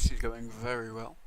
this is going very well.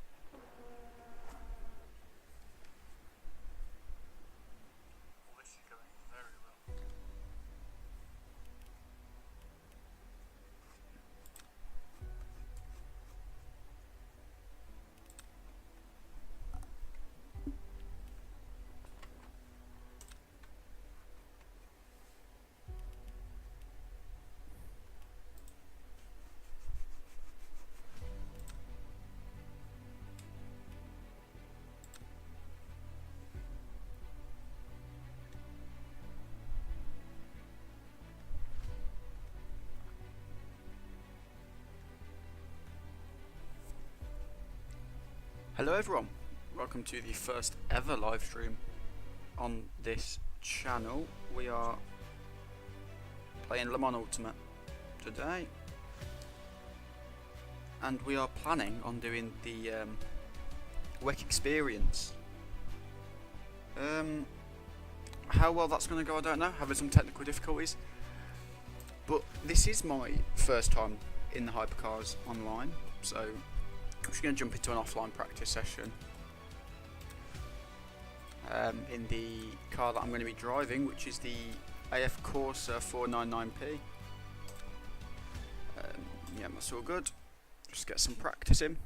Hello everyone, welcome to the first ever live stream on this channel. We are playing Le Mans Ultimate today, and we are planning on doing the WEC experience. How well that's going to go I don't know, having some technical difficulties, but this is my first time in the Hypercars online, so I'm just going to jump into an offline practice session in the car that I'm going to be driving, which is the AF Corsa 499P. Yeah, that's all good. Just get some practice in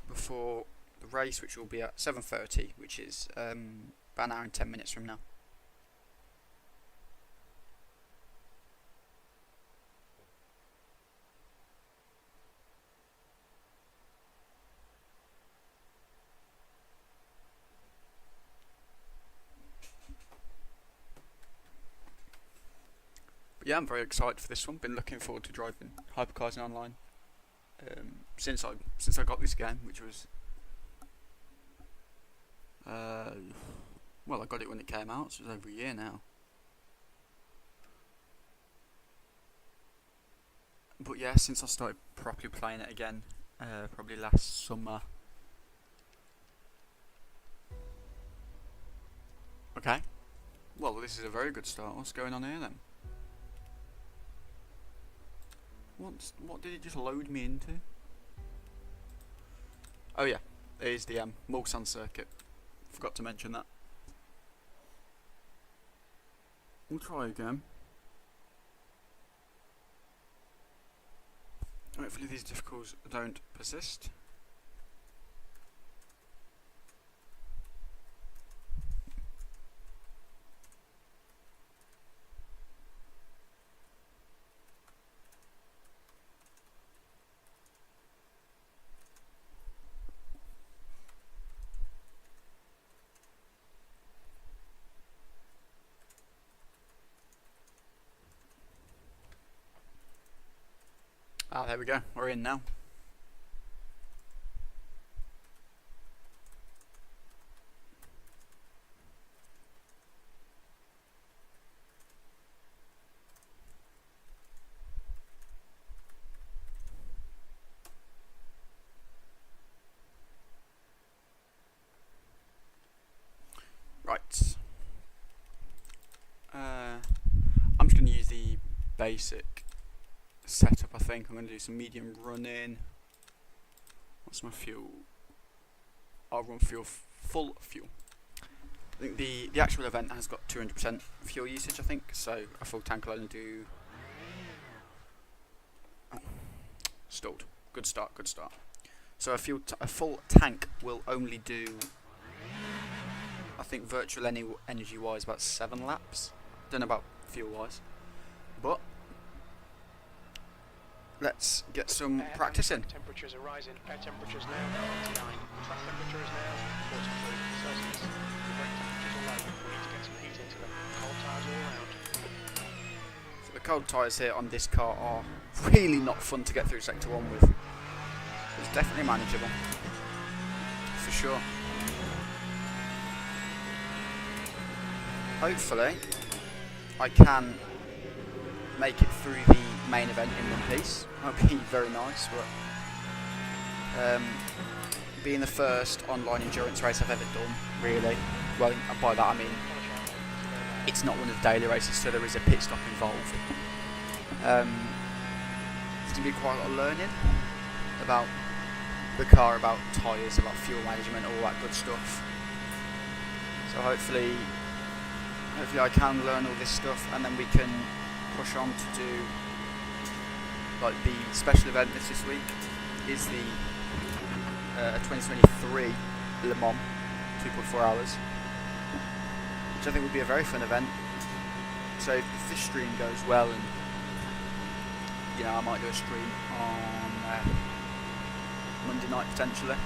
before the race, which will be at 7:30, which is about an hour and 10 minutes from now. Yeah, I'm very excited for this one. Been looking forward to driving Hypercars online since I got this game, which was well, I got it when it came out, so it's over a year now. But yeah, since I started properly playing it again, probably last summer. Okay, well, this is a very good start. What's going on here then? What did it just load me into? Oh yeah, there's the Mulsanne circuit. Forgot to mention that. We'll try again. Hopefully these difficulties don't persist. Ah, there we go, we're in now. Right. I'm just going to use the basic setup. I think I'm going to do some medium running. What's my fuel? I'll run full fuel. I think the actual event has got 200% fuel usage, I think, so a full tank will only do... Oh, stalled. Good start, good start. So a full tank will only do, I think, virtual energy wise about 7 laps. Don't know about fuel wise, but let's get some practice in. Temperatures are rising. Air temperatures now 29. Track temperature is now 43 Celsius. The brake temperatures are low. We need to get some heat into them. Cold tyres all around. So the cold tyres here on this car are really not fun to get through sector 1 with. It's definitely manageable, for sure. Hopefully I can make it through the main event in one piece. That would be very nice, but being the first online endurance race I've ever done, really, well, by that I mean it's not one of the daily races, so there is a pit stop involved. There's going to be quite a lot of learning about the car about tyres, about fuel management, all that good stuff. So hopefully I can learn all this stuff, and then we can push on to do like the special event this week is the 2023 Le Mans 2.4 hours, which I think would be a very fun event. So if this stream goes well, and you know, I might do a stream on Monday night potentially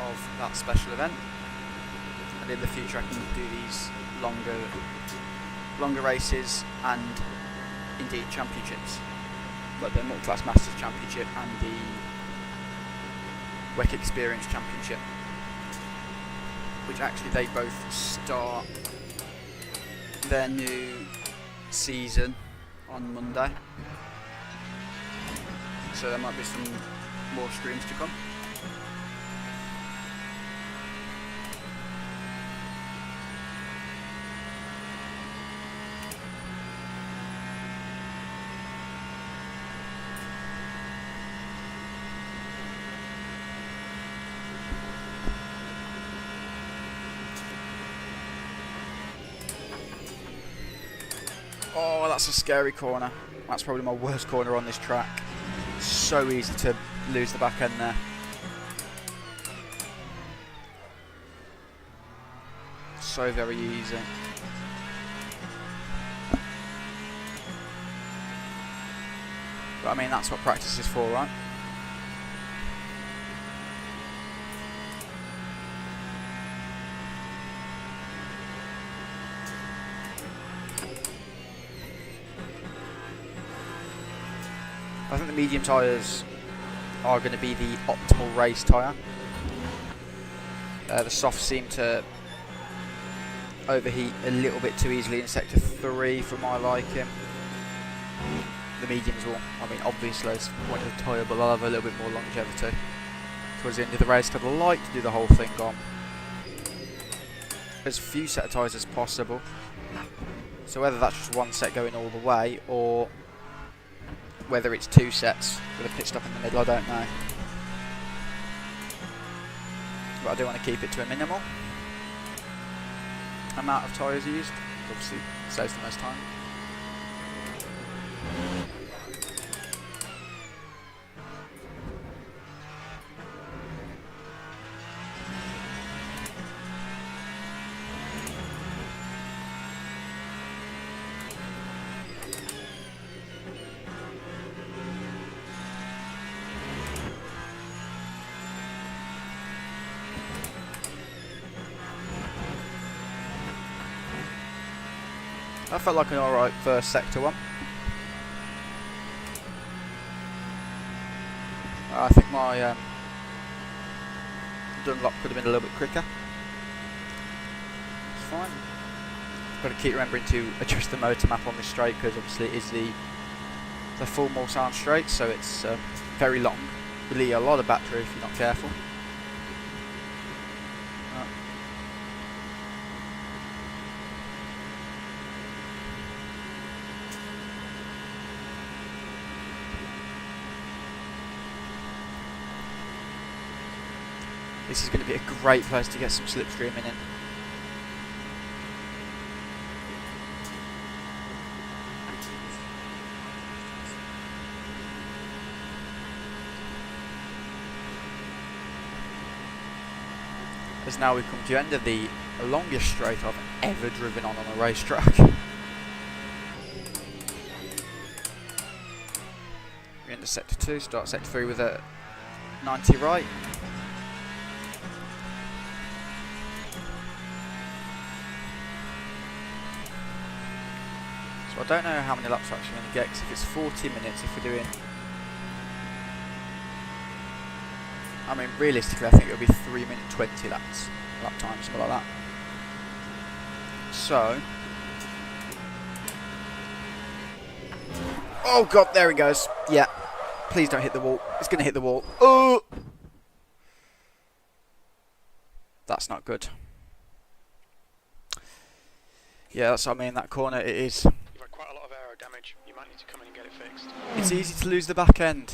of that special event, and in the future I can do these longer races and indeed championships, like the Multi-Class Masters Championship and the WEC Experience Championship, which actually they both start their new season on Monday, so there might be some more streams to come. Oh, that's a scary corner. That's probably my worst corner on this track. So easy to lose the back end there. So very easy. But I mean, that's what practice is for, right? I think the medium tyres are going to be the optimal race tyre. The softs seem to overheat a little bit too easily in sector 3 for my liking. The mediums will, I mean, obviously it's the point of the tyre, but they'll have a little bit more longevity towards the end of the race. I'd like to do the whole thing on as few set of tyres as possible. So whether that's just one set going all the way, or whether it's 2 sets with a pit stop in the middle, I don't know. But I do want to keep it to a minimal amount of tyres used. Obviously saves the most time. That felt like an alright first sector one. I think my Dunlop could have been a little bit quicker. It's fine. Got to keep remembering to adjust the motor map on this straight, because obviously it is the full Mulsanne straight, so it's very long. Will eat a lot of battery if you're not careful. This is going to be a great place to get some slipstreaming in. As now we come to the end of the longest straight I've ever driven on a racetrack. We're into sector 2, start sector 3 with a 90 right. So I don't know how many laps we're actually going to get, because if it's 40 minutes, if we're doing... I mean, realistically, I think it'll be 3 minute 20 lap time, something like that. So... Oh god, there he goes. Yeah. Please don't hit the wall. It's going to hit the wall. Oh! That's not good. Yeah, that's what I mean, that corner, it is. You've had quite a lot of aero damage. You might need to come in and get it fixed. It's easy to lose the back end.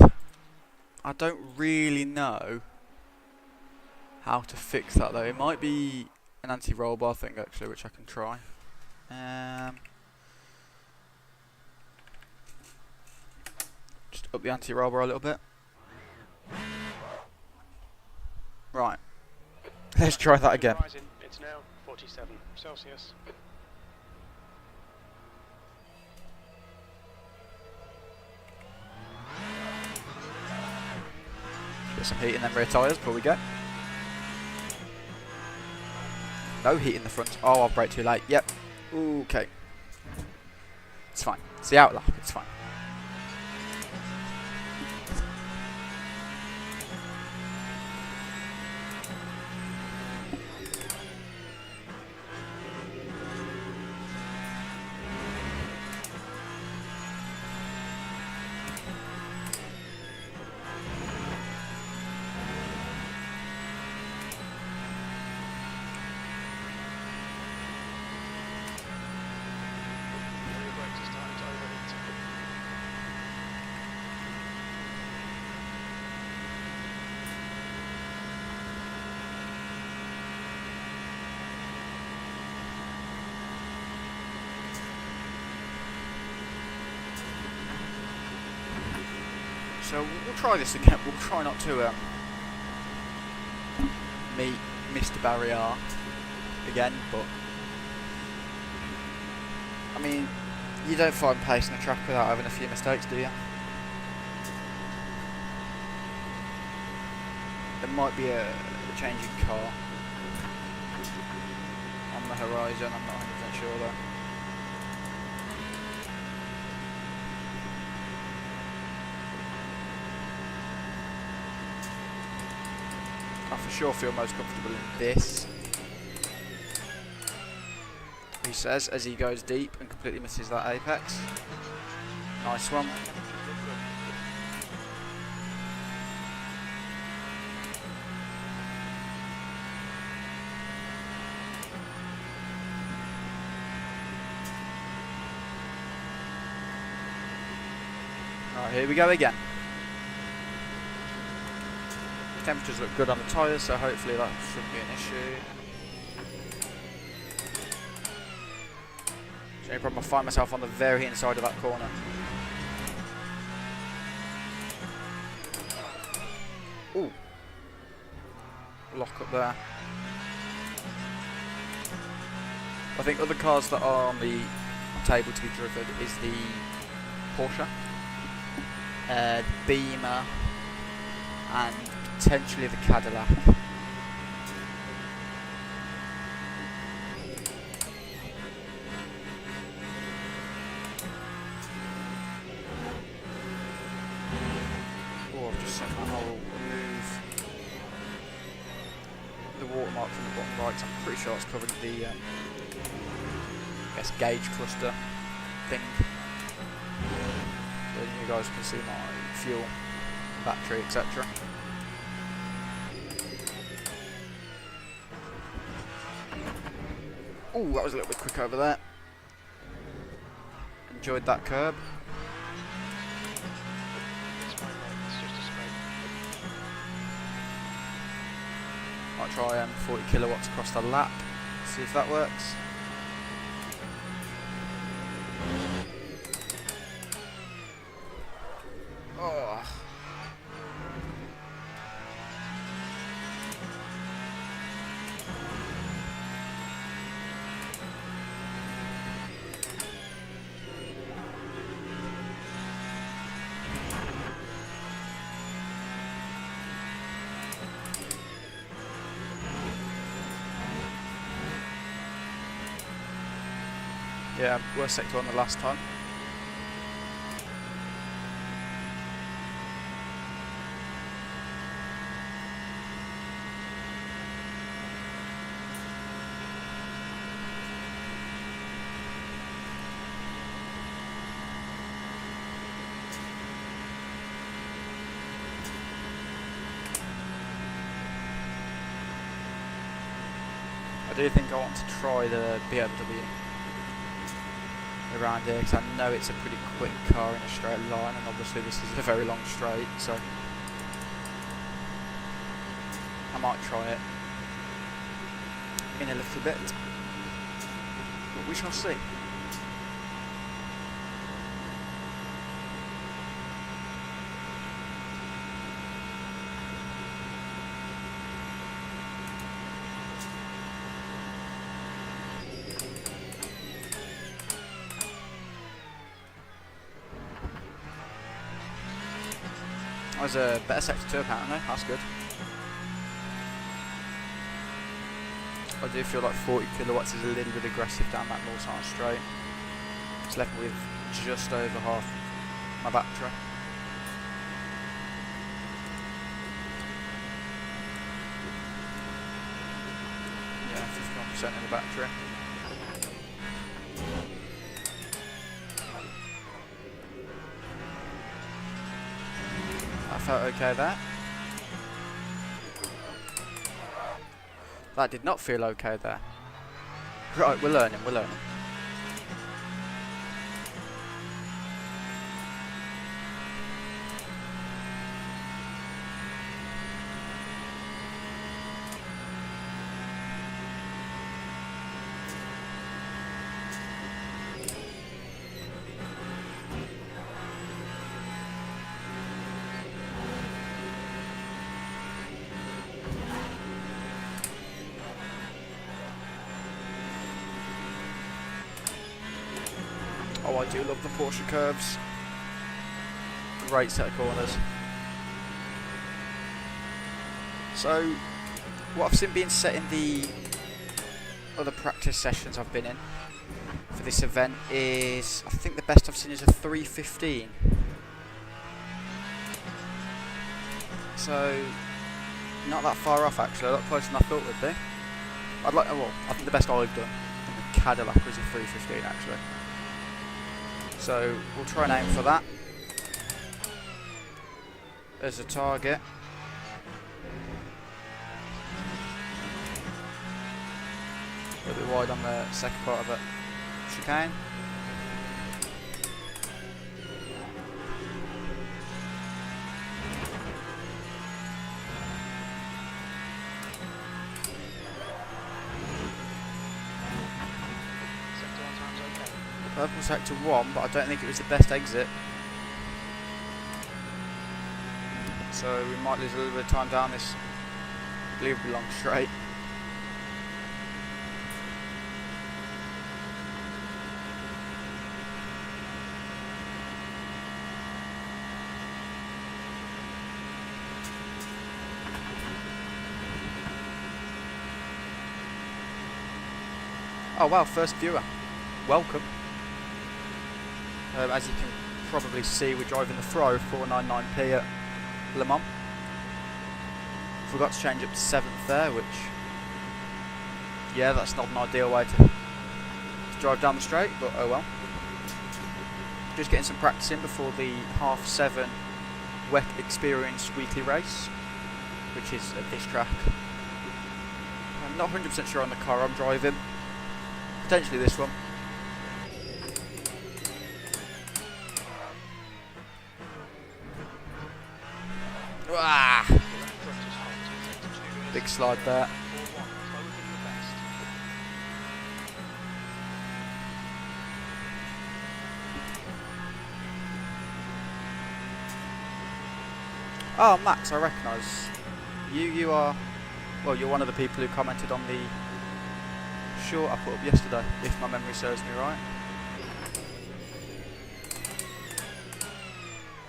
I don't really know how to fix that though. It might be an anti-roll bar thing actually, which I can try. Just up the anti-roll bar a little bit. Right. Let's try that again. Rising. It's now 47 Celsius. Get some heat in them rear tyres before we go. No heat in the front. Oh, I'll brake too late. Yep. Okay. It's fine. It's the outlook. It's fine. So we'll try this again. We'll try not to miss the barrier again, but I mean, you don't find pace in a track without having a few mistakes, do you? There might be a changing car on the horizon. I'm not 100% sure though. I for sure feel most comfortable in this, he says as he goes deep and completely misses that apex. Nice one. Alright, here we go again. Temperatures look good on the tyres, so hopefully that shouldn't be an issue. The only problem, I find myself on the very inside of that corner. Ooh. Lock up there. I think other cars that are on the table to be driven is the Porsche, the Beamer, and potentially the Cadillac. Oh, I've just sent that whole remove the watermark from the bottom right. I'm pretty sure it's covered the I guess gauge cluster thing. So you guys can see my fuel, battery, etc. Oh, that was a little bit quick over there. Enjoyed that curb. It's fine, mate. It's just a smoke. Might try 40 kilowatts across the lap. See if that works. Oh. Yeah, worst sector on the last time. I do think I want to try the BMW around here because I know it's a pretty quick car in a straight line, and obviously this is a very long straight, so might try it in a little bit, but we shall see. That was a better sector 2 apparently, that's good. I do feel like 40 kilowatts is a little bit aggressive down that north side straight. It's left me with just over half my battery. Yeah, 51% of the battery. That felt okay there. That did not feel okay there. Right, we're learning, we're learning. Oh, I do love the Porsche curves. Great set of corners. So, what I've seen being set in the other practice sessions I've been in for this event is, I think the best I've seen is a 3:15. So, not that far off actually, a lot closer than I thought it would be. Well, I think the best I've done in the Cadillac was a 3:15 actually. So we'll try and aim for that as a target. A little bit wide on the second part of the chicane. Purple sector 1, but I don't think it was the best exit. So we might lose a little bit of time down this unbelievably long straight. Oh wow, first viewer. Welcome. As you can probably see, we're driving the Fro 499p at Le Mans. Forgot to change up to 7th there, which, yeah, that's not an ideal way to drive down the straight, but oh well. Just getting some practice in before the 7:30 WEC Experience weekly race, which is at this track. I'm not 100% sure on the car I'm driving, potentially this one. Ah! Big slide there. Oh, Max, I recognise you. You are, well, you're one of the people who commented on the short I put up yesterday, if my memory serves me right.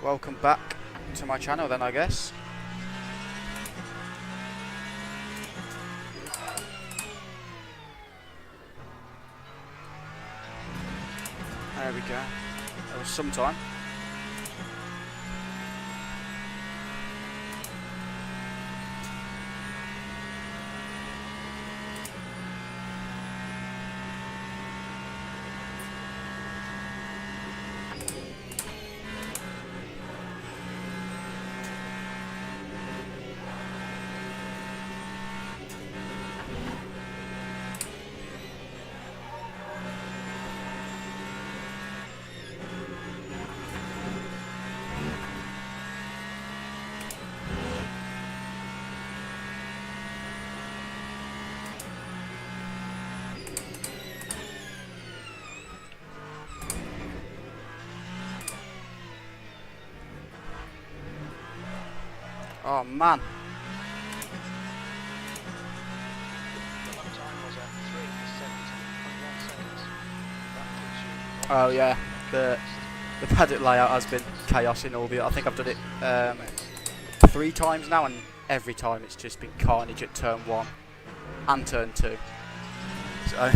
Welcome back to my channel then, I guess. There we go. That was some time. Oh man. The lap time was at 3:17.1 seconds. That puts you Oh on yeah, the the paddock layout has been chaos in Albeit. I think I've done it 3 times now, and every time it's just been carnage at turn 1 and turn 2. So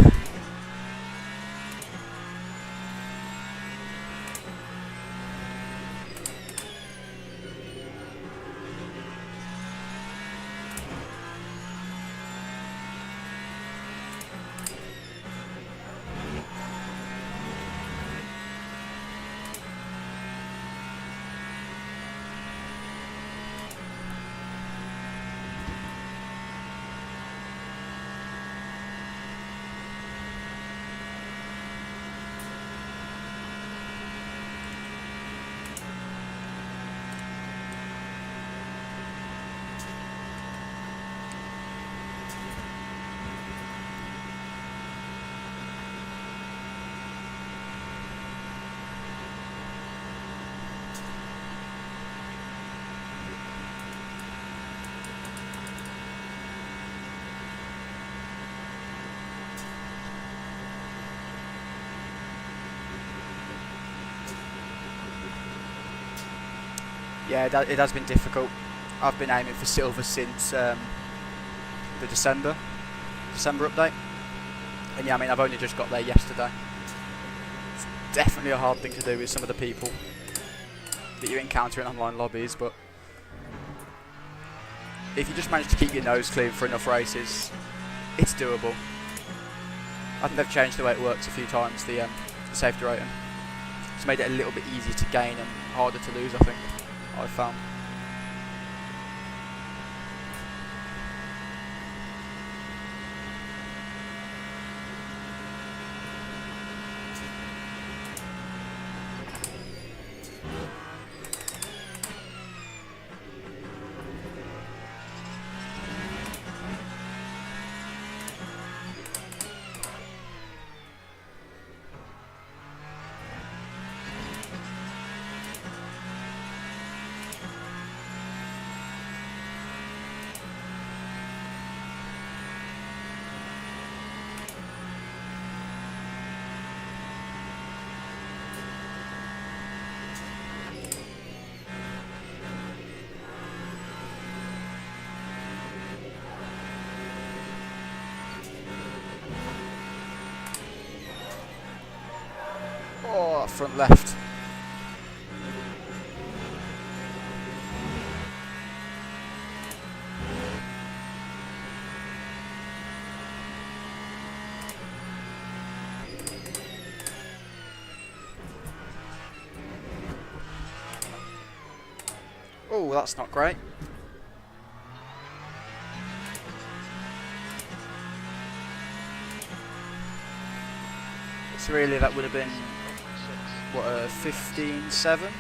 yeah, it has been difficult. I've been aiming for silver since the December update, and yeah, I mean I've only just got there yesterday. It's definitely a hard thing to do with some of the people that you encounter in online lobbies, but if you just manage to keep your nose clean for enough races, it's doable. I think they've changed the way it works a few times, the safety rating. It's made it a little bit easier to gain and harder to lose, I think, I've found. Oh, front left. Oh, that's not great. So really that would have been, what, 15.7?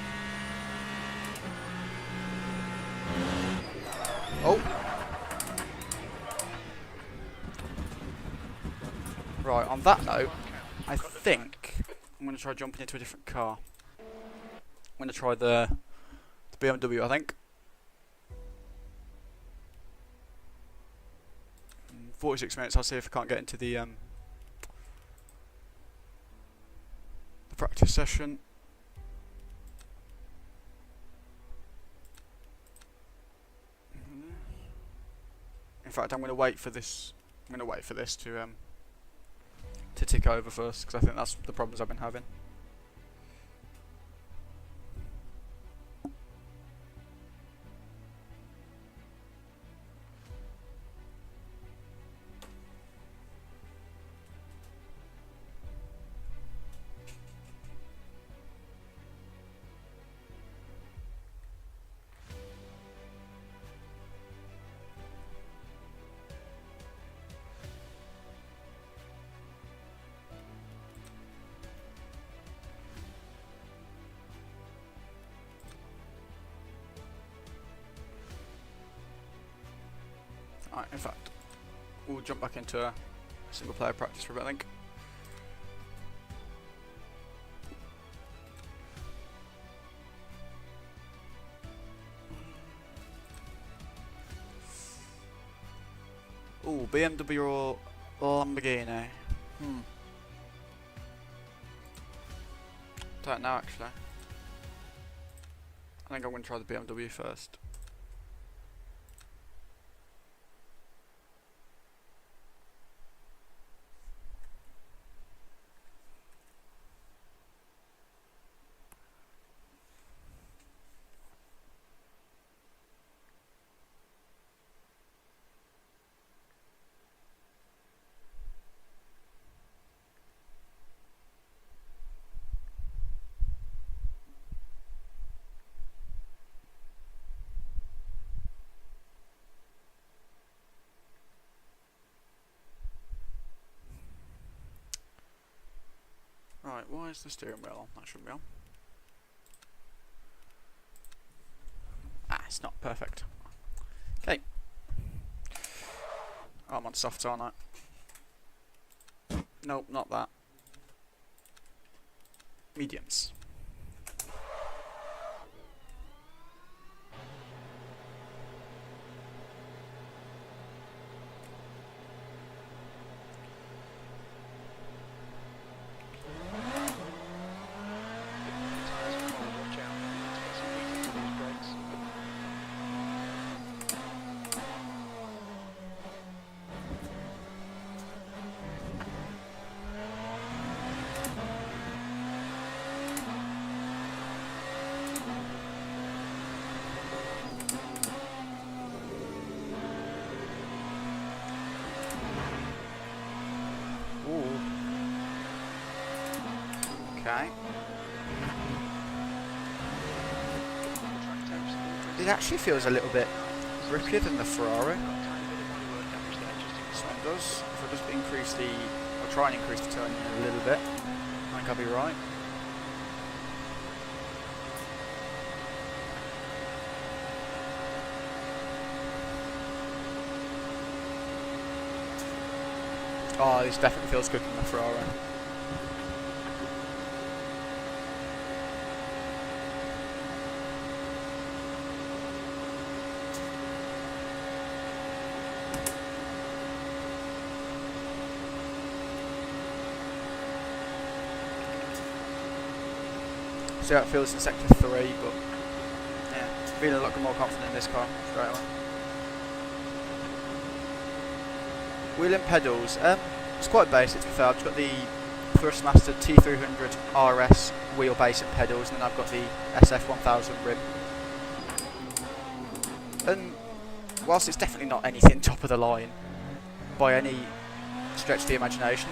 Oh! Right, on that note, I think I'm going to try jumping into a different car. I'm going to try the BMW, I think. 46 minutes, I'll see if I can't get into the practice session. In fact, I'm going to wait for this. I'm going to wait for this to tick over first, because I think that's the problems I've been having. Alright, in fact, we'll jump back into a single player practice for a bit, I think. Ooh, BMW or Lamborghini? Don't know actually. I think I'm going to try the BMW first. Right, why is the steering wheel on? That shouldn't be on. Ah, it's not perfect. Okay. Oh, I'm on softs, aren't I? Nope, not that. Mediums. Tyres are cold, watch out. You need to get some heat into these brakes. Ooh. Okay. The track temps increase. It actually feels a little bit grippier than the Ferrari. Got a tiny bit of bodywork damage there, just This ignore one it. does. If I just increase the, I'll try and increase the turning a little bit. I think I'll be right. Oh, this definitely feels quicker than the Ferrari. See how it feels in sector 3, but yeah, feeling a lot more confident in this car straight away. Wheel and pedals, it's quite basic to be fair. I've just got the Thrustmaster T300 RS wheelbase and pedals, and then I've got the SF1000 rim. And whilst it's definitely not anything top of the line by any stretch of the imagination,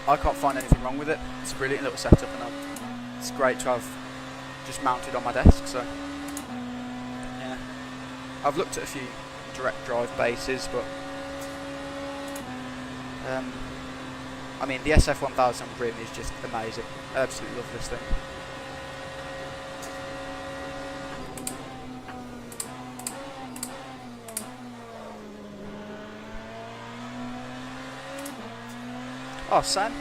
I can't find anything wrong with it. It's a brilliant little setup, and it's great to have just mounted on my desk. So yeah, I've looked at a few direct drive bases, but I mean the SF1000 rim is just amazing. I absolutely love this thing. Oh, Sam.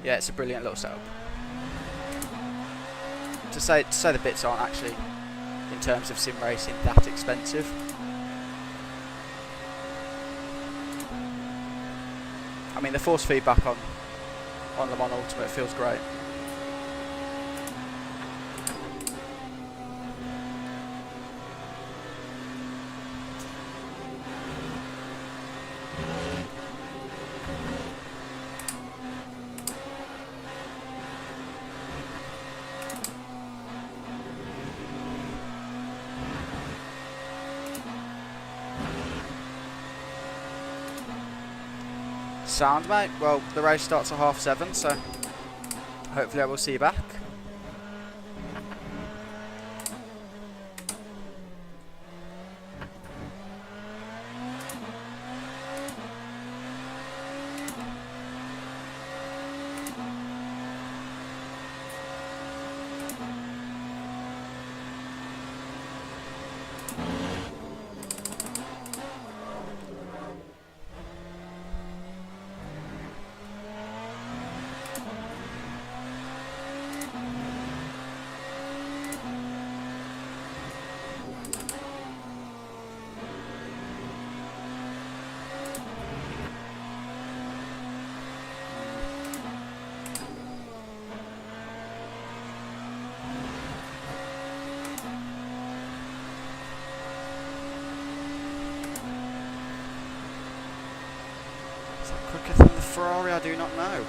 Yeah, it's a brilliant little setup. To say the bits aren't actually, in terms of sim racing, that expensive. I mean, the force feedback on Le Mans Ultimate feels great. Sound, mate. Well, the race starts at 7:30, so hopefully I will see you back. quicker than the Ferrari? I do not know.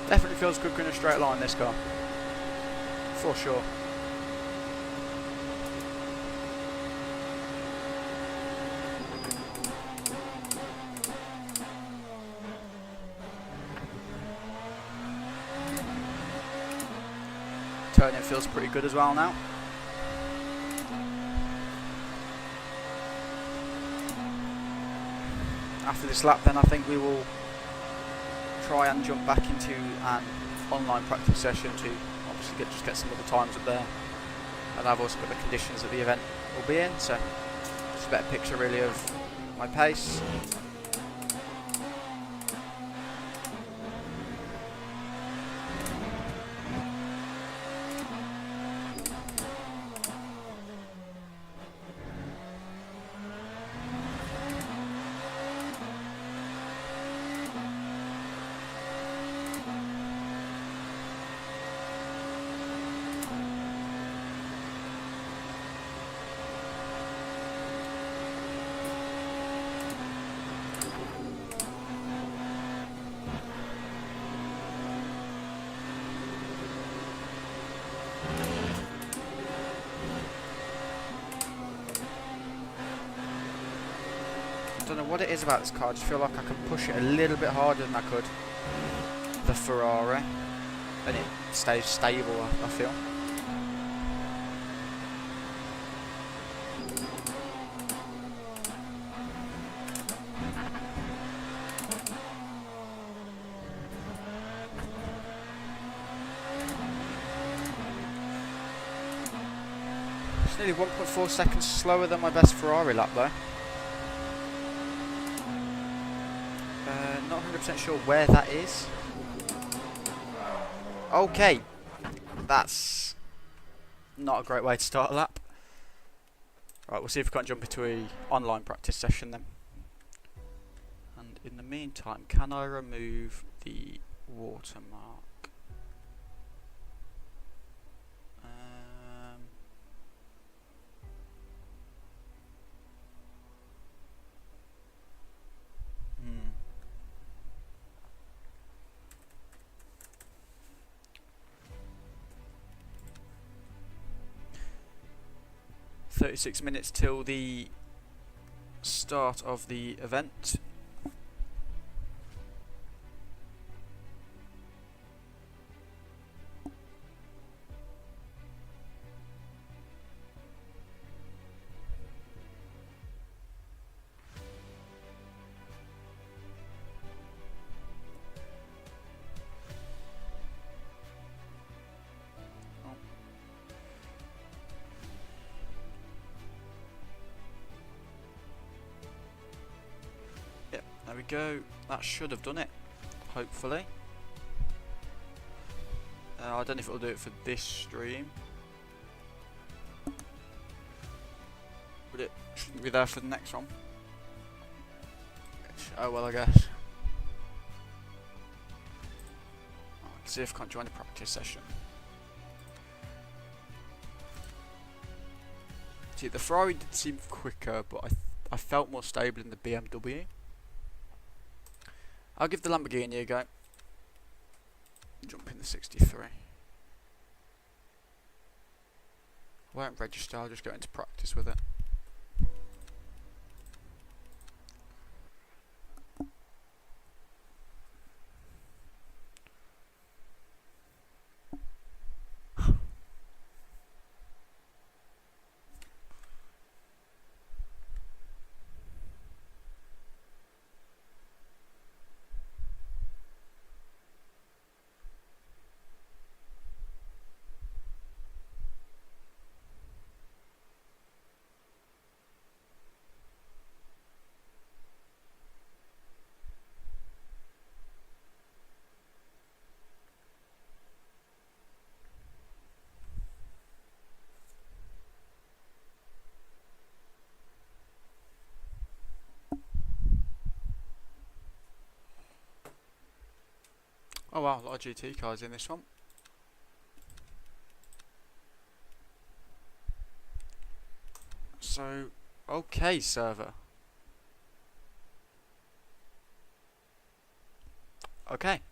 Definitely feels quicker in a straight line, this car. For sure. Turning feels pretty good as well now. After this lap then I think we will try and jump back into an online practice session to obviously just get some other times up there, and I've also got the conditions that the event will be in, so just a better picture really of my pace. I don't know what it is about this car, I just feel like I can push it a little bit harder than I could the Ferrari, and it stays stable, I feel. It's nearly 1.4 seconds slower than my best Ferrari lap though. Not 100% sure where that is. Okay, that's not a great way to start a lap. Right, we'll see if we can't jump into an online practice session then. And in the meantime, can I remove the watermark? Hmm. 36 minutes till the start of the event. There we go, that should have done it, hopefully. I don't know if it'll do it for this stream. But it shouldn't be there for the next one. Oh well, I guess. Let's see if I can't join the practice session. See, the Ferrari did seem quicker, but I felt more stable in the BMW. I'll give the Lamborghini a go. Jump in the 63. I won't register, I'll just go into practice with it. Oh wow, a lot of GT cars in this one. So, okay, server. Okay.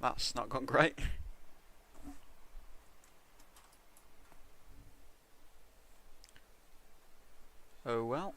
That's not gone great. Oh well.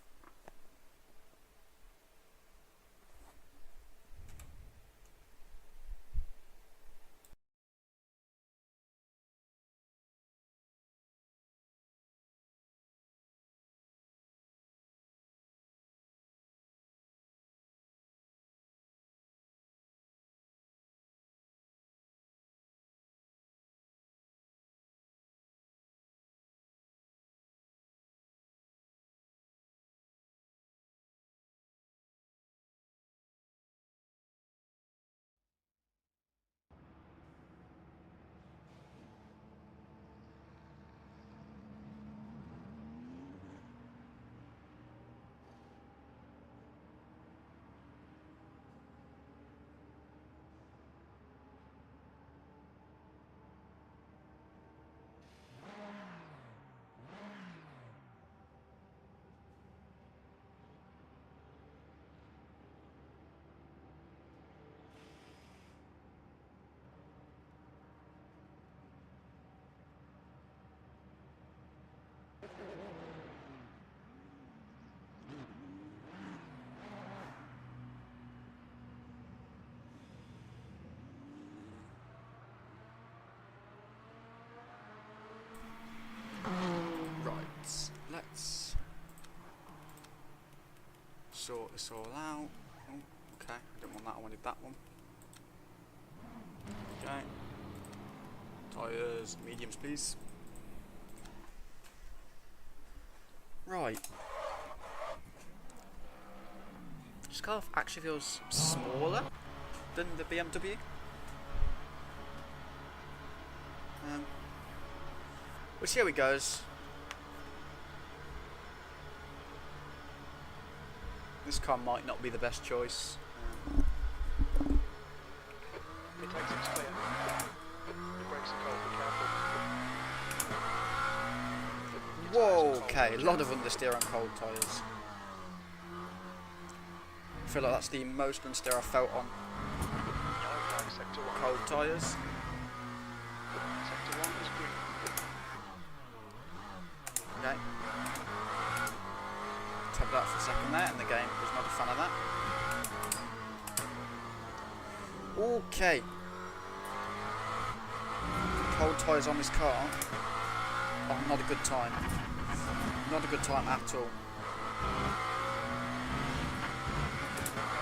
Right, let's sort this all out. Oh, okay, I didn't want that, I wanted that one. Okay. Tyres, mediums please. Right. This car actually feels smaller than the BMW. We'll see how it goes. This car might not be the best choice. It takes it clear. The brakes are cold, be careful. Whoa, okay, a lot of understeer on cold tyres. I feel like that's the most understeer I've felt on Sector 1. cold tyres. Sector 1 is green. Okay. Tap that for a second there, and the game was not a fan of that. Okay. Cold tyres on this car. Oh, not a good time. Not a good time at all.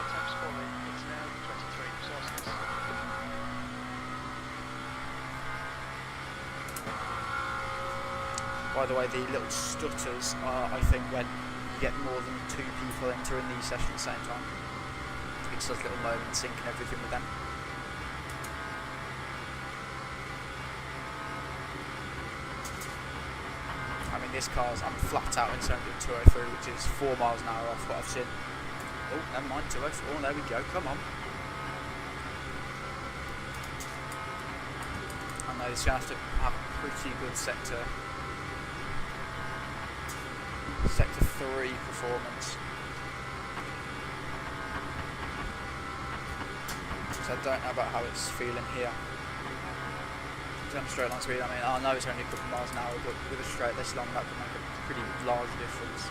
Temps falling. It's now 23 Celsius. By the way, the little stutters are, I think, when you get more than 2 people entering the session at the same time. It's those little moments syncing everything with them. I mean, this car's, I'm flat out in terms of 203, which is 4 miles an hour off what I've seen. Oh, never mind, 204, there we go, come on. I know he's going to have to have a pretty good sector 3 performance. So I don't know about how it's feeling here. In terms of straight line speed, I mean, I know it's only a couple of miles an hour, but with a straight this long, that could make a pretty large difference.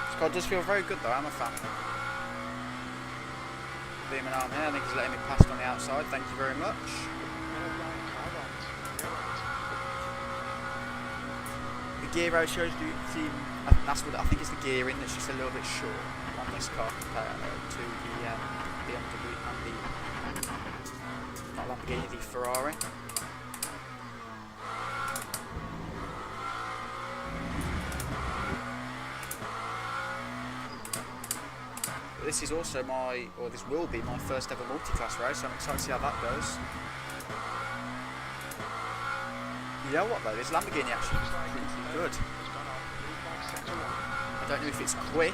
This car does feel very good though, I'm a fan. Beaming arm here, I think he's letting me past on the outside, thank you very much. The gear ratios do seem, I think it's the gearing that's just a little bit short on this car compared to the BMW and the, not Lamborghini, the Ferrari. this is also this will be my first ever multi-class race, so I'm excited to see how that goes. You know what though, this Lamborghini actually is pretty good. I don't know if it's quick,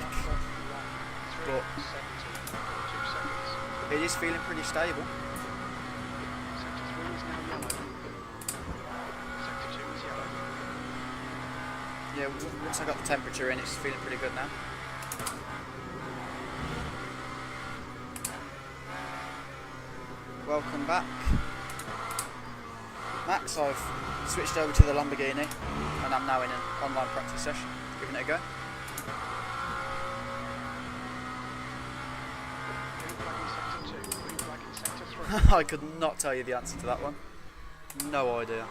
but it is feeling pretty stable. Yeah, once I got the temperature in, it's feeling pretty good now. Welcome back. Max, I've switched over to the Lamborghini and I'm now in an online practice session, giving it a go. I could not tell you the answer to that one. No idea.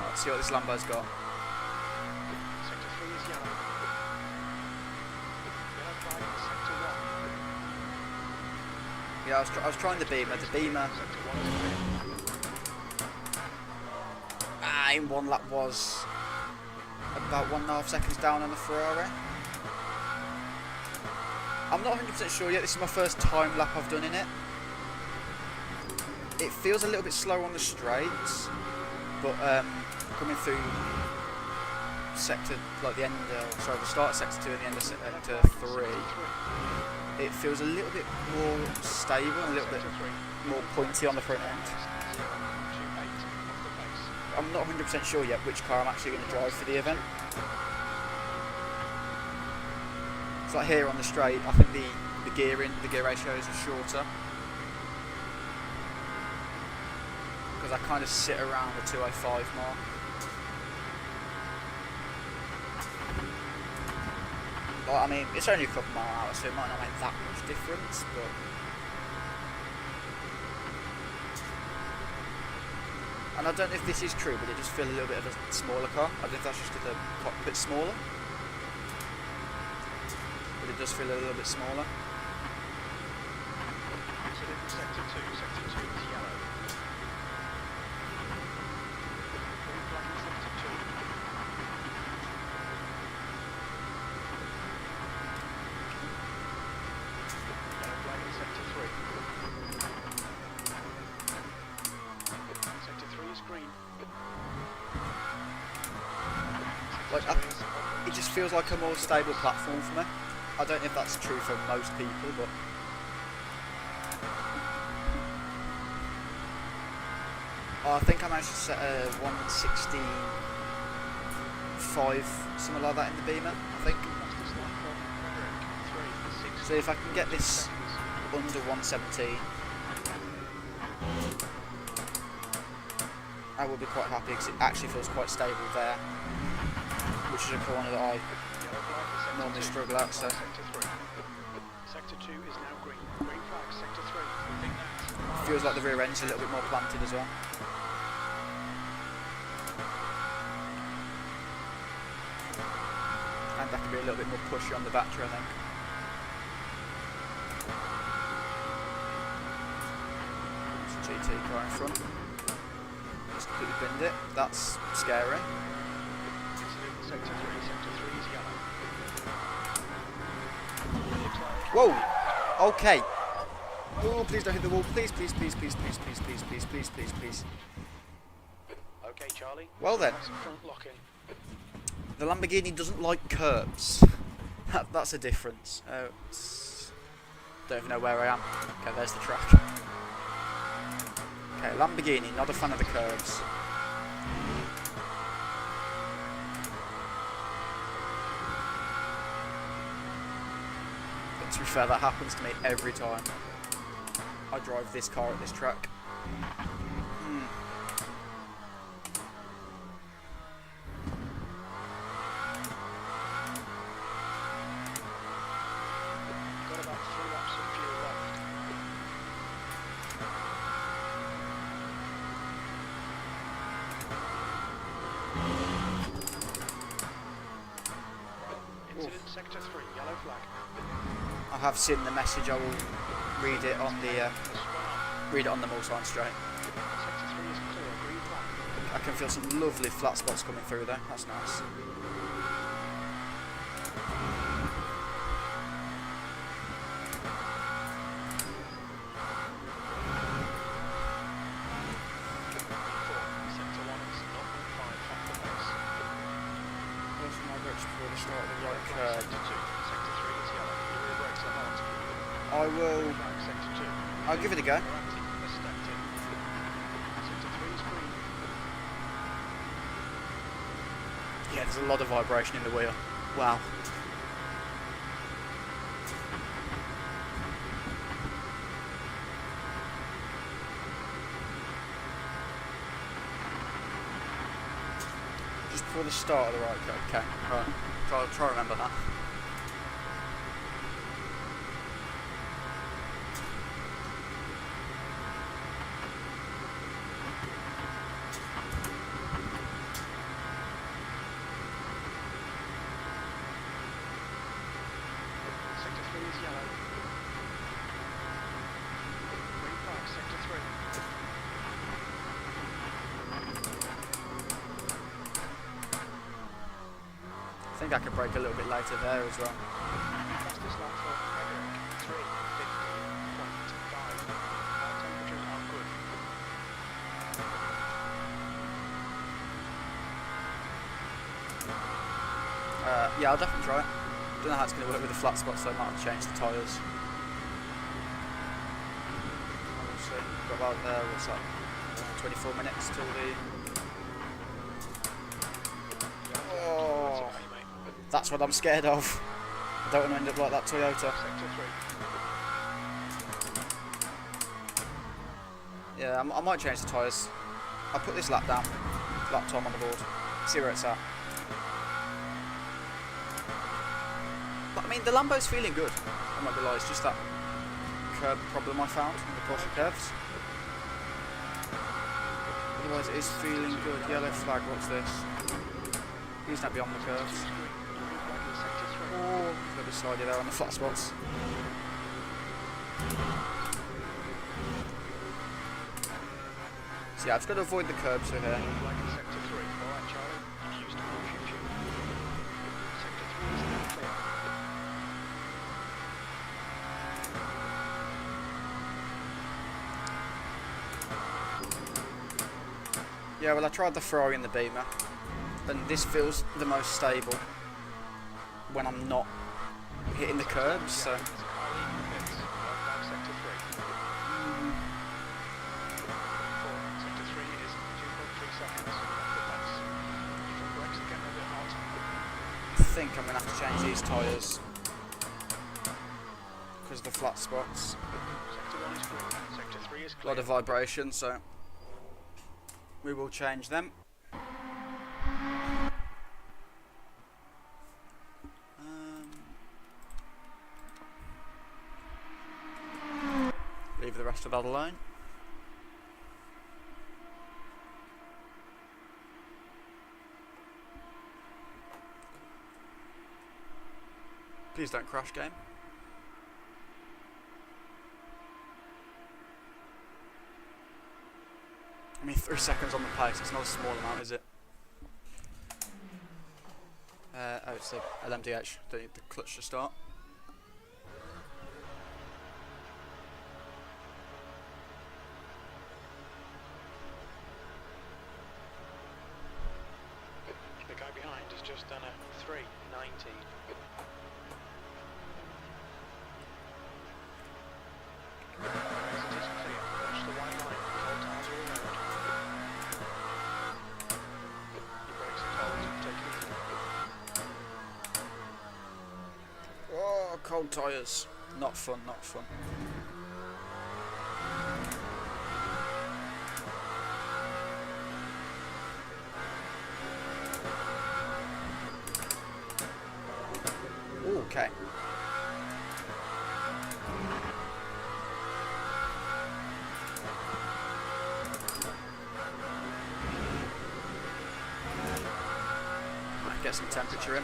Let's see what this Lambo's got. Sector 3 is yellow. Yellow flag in sector 1. Yeah, I was trying the Beamer. The Beamer in one lap was about 1.5 seconds down on the Ferrari. I'm not 100% sure yet. This is my first time lap I've done in it. It feels a little bit slow on the straights, but coming through sector, like the start of sector 2 and the end of sector 3, it feels a little bit more stable and a little bit more pointy on the front end. I'm not 100% sure yet which car I'm actually going to drive for the event. It's like here on the straight, I think the gear ratios are shorter, because I kind of sit around the 205 mark. Well, I mean, it's only a couple mile an hour, so it might not make that much difference, but and I don't know if this is true, but it just feels a little bit of a smaller car. I don't know if that's just because the cockpit's smaller, but it does feel a little bit smaller. Sector 2 is yellow. Green flag in sector 2. Yellow flag in sector 3. Sector 3 is green. Like, it just feels like a more stable platform for me. I don't know if that's true for most people, but I think I managed to set a 116.5, something like that in the Beamer, I think. So if I can get this under 117, I will be quite happy, because it actually feels quite stable there, which is a corner that I normally struggle at. So Sector 2 is now green. Green flag, sector 3. feels like the rear end's a little bit more planted as well. And that could be a little bit more pushy on the battery, I think. It's a GT car in front. Just completely binned it. That's scary. Sector 3 is yellow. Whoa! Okay. Oh, please don't hit the wall. Please, please, please, please, please, please, please, please, please, please, please. Okay, Charlie. Well then. That's a front lock-in. The Lamborghini doesn't like curbs. That's a difference. Don't even know where I am. Okay, there's the track. Okay, Lamborghini, not a fan of the curbs. But to be fair, that happens to me every time I drive this car at this track. Got about 3 laps of fuel left. Incident sector 3, yellow flag. I have seen the message. I will read it on the multi-line straight. Sector 3 is clear, green flag. I can feel some lovely flat spots coming through there. That's nice. I'll give it a go. Yeah, there's a lot of vibration in the wheel. Wow. Just before the start of the right curve. Okay, right. I'll try to remember that. I think I could brake a little bit later there as well. Yeah, I'll definitely try it. Don't know how it's going to work with the flat spots, so I might have to change the tyres. We'll see. Got about, what's that? 24 minutes till the... Oh, that's what I'm scared of. I don't want to end up like that Toyota. Yeah, I might change the tyres. I'll put this lap down. Lap time on the board. See where it's at. But I mean, the Lambo's feeling good. I might be lying, it's just that curb problem I found in the Porsche curves. Otherwise, it is feeling good. Yellow flag, what's this? He's not beyond the curves. Oh, a bit slidey there on the flat spots. So yeah, I've just got to avoid the curbs through here. Yeah, well I tried the Ferrari and the Beamer, and this feels the most stable when I'm not hitting the curbs, so... I think I'm going to have to change these tyres because of the flat spots. A lot of vibration, so we will change them. Leave the rest of that alone. Please don't crash, game. I mean, 3 seconds on the pace, it's not a small amount, is it? Oh, it's the LMDH, the clutch to start. The guy behind has just done a 390. Oh, cold tyres. Not fun, not fun. Okay. Might get some temperature in.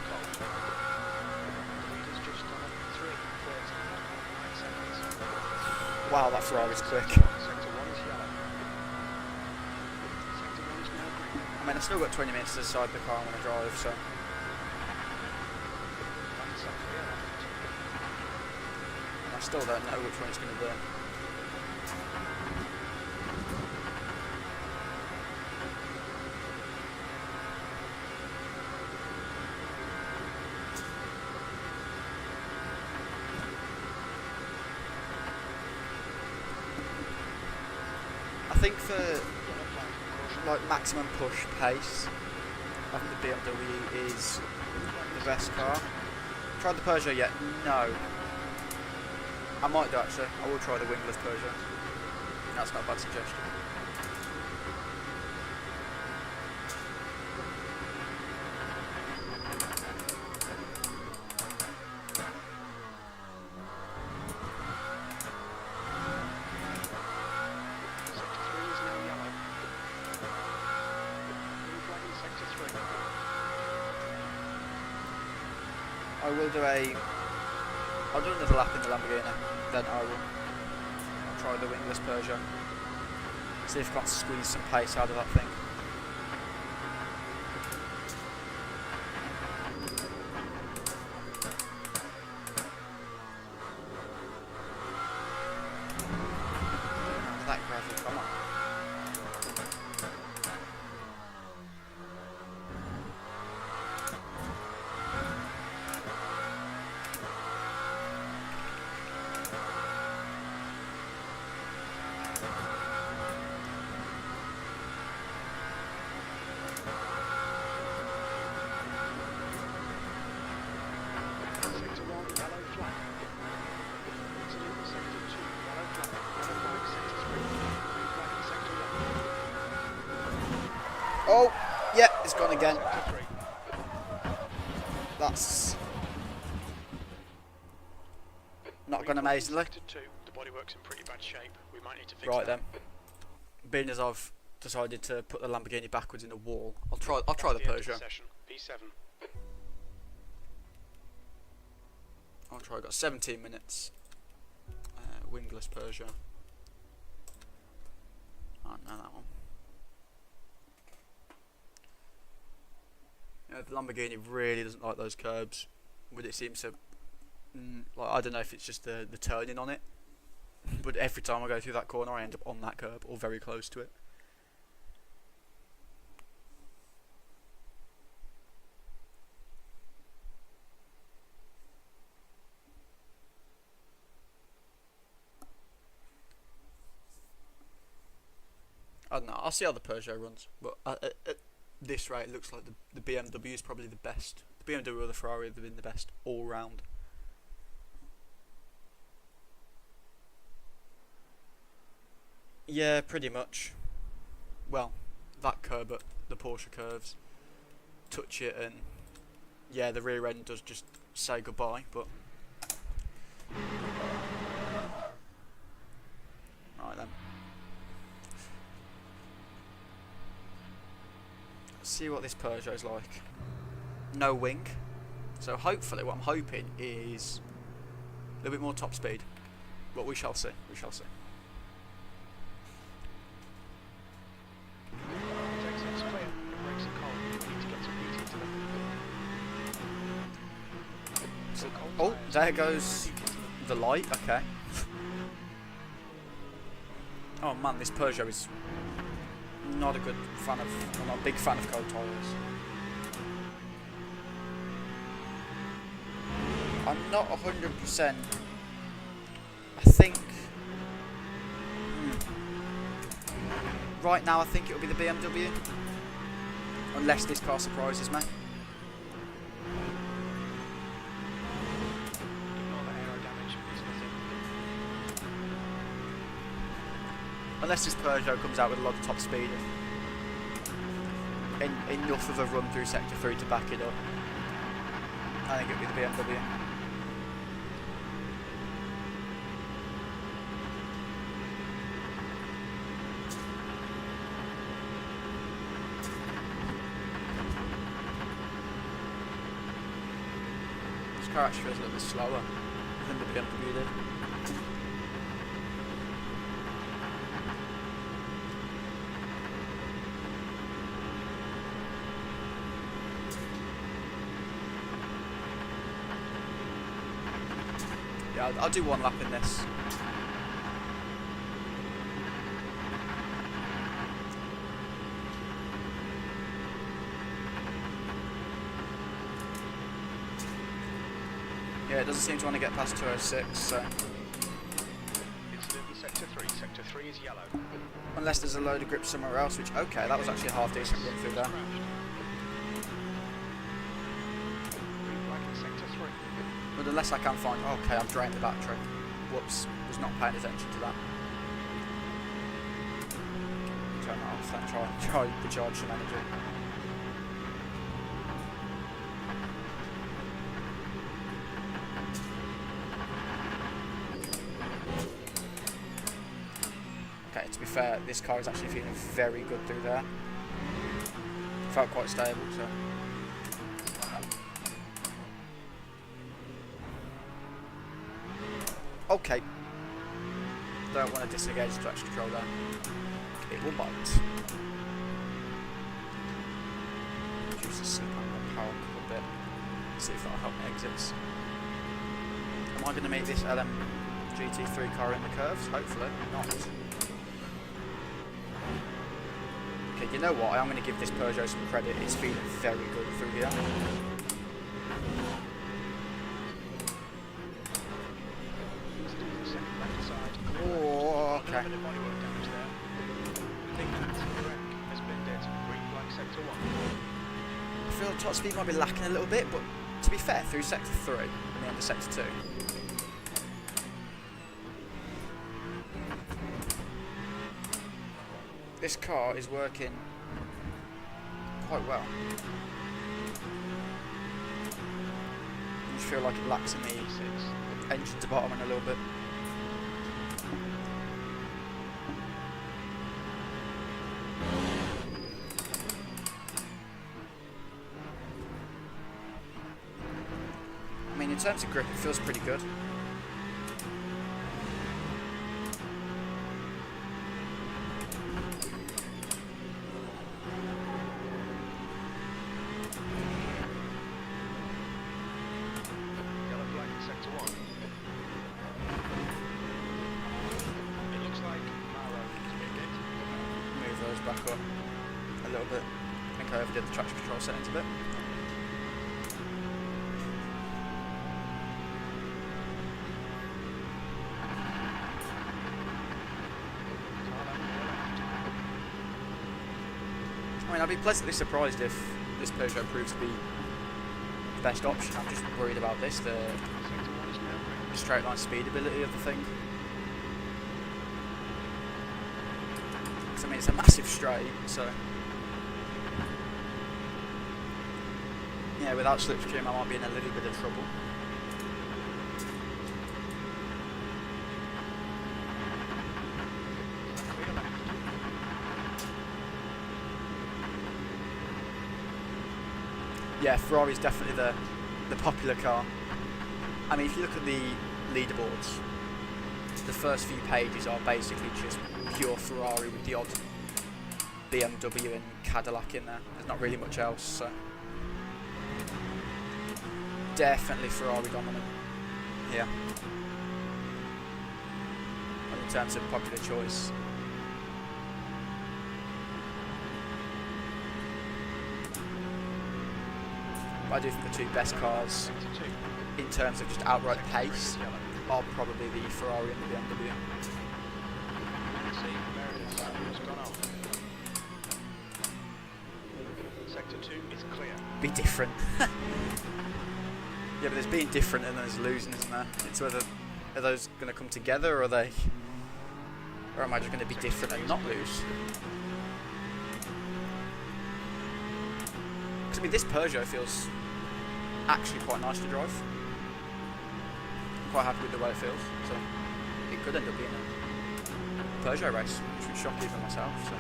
Wow, that Ferrari's quick. I've still got 20 minutes to decide the car I'm going to drive, so. I still don't know which one it's going to be. I think for like maximum push pace, I think the BMW is the best car. Tried the Peugeot yet? No. I might do actually. I will try the wingless Peugeot. That's not a bad suggestion. I'll do another lap in the Lamborghini, then I'll try the wingless Peugeot. See if I can squeeze some pace out of that thing. That gravel, come on. Oh, yeah, it's gone again. That's not gone amazingly. The bodywork's in pretty bad shape. We might need to fix Right that. then. Being as I've decided to put the Lamborghini backwards in the wall, I'll try the Peugeot. P7. I'll try. I've got 17 minutes. Wingless Peugeot. I don't know that one. The Lamborghini really doesn't like those curbs, but it seems to, like, I don't know if it's just the turning on it, but every time I go through that corner I end up on that curb or very close to it. I don't know, I'll see how the Peugeot runs, but at this rate it looks like the BMW is probably the best. The BMW or the Ferrari have been the best all round. Yeah, pretty much. Well, that curb at the Porsche curves. Touch it and yeah, the rear end does just say goodbye, but right then. See what this Peugeot is like. No wing, so hopefully what I'm hoping is a little bit more top speed, but we shall see, we shall see. So, oh, there goes the light, okay. Oh man, this Peugeot is not a good fan of, I'm not a big fan of cold tyres. I'm not 100%. I think right now I think it'll be the BMW, unless this car surprises me. Unless this Peugeot comes out with a lot of top speed and enough of a run through sector 3 to back it up, I think it'll be the BMW. This car actually feels a little bit slower than the BMW did. Yeah, I'll do one lap in this. Yeah, it doesn't seem to want to get past 206, so... Incident in Sector 3. Sector 3 is yellow. Unless there's a load of grip somewhere else, which... Okay, that was actually a half decent run through there. Green flag in Sector 3. But unless I can find... Okay, I've drained the battery. Whoops, was not paying attention to that. Turn that off, then try to recharge some energy. Okay, to be fair, this car is actually feeling very good through there. Felt quite stable, so... Okay. Don't want to disengage the traction control there. It will bite. Reduce the slip on the power a little bit. See if that'll help me exits. Am I going to make this LM GT3 car in the curves? Hopefully not. Okay, you know what? I'm going to give this Peugeot some credit. It's feeling very good through here. Oh, okay. I feel the top speed might be lacking a little bit, but to be fair, through Sector 3 and the end of Sector 2. This car is working quite well. I just feel like it lacks in the engine to bottom a little bit. I mean, in terms of grip, it feels pretty good. Back up a little bit. I think I overdid the traction control settings a bit. I mean, I'd be pleasantly surprised if this Peugeot proves to be the best option. I'm just worried about this, the straight line speedability of the thing. I mean, it's a massive straight, so yeah, without slipstream I might be in a little bit of trouble. Yeah, Ferrari's definitely the popular car. I mean, if you look at the leaderboards, the first few pages are basically just pure Ferrari with the odd BMW and Cadillac in there. There's not really much else, so definitely Ferrari dominant here. And in terms of popular choice. I do think the two best cars in terms of just outright pace are probably the Ferrari and the BMW. Sector 2 is clear. Be different. Yeah, but there's being different and there's losing, isn't there? It's whether are those going to come together, or am I just going to be different and not lose? Because I mean, this Peugeot feels actually quite nice to drive. I'm quite happy with the way it feels, so it could end up being a Peugeot race, which would shock even myself. So.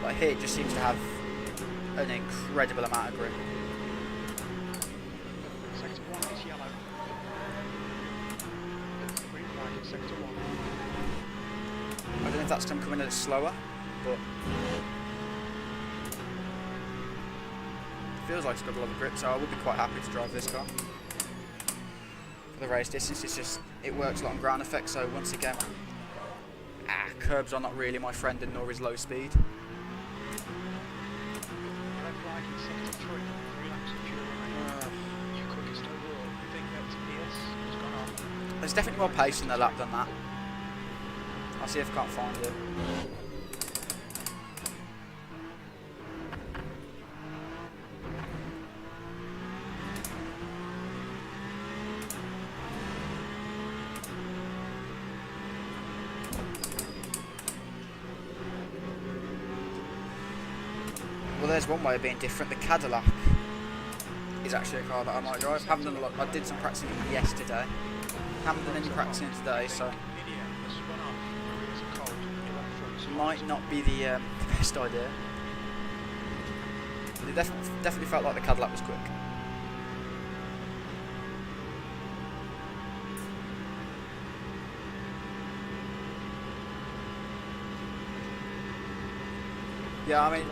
Like here, it just seems to have an incredible amount of grip. Sector 1 is yellow. Green flag in Sector 1. I don't know if that's them coming a little slower, but Feels like it's got a lot of grip, so I would be quite happy to drive this car. For the race distance, it's just, it works a lot on ground effect, so once again, curbs are not really my friend, and nor is low speed. Red flag in sector 3, 3 laps of fuel remaining. Your quickest overall. You think that PS has gone on? There's definitely more pace in the lap than that. I'll see if I can't find it. Well, there's one way of being different. The Cadillac is actually a car that I might drive. Haven't done a lot. I did some practicing yesterday. Haven't done any practicing today, so might not be the best idea. But it definitely felt like the Cadillac was quick. Yeah, I mean,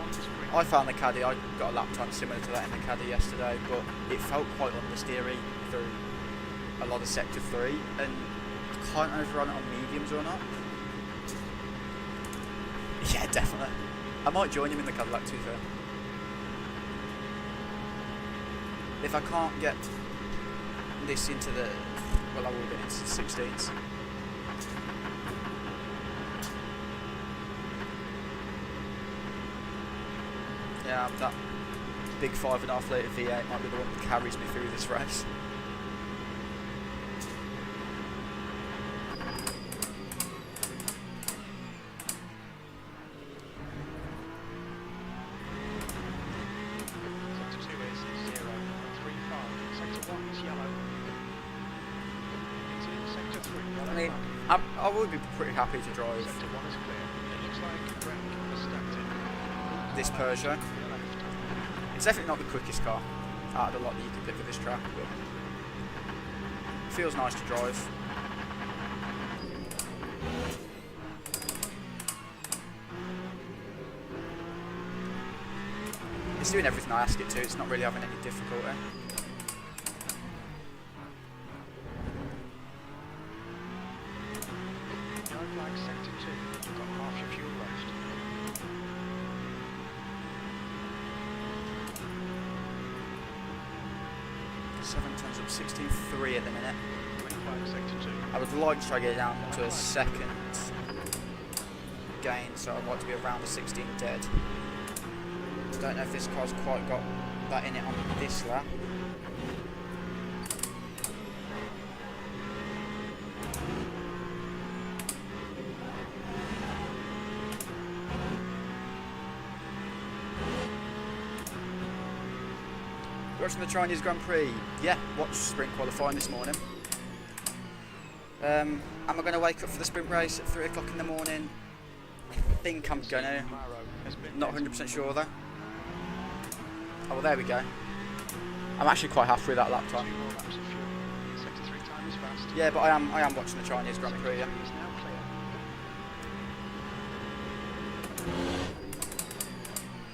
I found the Caddy, I got a lap time similar to that in the Caddy yesterday, but it felt quite understeery through a lot of sector 3, and I can't overrun it on mediums or not. Yeah, definitely. I might join him in the Cadillac, to be fair. If I can't get this into the, well, I will get into the 16s. Yeah, that big 5.5 litre V8 might be the one that carries me through this race. Sector 2 is 0.35. Sector 1 is yellow. Into sector 3, yellow. I mean, I would be pretty happy to drive Sector 1 is clear. It looks like Greg has stepped in. this Peugeot. It's definitely not the quickest car out of the lot that you could pick for this track, but it feels nice to drive. It's doing everything I ask it to, it's not really having any difficulty. Yellow flag sector 2. You've got half your fuel left. 7 tons up 16.3 at the minute. Green flag sector 2. I would like to try to get it down to a second gain, so I'd like to be around a 16 dead. I don't know if this car's quite got that in it on this lap. Watching the Chinese Grand Prix? Yeah, watched sprint qualifying this morning. Am I going to wake up for the sprint race at 3 o'clock in the morning? I think I'm going to. Not 100% sure though. Oh, well, there we go. I'm actually quite happy with that lap time. 2 more laps of fuel. Sector 3 time is fast. Yeah, but I am watching the Chinese Grand Prix. Yeah. Is now clear.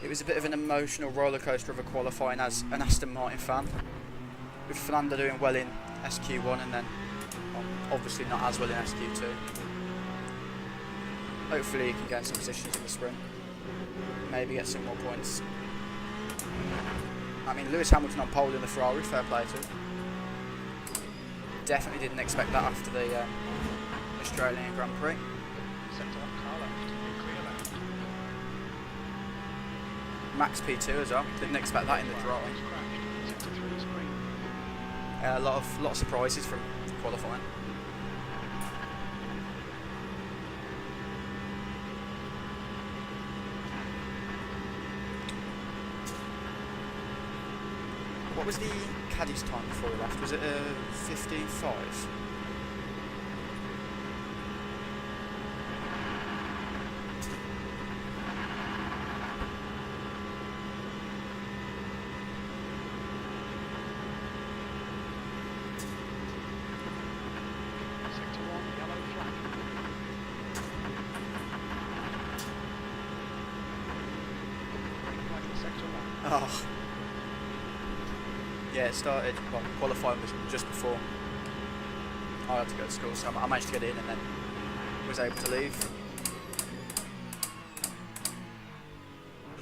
It was a bit of an emotional rollercoaster of a qualifying as an Aston Martin fan, with Fernando doing well in SQ1 and then obviously not as well in SQ2. Hopefully he can get some positions in the sprint, maybe get some more points. I mean, Lewis Hamilton on pole in the Ferrari, fair play to him. Definitely didn't expect that after the Australian Grand Prix. Sector 1 car left. Clear left. Max P2 as well, didn't expect that in the draw. Crashed. Sector 3 is green. A lot of surprises from qualifying. What was the Caddy's time before we left? Was it 15.5? Sector 1 yellow flag. Green flag in sector 1. Oh, Yeah, it started, well, qualifying was just before I had to go to school, so I managed to get in and then was able to leave.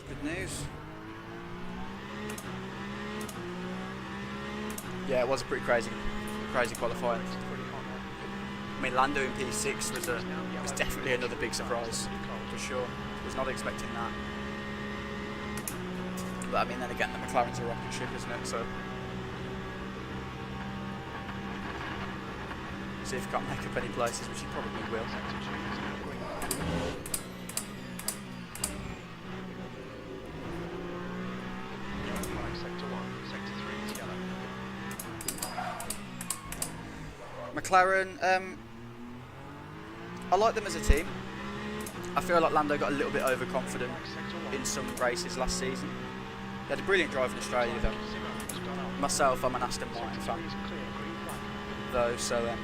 Good news. Yeah, it was a pretty crazy qualifying. I mean, Lando in P6 was definitely another big surprise, for sure. Was not expecting that. But I mean, then again, the McLaren's a rocket ship, isn't it? So see if he can't make up any places, which he probably will. McLaren, I like them as a team. I feel like Lando got a little bit overconfident in some races last season. They had a brilliant drive in Australia though. Myself, I'm an Aston Martin fan though, so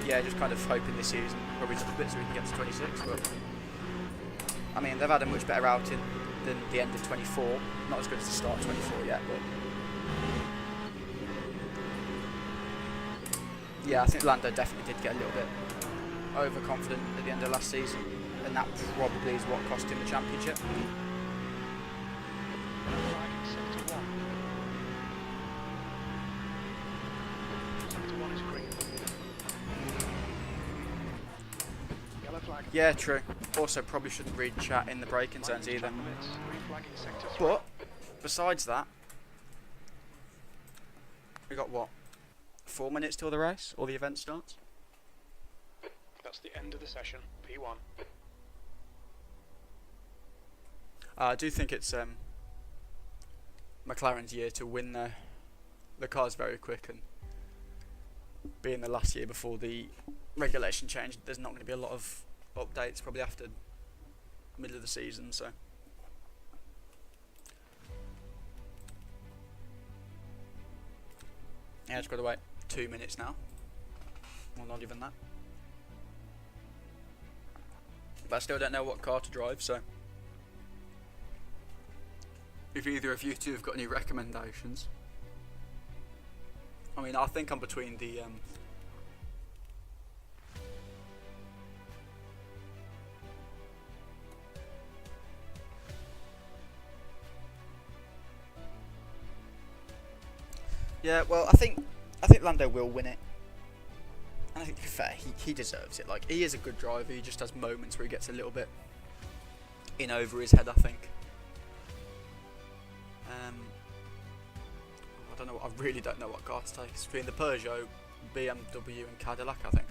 yeah, just kind of hoping this season probably just a bit so we can get to 26. But I mean, they've had a much better outing than the end of 24. Not as good as the start of 24 yet, but yeah, I think Lando definitely did get a little bit overconfident at the end of last season, and that probably is what cost him the championship. Yeah, true. Also, probably shouldn't read chat in the braking zones either. But besides that, we got what? 4 minutes till the race or the event starts. That's the end of the session. P1. I do think it's McLaren's year to win the cars very quick, and being the last year before the regulation change, there's not going to be a lot of updates probably after middle of the season. So yeah, just got to wait 2 minutes now. Well, not even that. But I still don't know what car to drive, so if either of you two have got any recommendations. I mean, I think I'm between the yeah, well, I think Lando will win it. And I think, to be fair, he deserves it. Like, he is a good driver. He just has moments where he gets a little bit in over his head, I think. I don't know. I really don't know what car to take. It's between the Peugeot, BMW, and Cadillac, I think.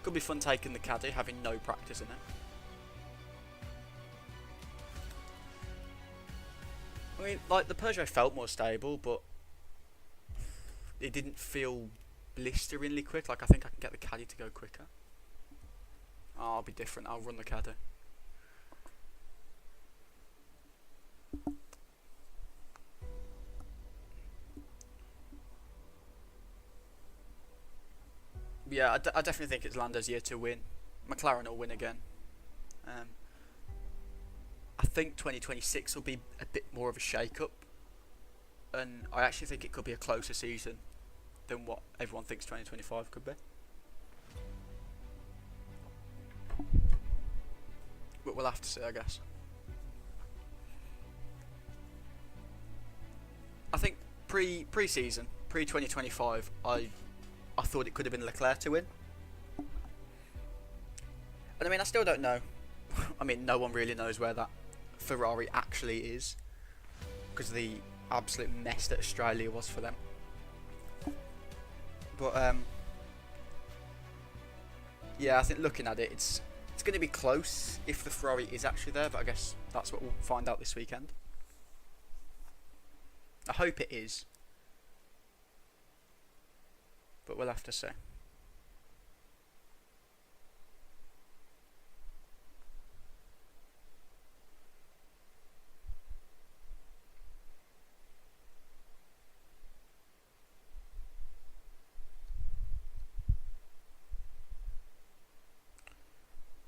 Could be fun taking the Caddy, having no practice in it. I mean, like, the Peugeot felt more stable, but it didn't feel blisteringly quick. Like, I think I can get the Caddy to go quicker. Oh, I'll be different. I'll run the Caddy. Yeah, I definitely think it's Lando's year to win. McLaren will win again. I think 2026 will be a bit more of a shake-up, and I actually think it could be a closer season than what everyone thinks 2025 could be. But we'll have to see, I guess. I think pre-season, pre-2025, I thought it could have been Leclerc to win. And I mean, I still don't know. I mean, no one really knows where that Ferrari actually is, because of the absolute mess that Australia was for them. But yeah, I think looking at it, it's going to be close if the Ferrari is actually there, but I guess that's what we'll find out this weekend. I hope it is, but we'll have to see.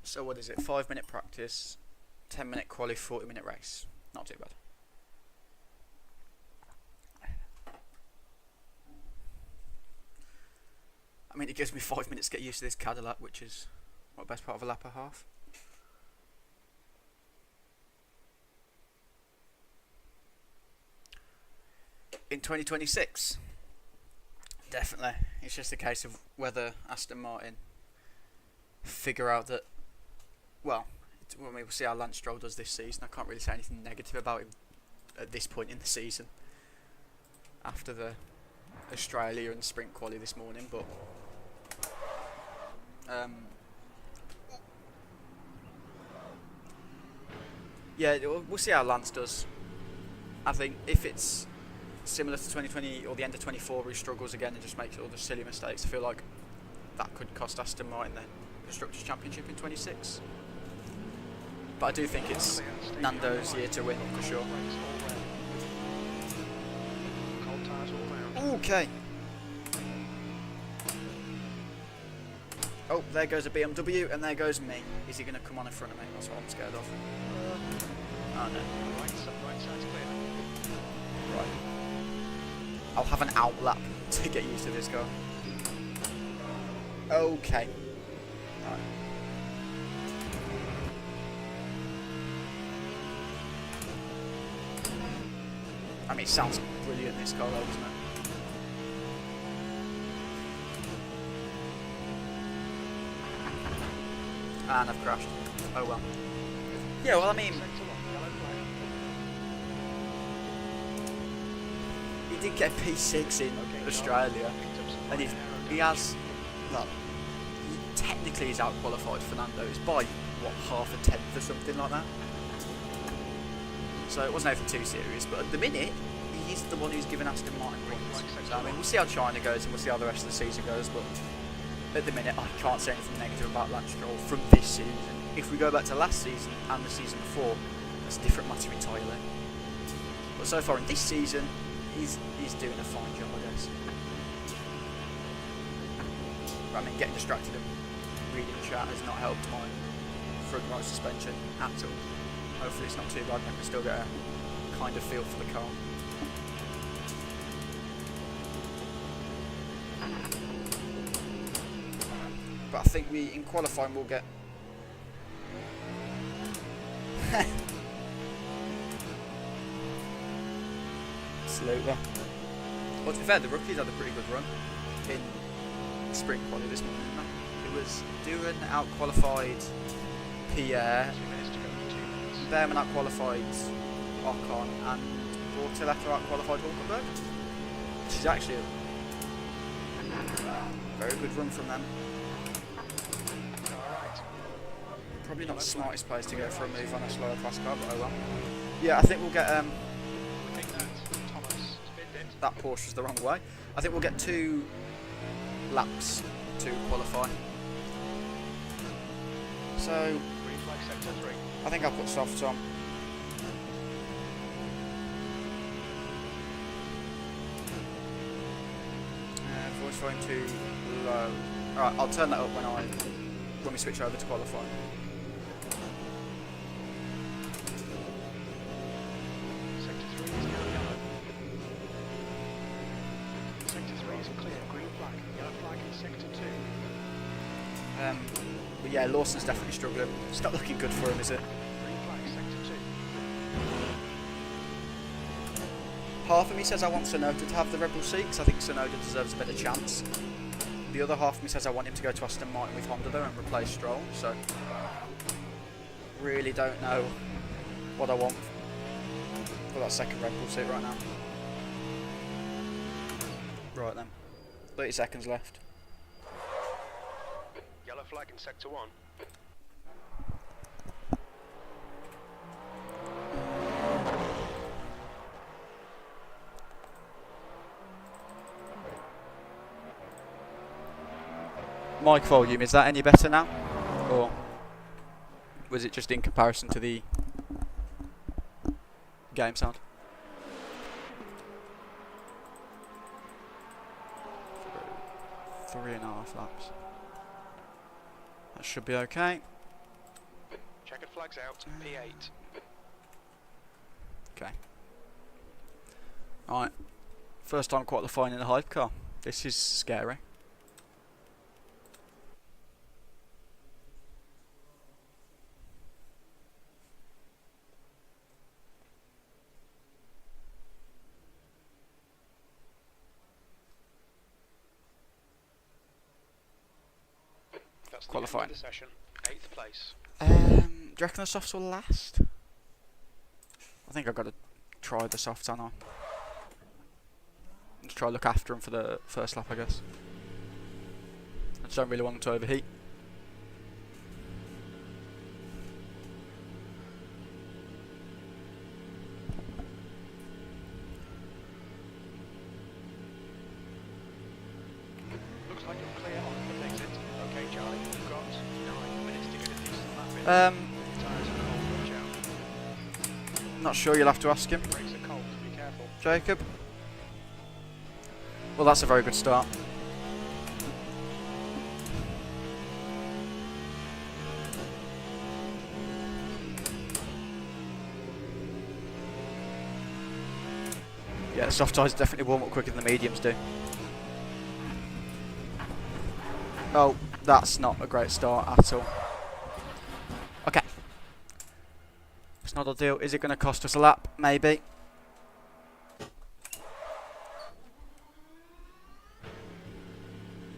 So what is it? 5 minute practice, 10-minute quali, 40-minute race. Not too bad. I mean, it gives me 5 minutes to get used to this Cadillac, which is what, best part of a lap and a half. In 2026, definitely. It's just a case of whether Aston Martin figure out that, well, we'll see how Lance Stroll does this season. I can't really say anything negative about him at this point in the season after the Australia and sprint quali this morning, but yeah, we'll see how Lance does. I think if it's similar to 2020 or the end of 24 where he struggles again and just makes all the silly mistakes, I feel like that could cost Aston Martin the Constructors' Championship in 26. But I do think it's Nando's year to win for sure. Okay. Oh, there goes a BMW and there goes me. Is he going to come on in front of me? That's what I'm scared of. Oh no. Right side's clear. Right. I'll have an out lap to get used to this car. Okay. Right. I mean, it sounds brilliant, this car, though, doesn't it? And I've crashed. Oh well. Yeah, well, I mean, he did get P6 in Australia, and he has, well, technically he's out-qualified Fernando's by, what, half a tenth or something like that. So it wasn't anything too serious, but at the minute, he's the one who's given Aston Martin points. So, I mean, we'll see how China goes and we'll see how the rest of the season goes, but at the minute, I can't say anything negative about Lance Stroll from this season. If we go back to last season and the season before, that's a different matter entirely. But so far in this season, he's doing a fine job, I guess. I mean, getting distracted and reading chat has not helped my front right suspension at all. Hopefully it's not too bad, I can still get a kind of feel for the car. But I think we, in qualifying, will get... Absolutely. Well, to be fair, the rookies had a pretty good run in sprint quali this morning, didn't they? It was Duran out-qualified Pierre, Behrman out-qualified Ocon, and Bortoleto out-qualified Hulkenberg, which is actually a very good run from them. Probably not the smartest place to go for a move on a slower class car, but oh well. Yeah, I think we'll get that Porsche's the wrong way. I think we'll get 2 laps to qualify. So I think I'll put softs on. Voice volume too low. Alright, I'll turn that up when we switch over to qualify. But yeah, Lawson's definitely struggling. It's not looking good for him, is it? Half of me says I want Tsunoda to have the Red Bull seat because I think Tsunoda deserves a better chance. The other half of me says I want him to go to Aston Martin with Honda though and replace Stroll. So really don't know what I want for that second Red Bull seat right now. Right then, 30 seconds left. Yellow flag in sector 1. Mic volume, is that any better now? Or was it just in comparison to the game sound? Three and a half laps. That should be okay. Checkered flags out, P8. Okay. Alright. First time qualifying in a hypercar. This is scary. That's the Qualifying. end of the session. 8th place. Do you reckon the softs will last? I think I've got to try the softs on. Just try to look after them for the first lap, I guess. I just don't really want them to overheat. Looks like you're clear on the exit. Okay, Charlie, you've got 9 minutes to get a decent lap in. Um, Tyres are cold, watch out. Not sure, you'll have to ask him. Brakes are cold, be careful. Jacob? Well, that's a very good start. Yeah, the soft tyres definitely warm up quicker than the mediums do. Oh, that's not a great start at all. Okay. It's not ideal. Is it going to cost us a lap? Maybe.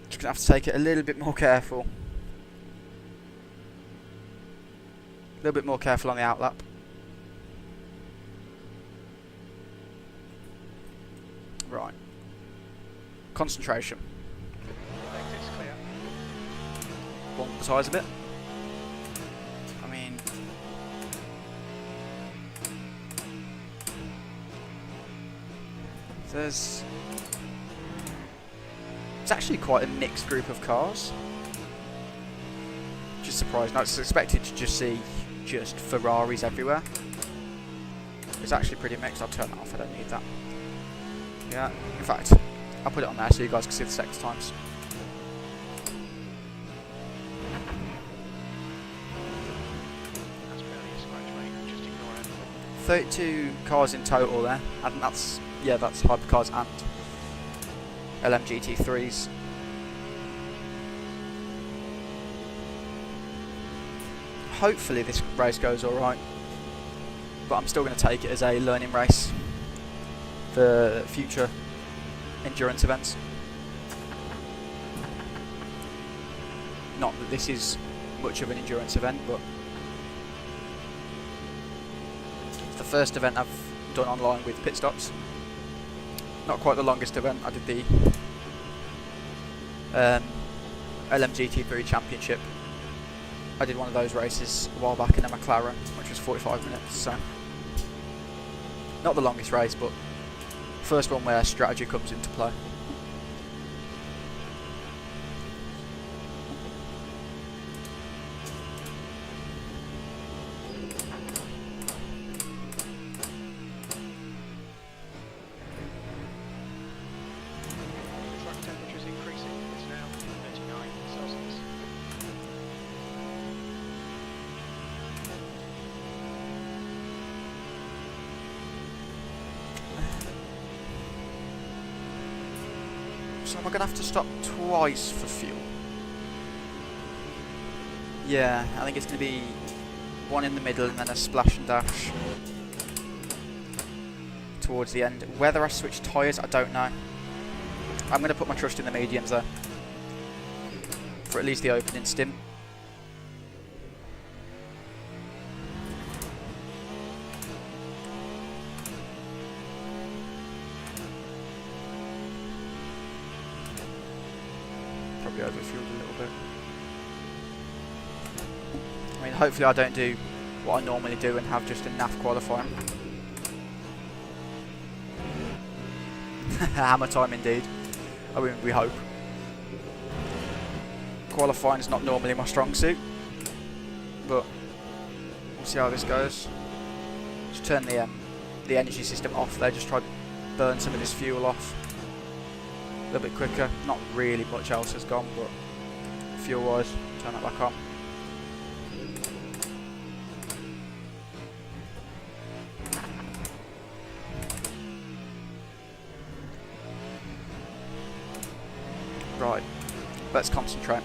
Just going to have to take it a little bit more careful. A little bit more careful on the outlap. Right. Concentration. Exit's clear. Warm up the tyres a bit. I mean... There's actually quite a mixed group of cars. Just surprising. I was expected to just see just Ferraris everywhere. It's actually pretty mixed. I'll turn that off, I don't need that. Yeah, in fact, I'll put it on there so you guys can see the sex times. That's barely a scratch, mate. Just ignore it. 32 cars in total there, and that's Hypercars and LMGT3s. Hopefully this race goes alright, but I'm still going to take it as a learning race for future endurance events. Not that this is much of an endurance event, but it's the first event I've done online with pit stops. Not quite the longest event. I did the LMGT3 Championship. I did one of those races a while back in a McLaren, which was 45 minutes, so not the longest race, but first one where strategy comes into play. The track temperature is increasing. It's now 39 Celsius. So am I going to have to stop twice for fuel? Yeah, I think it's going to be one in the middle and then a splash and dash towards the end. Whether I switch tyres, I don't know. I'm going to put my trust in the mediums though, for at least the opening stint. Probably overfueled a little bit. I mean, hopefully I don't do what I normally do and have just a naff qualifying. Hammer time indeed. I mean, we hope. Qualifying is not normally my strong suit, but we'll see how this goes. Just turn the energy system off there, just try to burn some of this fuel off a little bit quicker. Not really much else has gone, but fuel wise, turn that back on. Let's concentrate.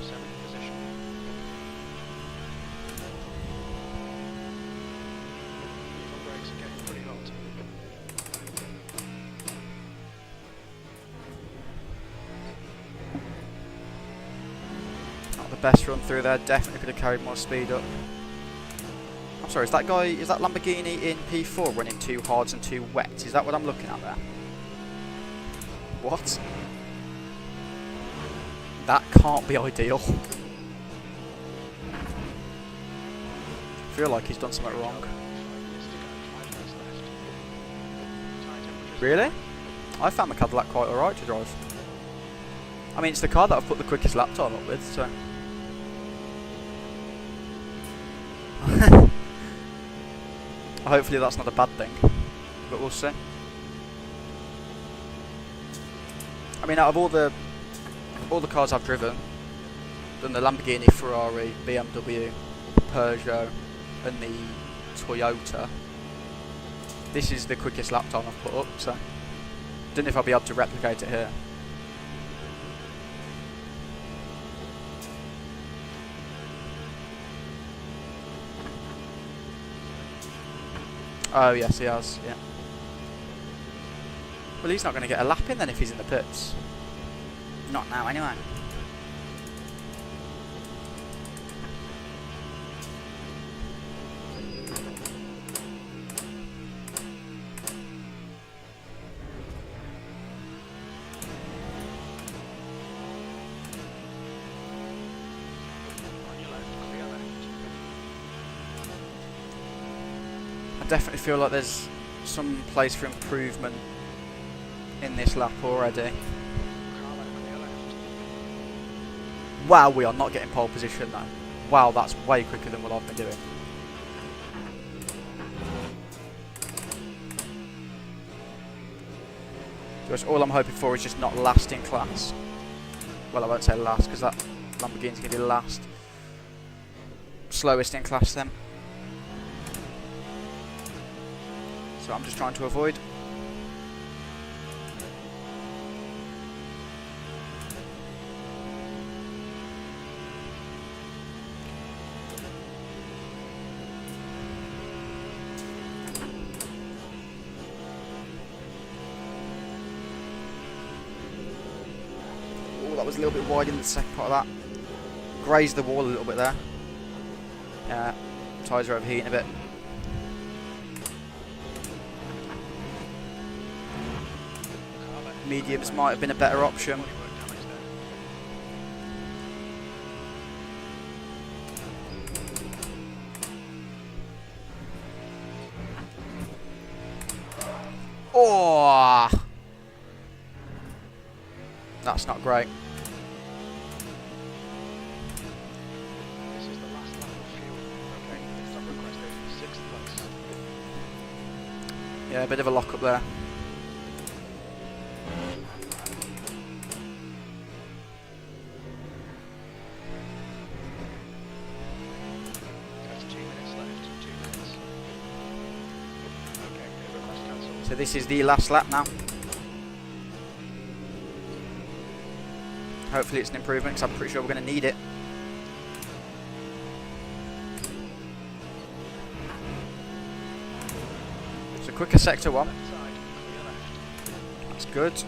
7th position. Front brakes are getting pretty hot. Not the best run through there. Definitely could have carried more speed up. I'm sorry, is that Lamborghini in P4 running 2 hards and 2 wets? Is that what I'm looking at there? What? That can't be ideal. I feel like he's done something wrong. Really? I found the Cadillac quite alright to drive. I mean, it's the car that I've put the quickest lap time up with, so... Hopefully that's not a bad thing, but we'll see. I mean, out of all the cars I've driven, than the Lamborghini, Ferrari, BMW, Peugeot, and the Toyota, this is the quickest lap time I've put up. So, don't know if I'll be able to replicate it here. Oh yes, he has, yeah. Well, he's not going to get a lap in then if he's in the pits. Not now, anyway. I definitely feel like there's some place for improvement in this lap already. Wow, we are not getting pole position though. Wow, that's way quicker than what I've been doing. Just all I'm hoping for is just not last in class. Well, I won't say last because that Lamborghini's going to be last. Slowest in class then. So I'm just trying to avoid. Oh, that was a little bit wide in the second part of that. Grazed the wall a little bit there. Yeah, tyres are overheating a bit. Mediums might have been a better option. Oh, that's not great. This is the last lap of fuel. Okay, stop requested. 6th place. Yeah, a bit of a lock up there. That's 2 minutes left. 2 minutes. Okay, request cancelled. So this is the last lap now. Hopefully it's an improvement because I'm pretty sure we're going to need it. So quicker sector 1. Left side, clear left. That's good.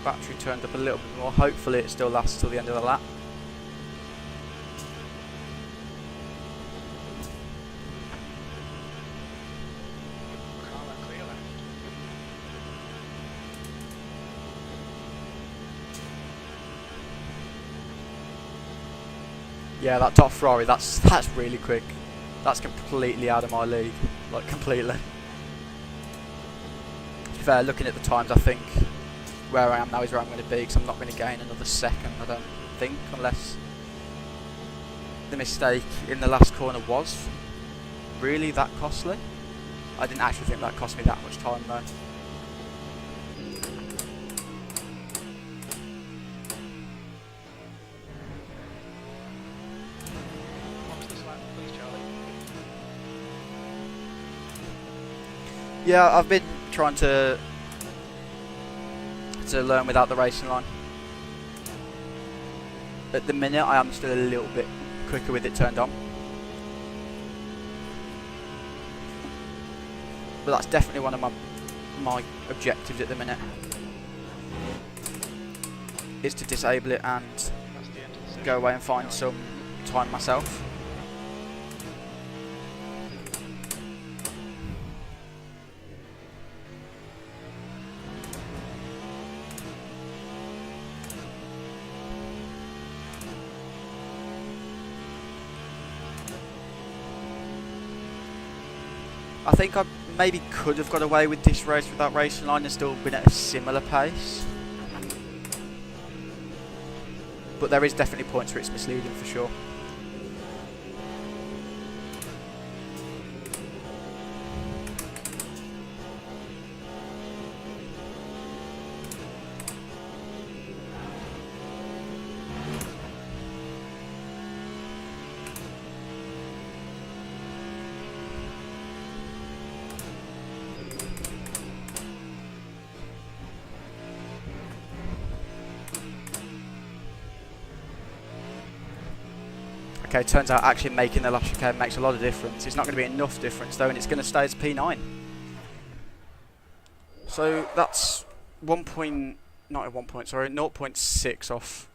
Battery turned up a little bit more. Hopefully it still lasts till the end of the lap. Carla, clear left. Yeah, that top Ferrari, that's really quick. That's completely out of my league. Like, completely. To be fair, looking at the times, I think where I am now is where I'm going to be, because I'm not going to gain another second, I don't think, unless the mistake in the last corner was really that costly. I didn't actually think that cost me that much time though. Yeah, I've been trying to learn without the racing line. At the minute, I am still a little bit quicker with it turned on. But that's definitely one of my objectives at the minute. Is to disable it and go away and find some time myself. I think I maybe could have got away with this race without racing line and still been at a similar pace. But there is definitely points where it's misleading for sure. Okay, turns out actually making the last chicane makes a lot of difference. It's not going to be enough difference though, and it's going to stay as P9. So that's 0.6 off,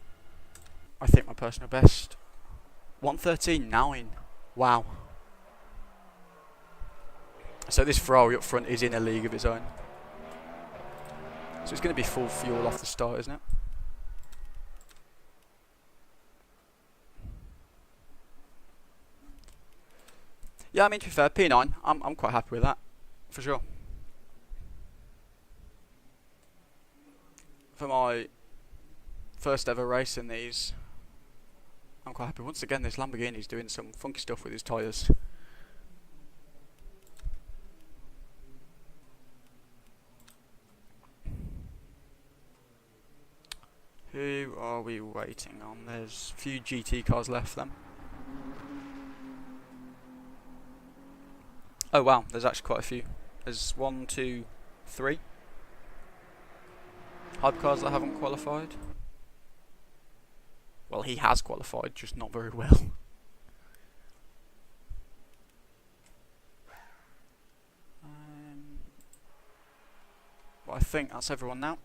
I think, my personal best. 113.9. Wow. So this Ferrari up front is in a league of its own. So it's going to be full fuel off the start, isn't it? Yeah, I mean, to be fair, P9, I'm quite happy with that, for sure. For my first ever race in these, I'm quite happy. Once again, this Lamborghini's doing some funky stuff with his tyres. Who are we waiting on? There's a few GT cars left then. Oh wow, there's actually quite a few. There's 1, 2, 3 Hypercars that haven't qualified. Well, he has qualified, just not very well. But I think that's everyone now.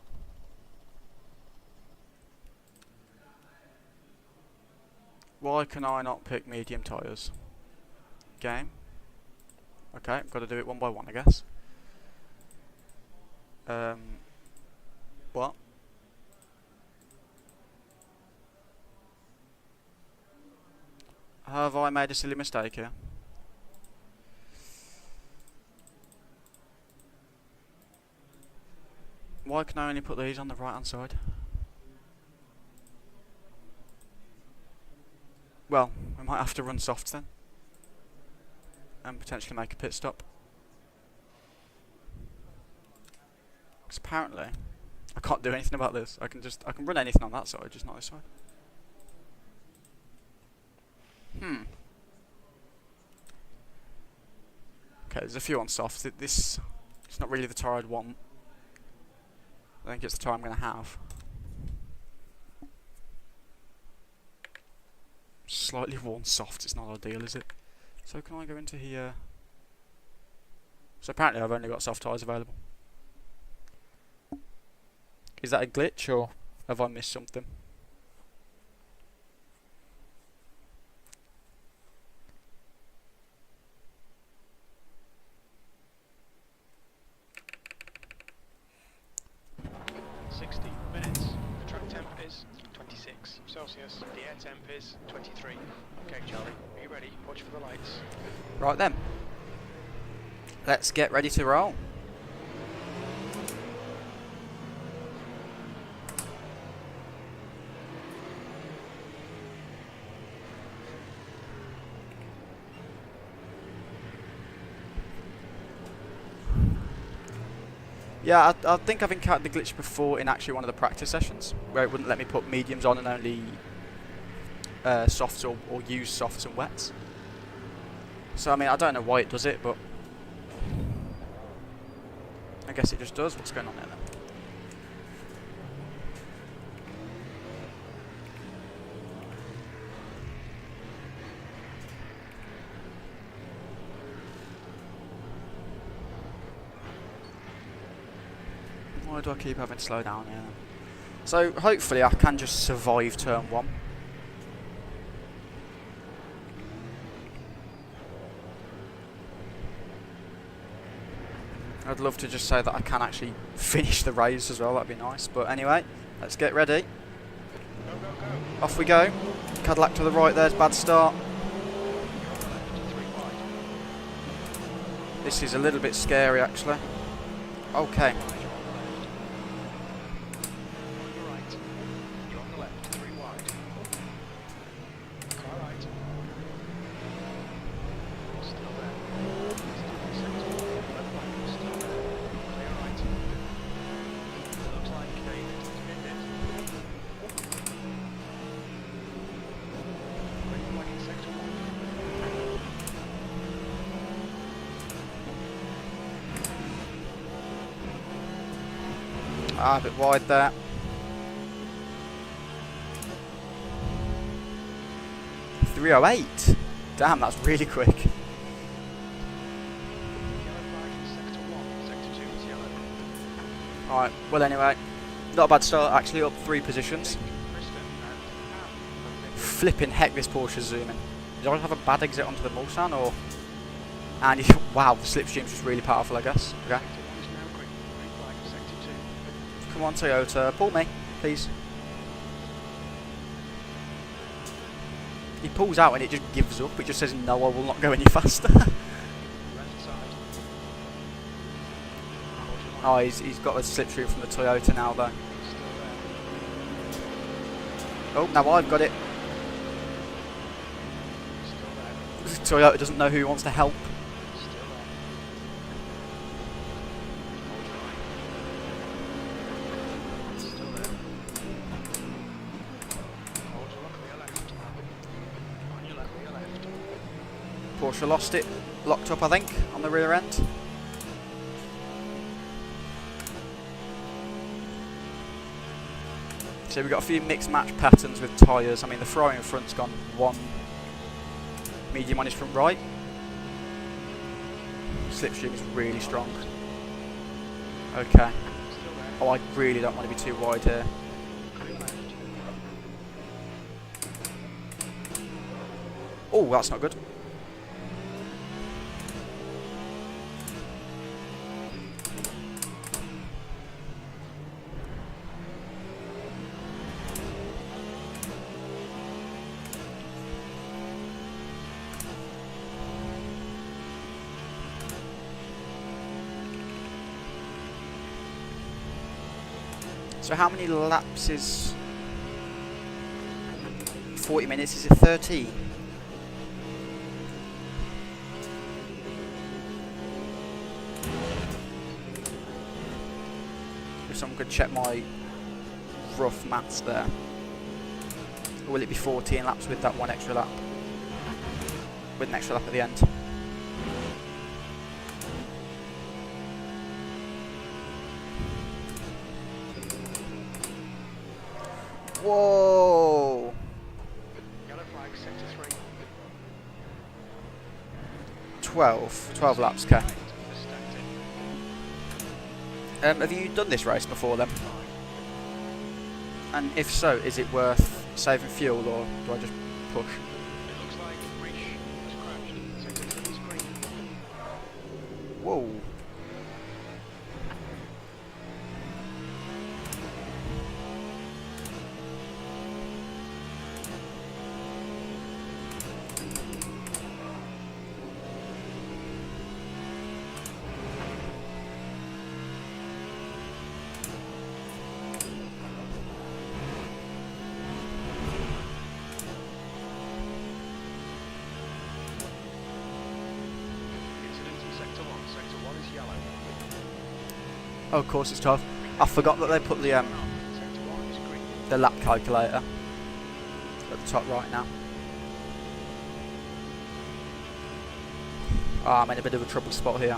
Why can I not pick medium tyres? Game. Okay, got to do it one by one, I guess. What? Have I made a silly mistake here? Why can I only put these on the right hand side? Well, we might have to run softs then. And potentially make a pit stop. Because apparently I can't do anything about this. I can run anything on that side, just not this side. Okay, there's a few on softs. It's not really the tyre I'd want. I think it's the tyre I'm going to have. Slightly worn soft, it's not ideal, is it? So can I go into here? So apparently I've only got soft tyres available. Is that a glitch or have I missed something? Celsius, the air temp is 23. Okay, Charlie, are you ready? Watch for the lights. Right then. Let's get ready to roll. Yeah, I think I've encountered the glitch before in actually one of the practice sessions, where it wouldn't let me put mediums on and only softs or use softs and wets. So I mean, I don't know why it does it, but I guess it just does. What's going on there then? Why do I keep having to slow down here? So hopefully I can just survive turn 1. I'd love to just say that I can actually finish the race as well, that'd be nice. But anyway, let's get ready. Go, go, go. Off we go. Cadillac to the right, there's bad start. This is a little bit scary actually. Okay. Ah, a bit wide there. .308. Damn, that's really quick. Alright, well anyway, not a bad start actually, up 3 positions. Flipping heck, this Porsche's zooming. Did I have a bad exit onto the Mulsanne or? And wow, the slipstream's just really powerful, I guess. Okay. Come on, Toyota, pull me, please. He pulls out and it just gives up. It just says, no, I will not go any faster. Oh, he's got a slipstream from the Toyota now, though. Oh, now I've got it. Toyota doesn't know who wants to help. Porsche lost it, locked up I think, on the rear end. So we've got a few mixed match patterns with tyres. I mean the Ferrari in front's gone one medium on his front right. Slipstream is really strong. Okay. Oh, I really don't want to be too wide here. Oh, that's not good. So how many laps is 40 minutes? Is it 13? If someone could check my rough maths there. Or will it be 14 laps with that one extra lap? With an extra lap at the end. Whoa! Yellow flag, sector 3. 12 laps, okay. Have you done this race before then? And if so, is it worth saving fuel or do I just push? It looks like Rich has crashed. Sector 3 is green. Whoa. Oh, of course it's 12. I forgot that they put the lap calculator at the top right now. Ah, I'm in a bit of a trouble spot here.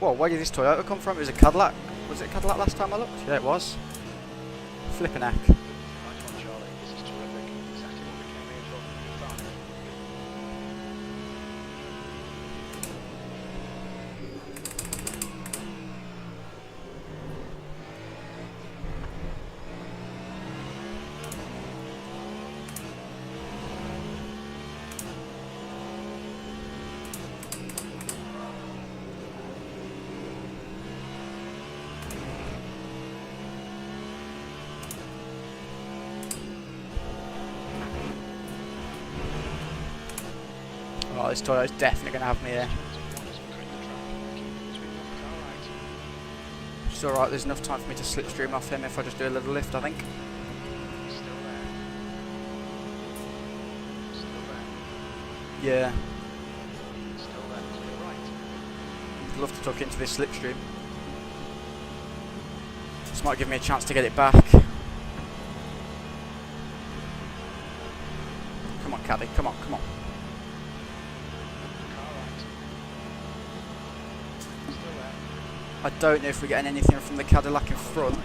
Whoa, where did this Toyota come from? It was a Cadillac. Was it a Cadillac last time I looked? Yeah, it was. Flippin' heck. Nice one, Charlie. This is terrific. Exactly what we came here for. Fun. Oh, this Toyota's definitely going to have me here. It's alright, there's enough time for me to slipstream off him if I just do a little lift, I think. Still there. Still there. Yeah. Still there. To your right. I'd love to tuck into this slipstream. This might give me a chance to get it back. Come on, Caddy, come on, come on. Car right. Still there. I don't know if we're getting anything from the Cadillac in front.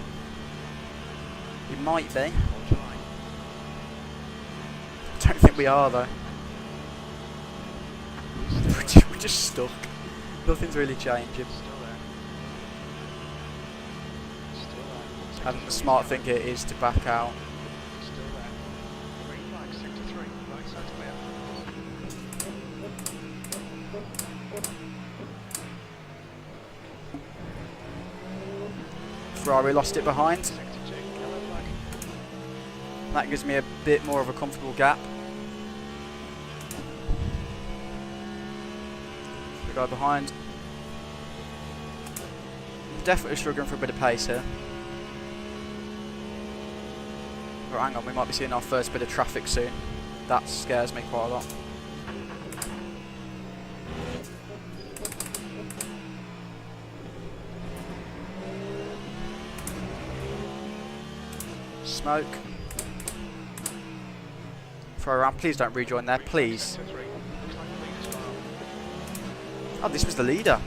We might be. Hold your line. I don't think we are though. We're just stuck. Nothing's really changing. Still there. Still there. I think the smart thing here is to back out. Still there. Green flag, sector 3. Right side clear. Ferrari lost it behind. Sector 2. Yellow flag. That gives me a bit more of a comfortable gap. The guy behind. Definitely struggling for a bit of pace here. Oh, hang on, we might be seeing our first bit of traffic soon. That scares me quite a lot. Smoke. Throw around. Please don't rejoin there, please. Sector 3. Looks like the leader's gone up. Oh, this was the leader.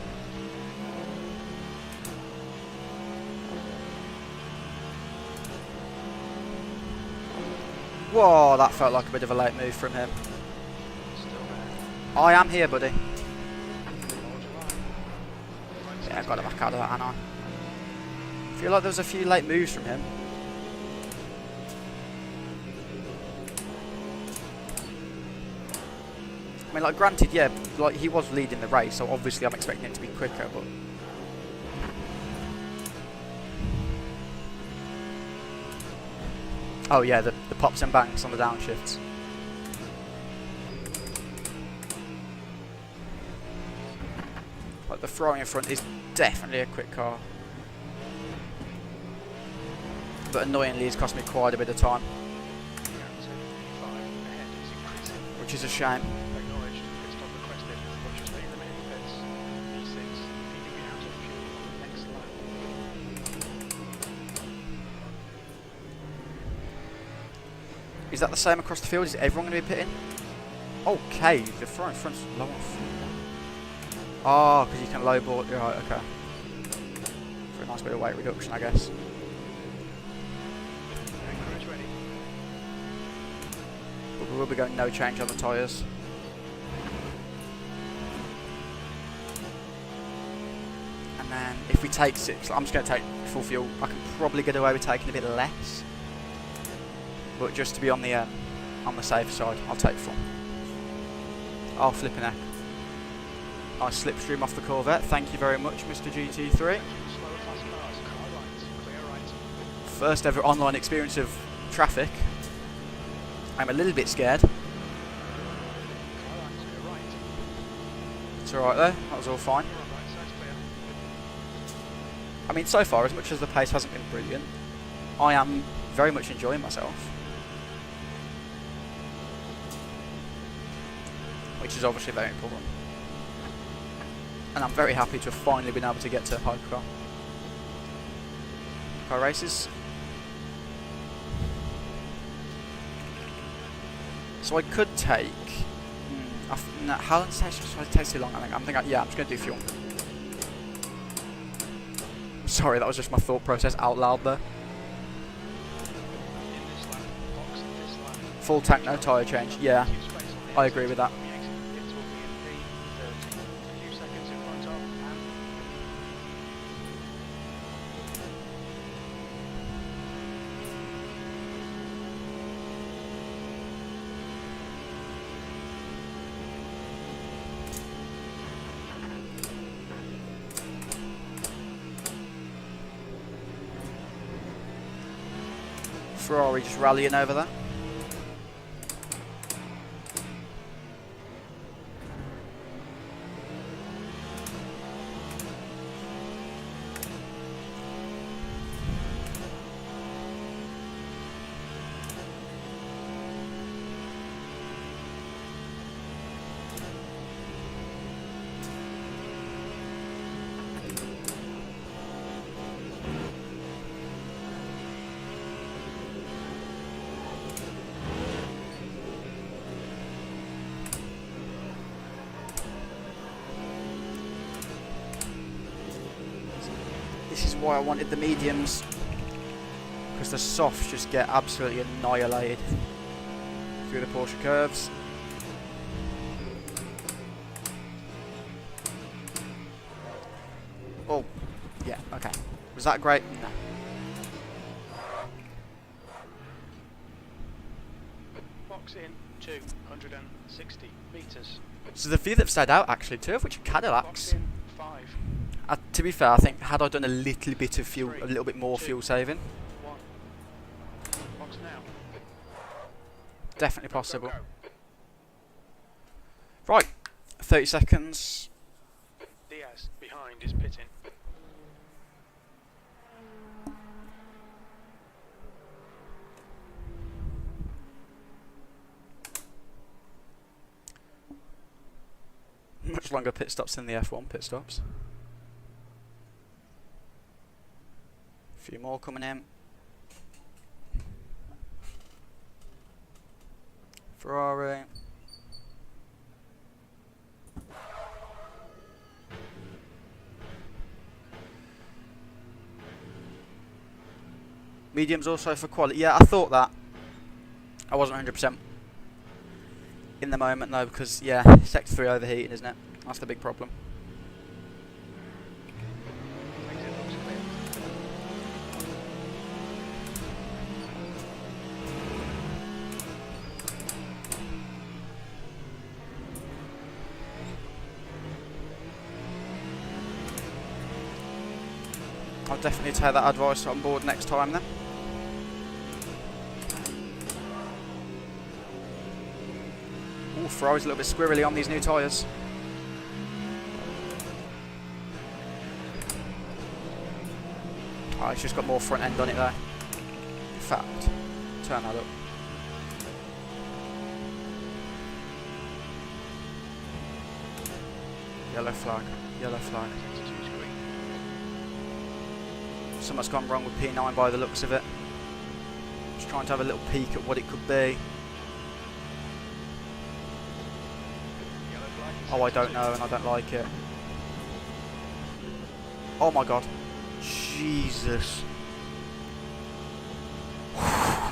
Whoa, that felt like a bit of a late move from him. Still there. I am here, buddy. Hold your line. Yeah, I got to back out of that, Anna. I feel like there was a few late moves from him. I mean, like, granted, yeah, like he was leading the race, so obviously I'm expecting him to be quicker, but oh yeah, the pops and bangs on the downshifts. Like, the Ferrari in front is definitely a quick car, but annoyingly it's cost me quite a bit of time, which is a shame. Acknowledged. Pit stop requested. Watch your speed limit in pits. E6. PDB out of fuel. Next lap. Is that the same across the field? Is everyone going to be pitting? Okay, the front's low off. Oh, because you can lowball. Right, okay. For a nice bit of weight reduction, I guess. Encourage ready. But we will be going no change on the tyres. And then if we take 6, I'm just going to take full fuel. I can probably get away with taking a bit less, but just to be on the safe side, I'll take full. I'll flip an heck. Nice slipstream off the Corvette. Thank you very much, Mr. GT3. Slower fast cars. Car right. Clear right. First ever online experience of traffic. I'm a little bit scared. Car right. Clear right. It's alright there, that was all fine. You're on right side clear. I mean, so far, as much as the pace hasn't been brilliant, I am very much enjoying myself. Which is obviously very important. And I'm very happy to have finally been able to get to Hypercar. Car races. So I could take... no, how long does it take? It takes too long, I think. Yeah, I'm just going to do fuel. Sorry, that was just my thought process out loud there. In this lap, Fox in this lap. Full tank, no tyre change. Yeah, Keep space on the I exit. agree with that. The exit pits will be in P30. A few seconds in front of and Ferrari just rallying over there. This is why I wanted the mediums, because the softs just get absolutely annihilated through the Porsche curves. Oh, yeah, okay. Was that great? No. Fox in 260 metres. So the few that have stayed out actually, two of which are Fox Cadillacs. in 5. To be fair, I think had I done a little bit of fuel, a little bit more fuel saving, 1. Fox now. definitely Go, go, possible. go. Right, 30 seconds. Diaz behind is pitting. Much longer pit stops than the F1 pit stops. A few more coming in. Ferrari. Mediums also for quality. Yeah, I thought that. I wasn't 100% in the moment though, because yeah, Sector 3 overheating, isn't it? That's the big problem. Exit looks clear. I'll definitely take that advice on board next time then. Ooh, Ferrari's a little bit squirrely on these new tyres. Oh, it's just got more front end on it there. In fact, turn that up. Yellow flag, yellow flag. Sector 2's green. Something's gone wrong with P9 by the looks of it. Just trying to have a little peek at what it could be. Yellow flag is Oh, I sector don't know, and I don't like it. Oh my god. Jesus. I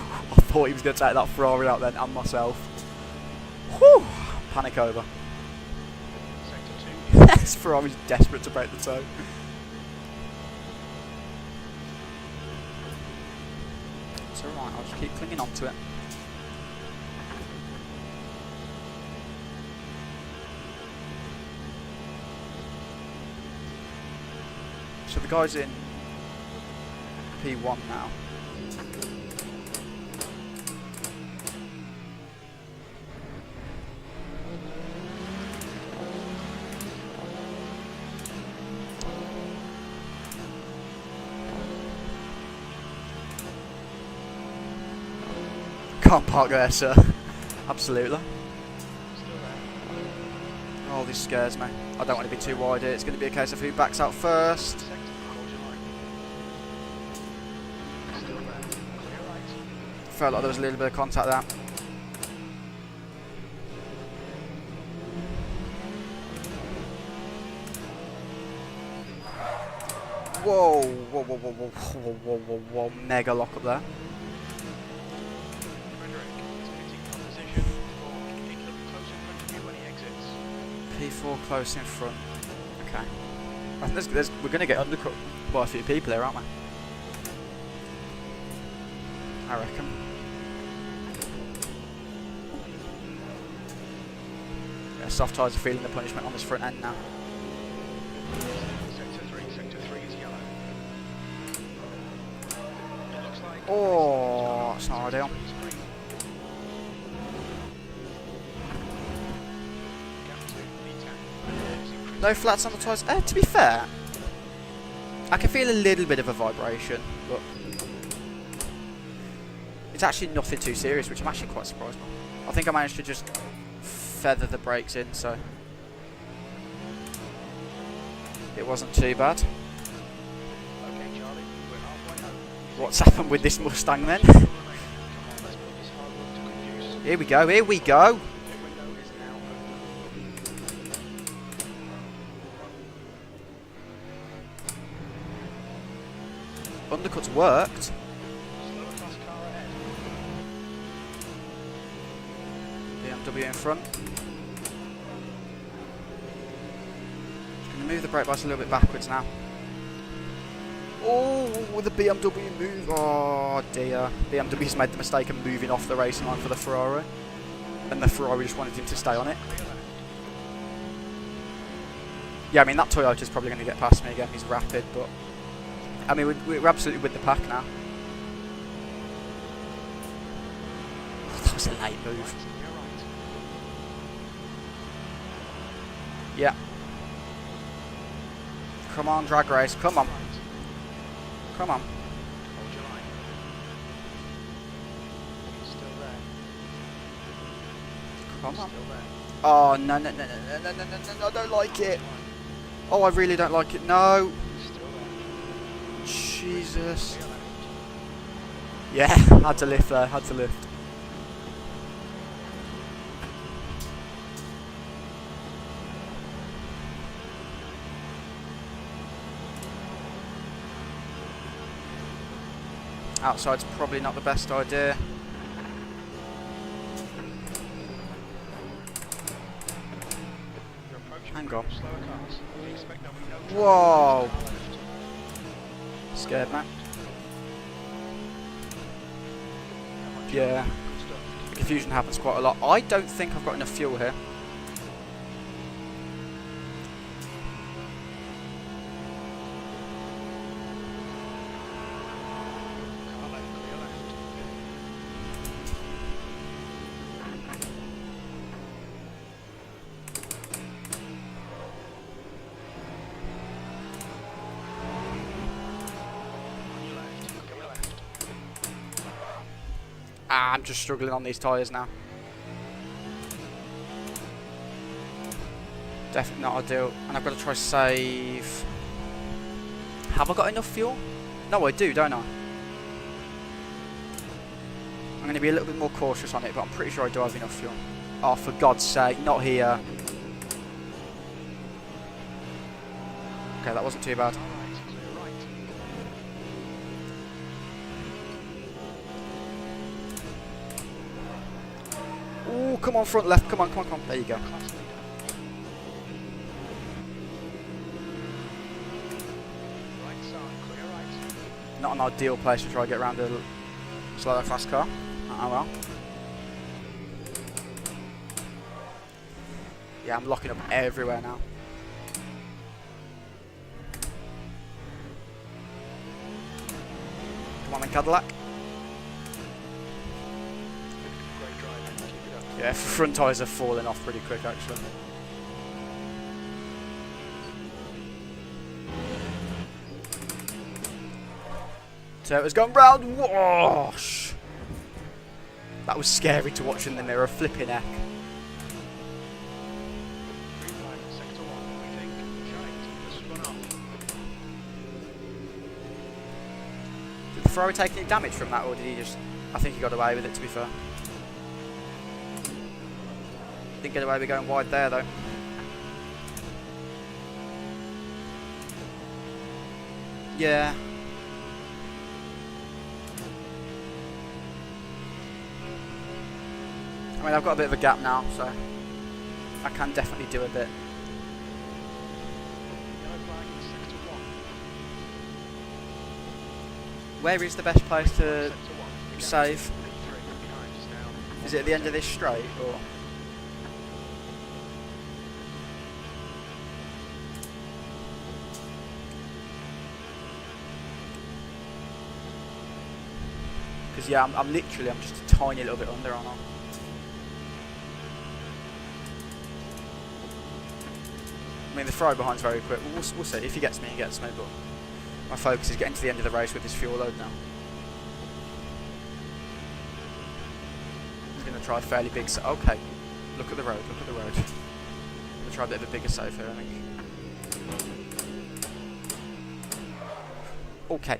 thought he was going to take that Ferrari out then, and myself. Whew. Panic over. 2. Sector 2. Yes, Ferrari's desperate to break the toe. It's alright, I'll just keep clinging on to it. So the guy's in P1 now. Can't park there, sir. Absolutely. Still there. Oh, this scares me. I don't want to be too wide here. It's going to be a case of who backs out first. Sector, hold your line. Still there. Clear right. Felt like there was a little bit of contact there. Whoa, whoa, whoa, whoa, whoa, whoa, whoa, whoa, whoa, mega lock up there. Frederick is pitting for position for keep them close in front of you when he exits. P4 close in front. Okay. I think we're going to get undercut by a few people here, aren't we? I reckon. Yeah, soft tyres are feeling the punishment on this front end now. Sector 3 is yellow. It looks like Oh, that's not ideal. No flats on the tyres. To be fair, I can feel a little bit of a vibration, but it's actually nothing too serious, which I'm actually quite surprised by. I think I managed to just feather the brakes in, so it wasn't too bad. Okay, Charlie, we're halfway home. What's happened with this Mustang then? Come on, let's put this hard work to good use. Here we go, here we go. The window is now open. Undercut's worked. Slower class car ahead. BMW in front. Just going to move the brake bias a little bit backwards now. Oh, the BMW move. Oh dear. BMW's made the mistake of moving off the racing line for the Ferrari. And the Ferrari just wanted him to stay on it. Yeah, I mean, that Toyota's probably going to get past me again. He's rapid, but I mean, we're absolutely with the pack now. Oh, that was a late move. Yeah. Come on, drag race. Come on. Come on. Hold your line. He's still there. Come on. Still there. Oh, no, no, no, no, no, no, no, no, no, I don't like it. Oh, I really don't like it. No. Still there. Jesus. Yeah, had to lift there, had to lift. Outside's probably not the best idea. You're approaching Hang a group on. of slower cars. We expect there'll be no Whoa. traffic left. Scared, man. Come on, Yeah. Charlie. Good stuff. Confusion happens quite a lot. I don't think I've got enough fuel here. Car left, clear left. On your left, clear left. Ah, I'm just struggling on these tyres now. Definitely not ideal. And I've got to try save. Have I got enough fuel? No, I do, don't I? I'm going to be a little bit more cautious on it, but I'm pretty sure I do have enough fuel. Oh, for God's sake, not here. Okay, that wasn't too bad. All right, clear right. Oh, come on, front left. Come on, come on, come on. There you go. Class leader. Right side, clear right. Not an ideal place to try and get around a slower class car. Oh well. Yeah, I'm locking up everywhere now. Come on then, Cadillac. Great driving, keep it up. Yeah, front tyres are falling off pretty quick actually. Toyota's gone round. Whoosh! That was scary to watch in the mirror, flipping heck. Green flag, sector 1, we think. Shite, just run off. Did the Ferrari take any damage from that, or did he just... I think he got away with it, to be fair. Didn't get away with going wide there, though. Yeah. I mean, I've got a bit of a gap now, so I can definitely do a bit. Yellow flag is sector 1. Where is the best place to Sector 1. save? P3 behind us now. Is it at the end of this straight, or? Because yeah, I'm literally, I'm just a tiny little bit under, aren't I? I mean, the throw behind's very quick. We'll see. If he gets me, he gets me. But my focus is getting to the end of the race with this fuel load now. I'm going to try a fairly big. Okay, look at the road. Look at the road. I'm going to try a bit of a bigger save here, I think. Okay.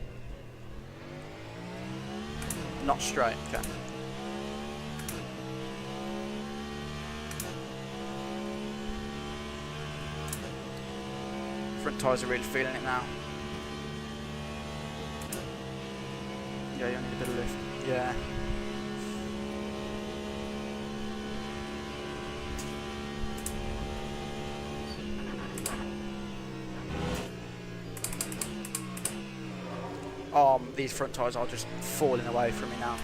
Not straight. Okay. Front tyres are really feeling it now. Yeah, you need a bit of lift. Yeah. These front tyres are just falling away from me now.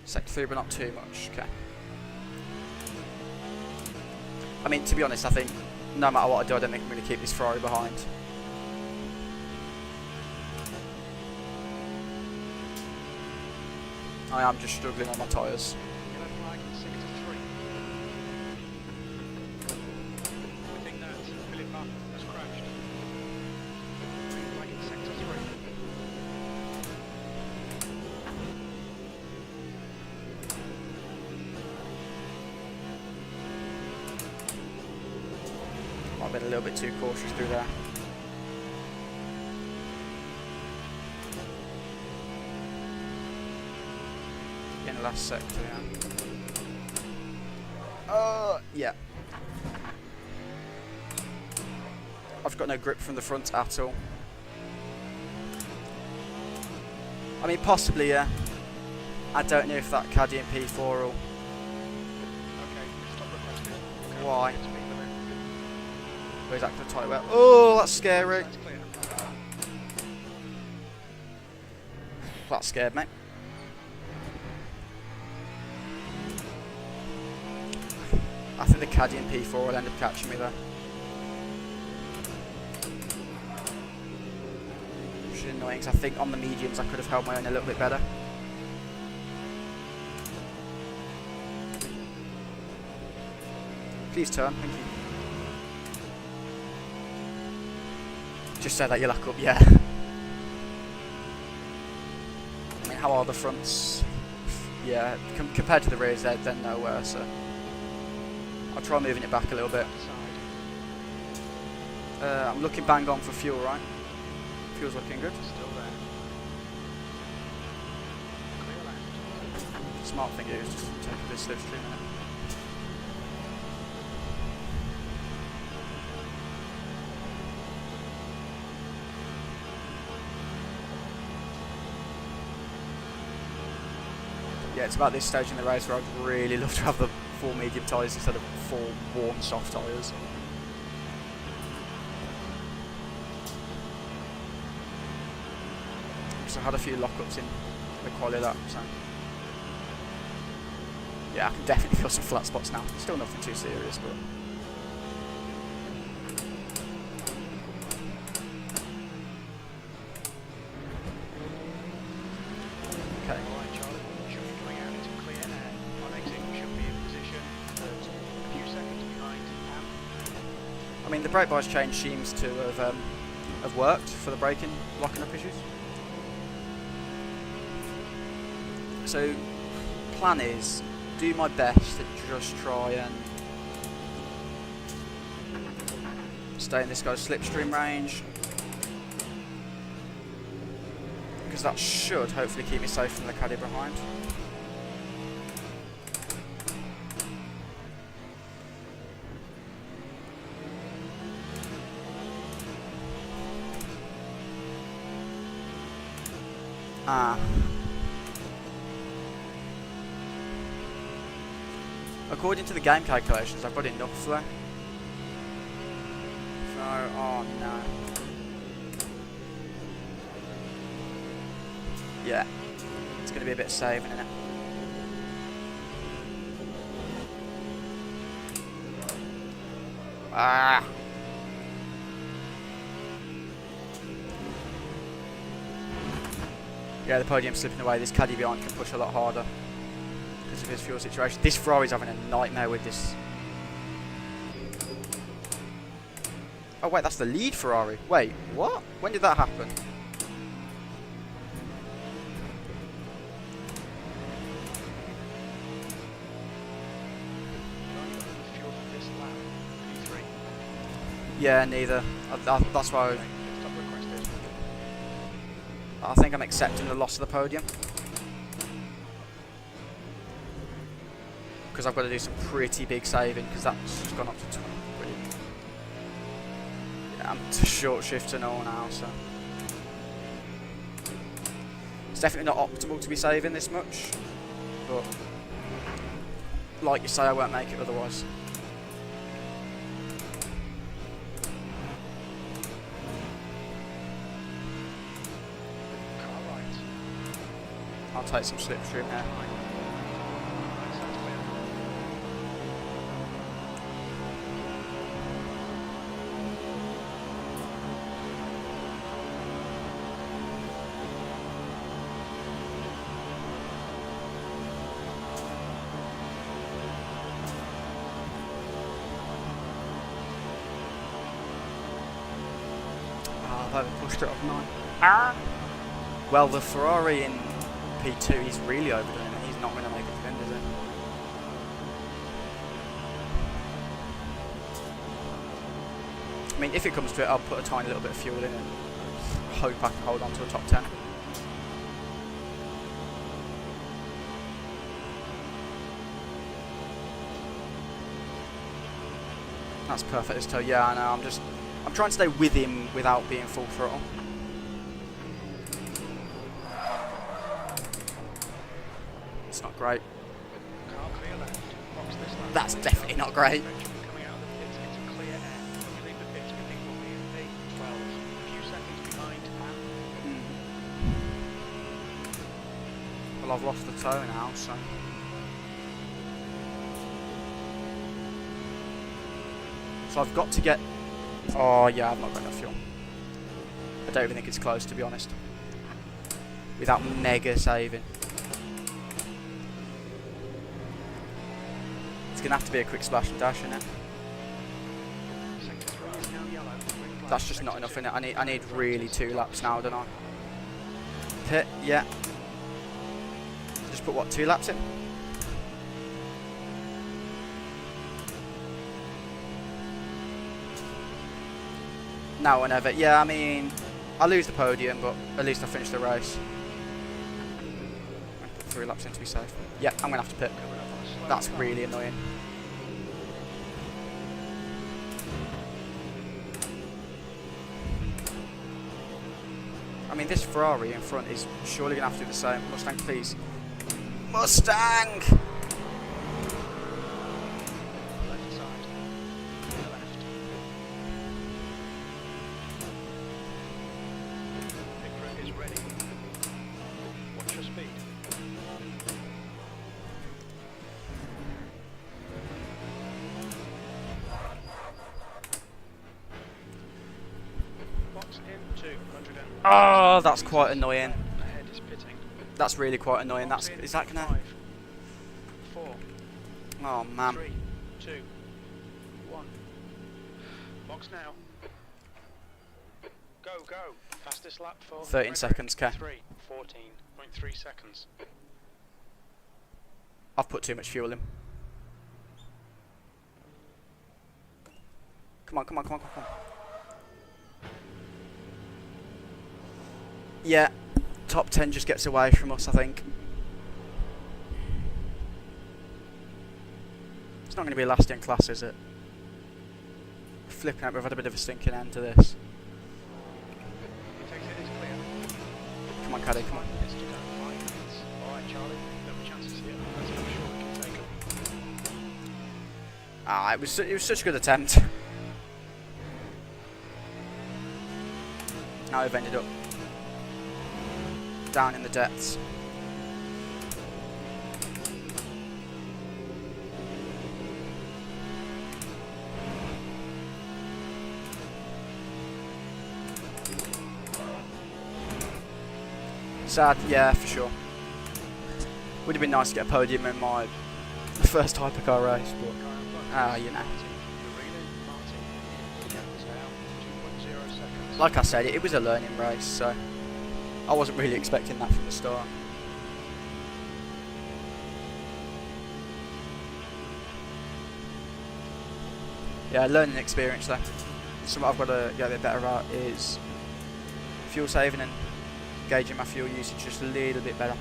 Sector 3, but not too much. Okay. I mean, to be honest, I think no matter what I do, I don't think I'm going to keep this Ferrari behind. I am just struggling on my tyres. Yellow flag in sector 3. We think that Philip has crashed. Green flag in sector 3. Might have been a little bit too cautious through there. In the last sector, yeah. Yeah. I've got no grip from the front at all. I mean, possibly, yeah. I don't know if that Caddy and P4 will... Okay, stop requesting. Okay, Why? get to me, Where's that going to tie well? Oh, that's scary. that's clear. That scared me. I think the Caddy and P4 will end up catching me there. Which is annoying because I think on the mediums I could have held my own a little bit better. Please turn, thank you. Just so that you lock up, yeah. I mean, how are the fronts? Yeah, compared to the rears, they're nowhere, so I'll try moving it back a little bit. I'm looking bang on for fuel, right? Fuel's looking good. Still there. Clear left. Smart thing is just take a bit of slipstream in it. Yeah, it's about this stage in the race where I'd really love to have the 4 medium tyres instead of 4 warm soft tyres. So I had a few lockups in the quali lap, so yeah, I can definitely feel some flat spots now. Still nothing too serious, but okay. Alright, Charlie, we should be coming out into clear air. On exit, we should be in position. A few seconds behind. I mean, the brake bias change seems to have worked for the braking locking up issues. So, plan is do my best to just try and stay in this guy's slipstream range, because that should hopefully keep me safe from the caddy behind. Ah. According to the game calculations, I've got enough there. So, oh no. Yeah. It's going to be a bit of saving, isn't it? Ah. Yeah, the podium's slipping away. This caddy behind can push a lot harder because of his fuel situation. This Ferrari's having a nightmare with this. Oh wait, that's the lead Ferrari. Wait, what? When did that happen? Yeah, neither. That's why I think I'm accepting the loss of the podium. Because I've got to do some pretty big saving, because that's just gone up to 20. Brilliant. Yeah, I'm to short shift and all now, so. It's definitely not optimal to be saving this much, but like you say, I won't make it otherwise. I'll take some slipstream here. Oh, I've pushed it off 9. Ah! Well, the Ferrari in P2, he's really overdone it, and he's not going to make it to the end, is he? I mean, if it comes to it, I'll put a tiny little bit of fuel in and hope I can hold on to a top 10. That's perfect this toe. Yeah, I know. I'm trying to stay with him without being full throttle. It's not great. That's definitely not great. Well, I've lost the toe now, so. So I've got to get. Oh yeah, I've not got enough fuel. I don't even think it's close, to be honest. Without mega saving. It's gonna have to be a quick splash and dash, innit? That's just not enough, innit? I need really 2 laps now, don't I? Pit, yeah. Just put what, 2 laps in? Now or never. Yeah, I mean, I lose the podium, but at least I finish the race. 3 laps in to be safe. Yeah, I'm gonna have to pit. That's really annoying. I mean, this Ferrari in front is surely gonna have to do the same. Mustang, please. Mustang! Oh, that's quite annoying. That's really quite annoying. Is that gonna? 4, Oh man. 3, 2, 1. Box now. Go, go. Fastest lap for 13 seconds, K. 14.3 seconds. I've put too much fuel in. Come on, come on, come on, come on. Yeah, top 10 just gets away from us, I think. It's not going to be a last in class, is it? Flipping out, we've had a bit of a stinking end to this. He takes it, it's clear. Come on, K. caddy, come on. Minutes to go, 5 minutes. Alright, Charlie, no chances here. Let's make sure we can take them. Ah, it was such a good attempt. Now we've ended up down in the depths. Sad, yeah, for sure. Would have been nice to get a podium in my first hypercar race, but you know. Like I said, it was a learning race, so I wasn't really expecting that from the start. Yeah, learning experience though. Something I've got to get a bit better at is fuel saving and gauging my fuel usage just a little bit better.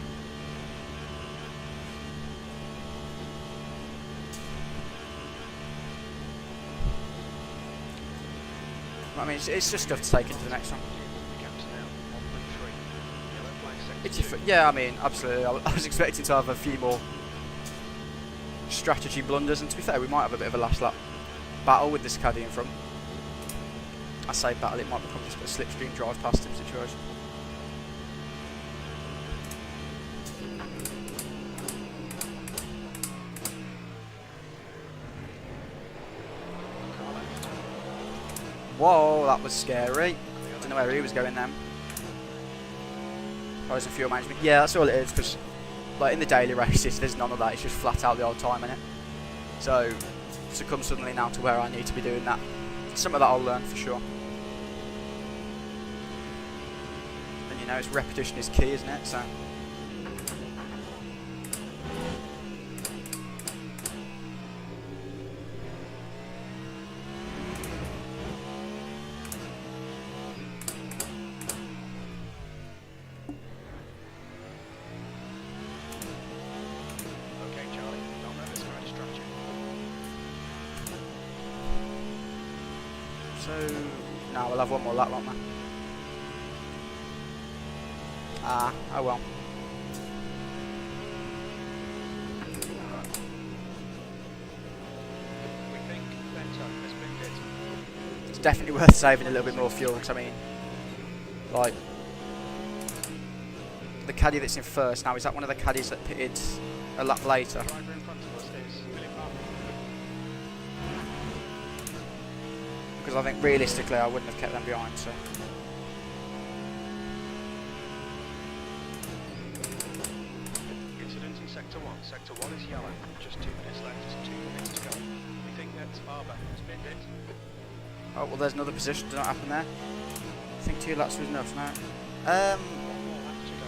I mean, it's just stuff to take into the next one. Yeah, I mean, absolutely. I was expecting to have a few more strategy blunders, and to be fair, we might have a bit of a last lap battle with this caddy in front. I say battle, it might become just a slipstream drive past him situation. Whoa, that was scary. Don't know where he was going then. Oh, there's a fuel management. Yeah, that's all it is, because like in the daily races, there's none of that. It's just flat out the old time in it. So to come suddenly now to where I need to be doing that, some of that I'll learn for sure. And you know, it's repetition is key, isn't it? So. So, no, we'll have one more lap, won't we? Ah, oh well. It's definitely worth saving a little bit more fuel, because I mean, like, the caddy that's in first now, is that one of the caddies that pitted a lap later? Because I think realistically I wouldn't have kept them behind, so. Incident in Sector 1. Sector 1 is yellow. Just 2 minutes left. Just 2 minutes to go. We think that's Arbor. Spin it. Oh, well, there's another position. Did not happen there. I think 2 laps was enough now. 1 more lap to go.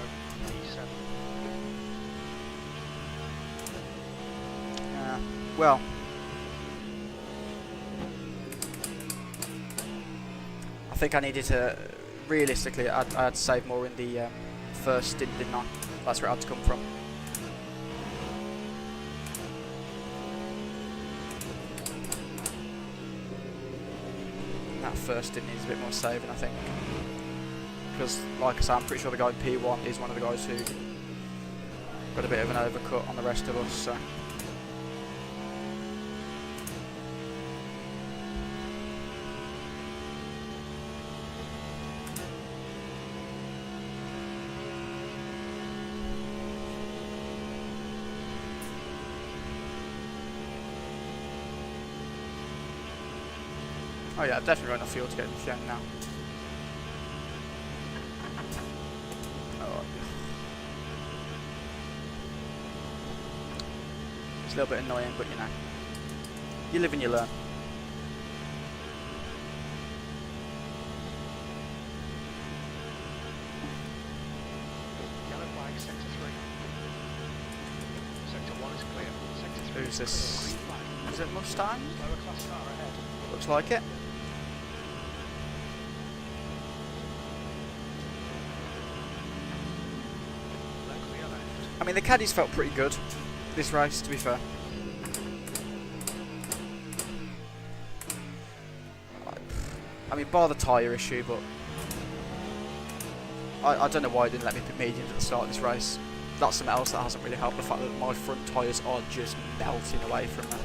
P7. Well. I think I needed to, realistically, I had to save more in the first stint, didn't I? That's where it had to come from. That first stint needs a bit more saving, I think. Because, like I said, I'm pretty sure the guy in P1 is one of the guys who got a bit of an overcut on the rest of us, so. Oh yeah, I've definitely got enough fuel to get this young now. Oh. It's a little bit annoying, but you know. You live and you learn. Yellow flag, Sector 3. Sector 1 is clear. Sector 3 Who's this? Is it Mustang? Lower class car ahead. Looks like it. I mean, the caddies felt pretty good this race, to be fair. I mean, bar the tyre issue, but I don't know why it didn't let me put mediums at the start of this race. That's something else that hasn't really helped, the fact that my front tyres are just melting away from me.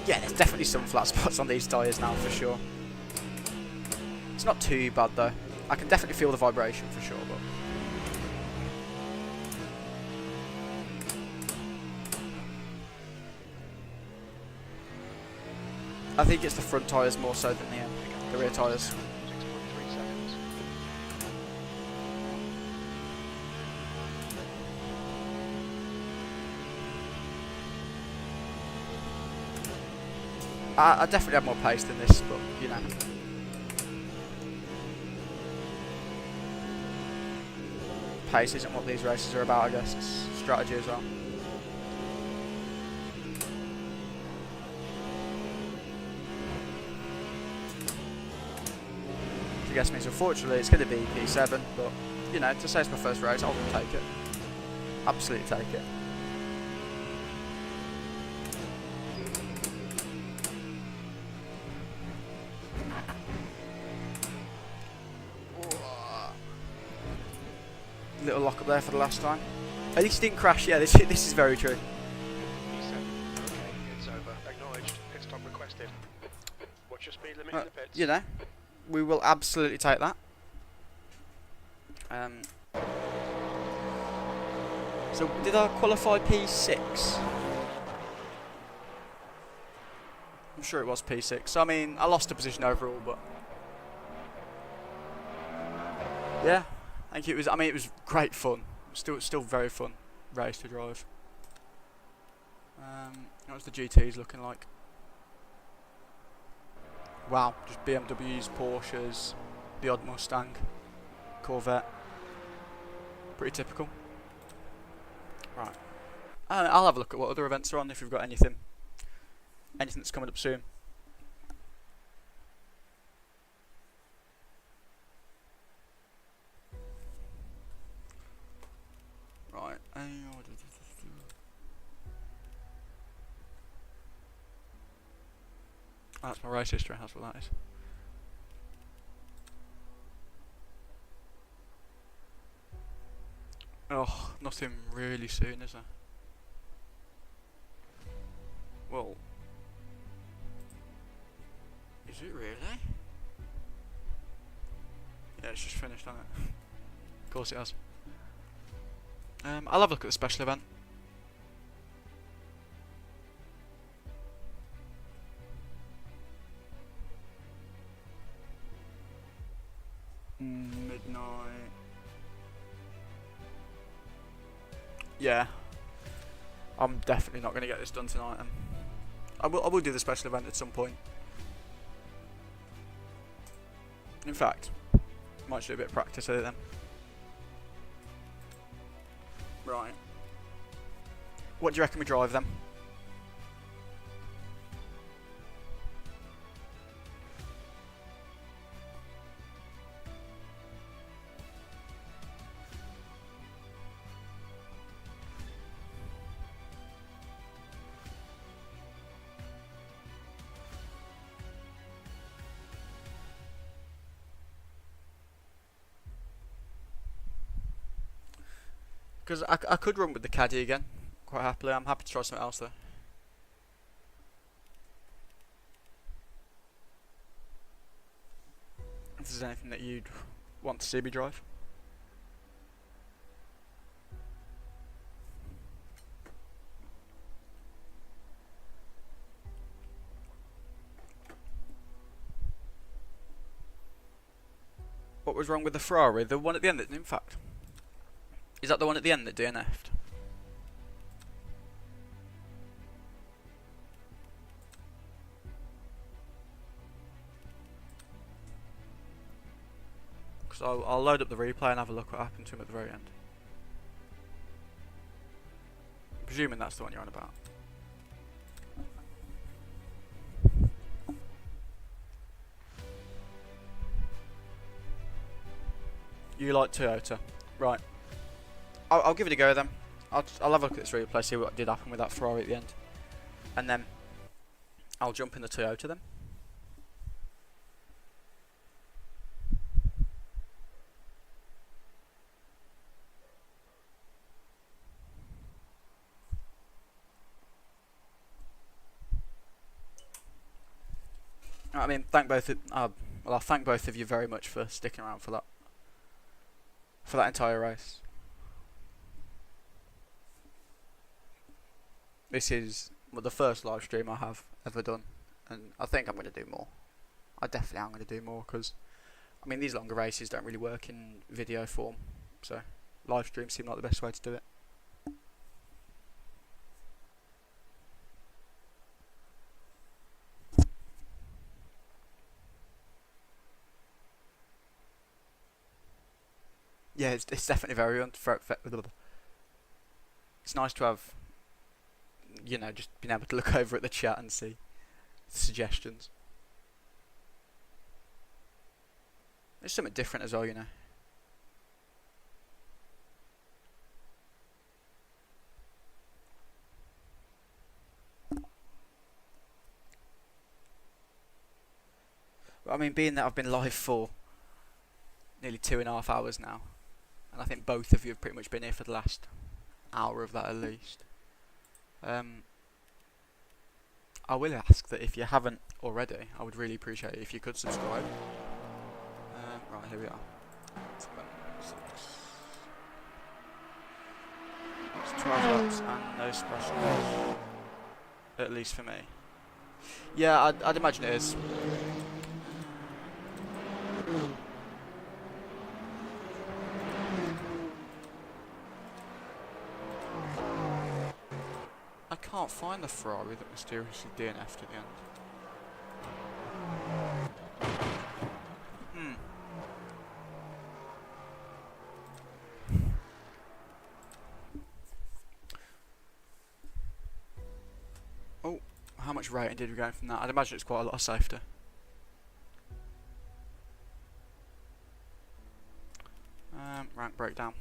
Yeah, there's definitely some flat spots on these tyres now for sure. It's not too bad though. I can definitely feel the vibration for sure, but I think it's the front tyres more so than the rear tyres. 6.3 seconds. I definitely have more pace than this, but you know. Pace isn't what these races are about, I guess. It's strategy as well. I guess means unfortunately it's going to be P7, but you know, to say it's my first race, I'll take it. Absolutely take it. Little lock up there for the last time. At least he didn't crash. Yeah, this is very true. P7. Okay, it's over. Acknowledged. Pit stop requested. What's your speed limit in the pits? You know, we will absolutely take that. So did I qualify P6? I'm sure it was P6. So, I mean, I lost a position overall, but yeah, I think it was. I mean, it was great fun. Still very fun race to drive. What was the GTs looking like? Wow, just BMWs, Porsches, the odd Mustang, Corvette. Pretty typical. Right. I'll have a look at what other events are on if you've got anything that's coming up soon. Right. That's my race history, that's what that is. Oh, nothing really soon, is there? Well, is it really? Yeah, it's just finished, hasn't it? Of course it has. I'll have a look at the special event. Midnight. Yeah, I'm definitely not going to get this done tonight. I will do the special event at some point. In fact, might do a bit of practice at it then. Right. What do you reckon we drive then? Because I could run with the caddy again, quite happily. I'm happy to try something else though. If there's anything that you'd want to see me drive. What was wrong with the Ferrari? The one at the end, in fact. Is that the one at the end that DNF'd? Because I'll load up the replay and have a look what happened to him at the very end. I'm presuming that's the one you're on about. You like Toyota, right? I'll give it a go then. I'll have a look at this replay, see what did happen with that Ferrari at the end, and then I'll jump in the Toyota then. I mean, I'll thank both of you very much for sticking around for that entire race. This is the first live stream I have ever done, and I think I'm going to do more. I definitely am going to do more, because I mean, these longer races don't really work in video form, so live streams seem like the best way to do it. Yeah, it's definitely very it's nice to have, you know, just being able to look over at the chat and see suggestions. It's something different as well, you know. But I mean, being that I've been live for nearly 2.5 hours now, and I think both of you have pretty much been here for the last hour of that at least. I will ask that if you haven't already, I would really appreciate it if you could subscribe. Right, here we are. It's 12 laps and no specials, at least for me. Yeah, I'd imagine it is. I can't find the Ferrari that mysteriously DNF'd at the end. Oh, how much rating did we get from that? I'd imagine it's quite a lot of safety. Rank breakdown.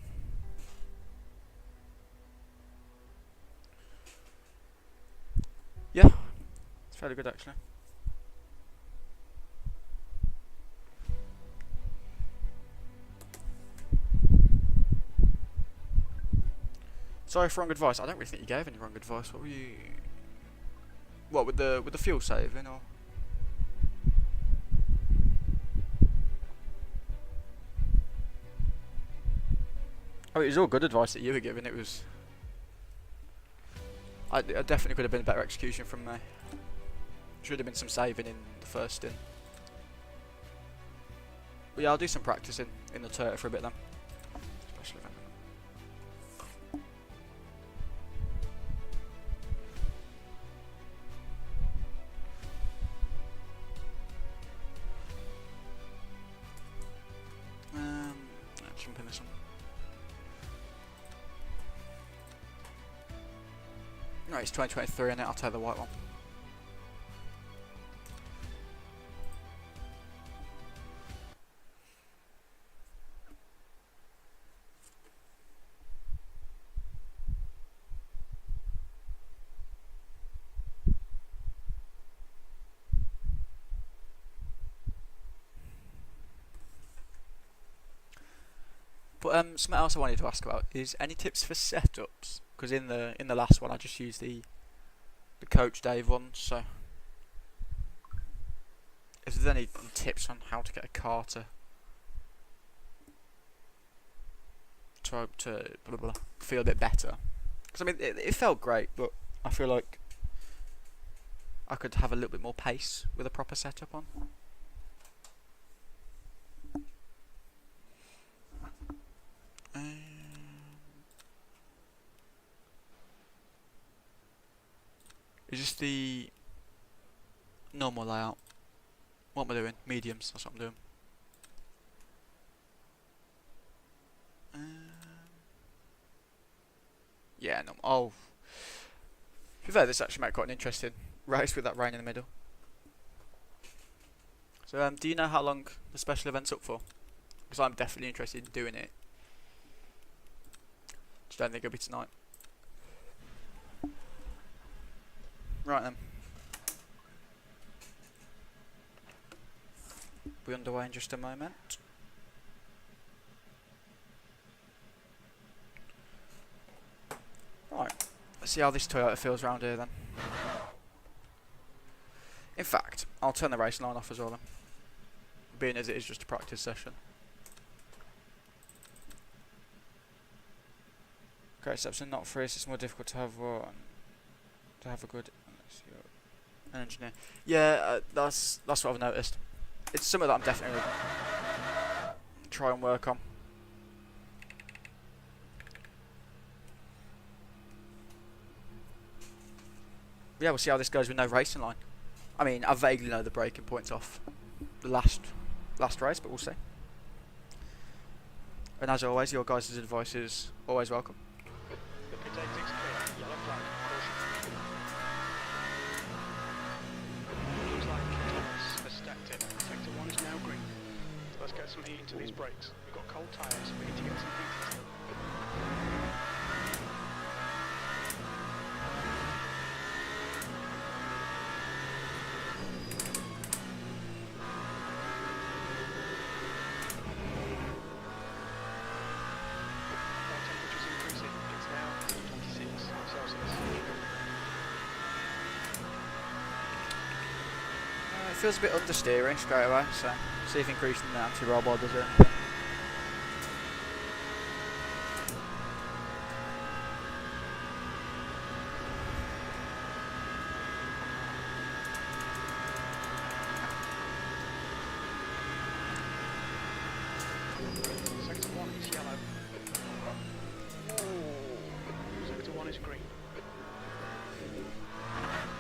Yeah, it's fairly good actually. Sorry for wrong advice. I don't really think you gave any wrong advice. What were you? What with the fuel saving or? Oh, it was all good advice that you were giving. It was. I definitely could have been a better execution from me. Should have been some saving in the first stint. But yeah, I'll do some practicing in the Toyota for a bit then. Special event. Let's jump in this one. Right, it's 2023 and I'll take the white one. But something else I wanted to ask about is any tips for setups? Because in the last one I just used the Coach Dave one. So if there's any tips on how to get a car to blah, blah, feel a bit better? Because I mean it felt great, but I feel like I could have a little bit more pace with a proper setup on. Is this the normal layout? What am I doing? Mediums, that's what I'm doing. Yeah, no. Oh, to be fair, this actually might quite an interesting race with that rain in the middle. So, do you know how long the special event's up for? Because I'm definitely interested in doing it. Just don't think it'll be tonight. Right then. We'll be underway in just a moment. Right, let's see how this Toyota feels around here then. In fact, I'll turn the race line off as well then, being as it is just a practice session. Great steps are not free, so it's more difficult to have one. To have a good an engineer. Yeah, that's what I've noticed. It's something that I'm definitely going to try and work on. Yeah, we'll see how this goes with no racing line. I mean, I vaguely know the braking points off the last race, but we'll see. And as always, your guys' advice is always welcome. The pit exit's clear. Yellow flag. Caution. Looks like Thomas has stepped in. Sector 1 is now green. Let's get some heat into these brakes. We've got cold tyres. We need to get some heat into them. It feels a bit understeering straight away, so see if increasing the anti-roll bar does anything. Sector 1 is yellow. Sector 1 is green.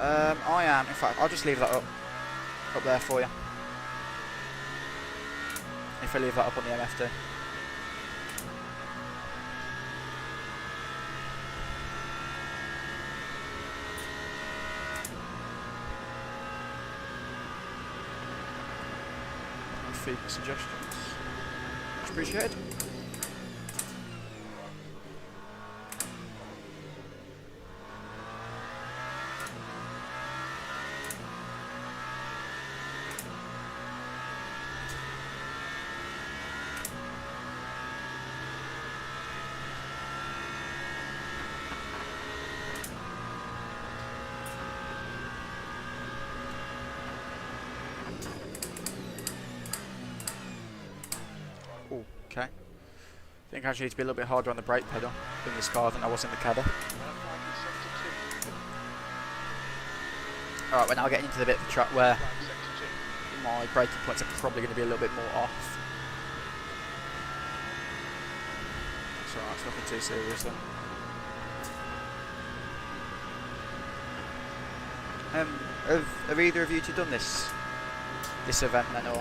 I am, in fact, I'll just leave that up there for you. If I leave that up on the MFD. Feedback suggestions. Much appreciated. Okay. I think I actually need to be a little bit harder on the brake pedal in this car than I was in the Caddy. Alright, we're now getting into the bit of the track where my braking points are probably going to be a little bit more off. That's alright, it's nothing too serious then. Have either of you two done this event then, or?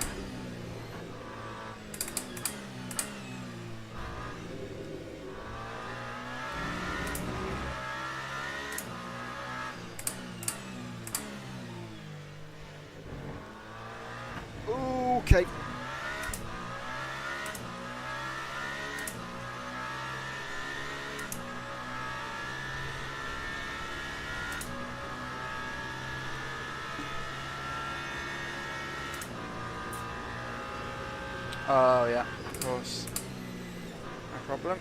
Okay. Oh yeah, of course. No problem.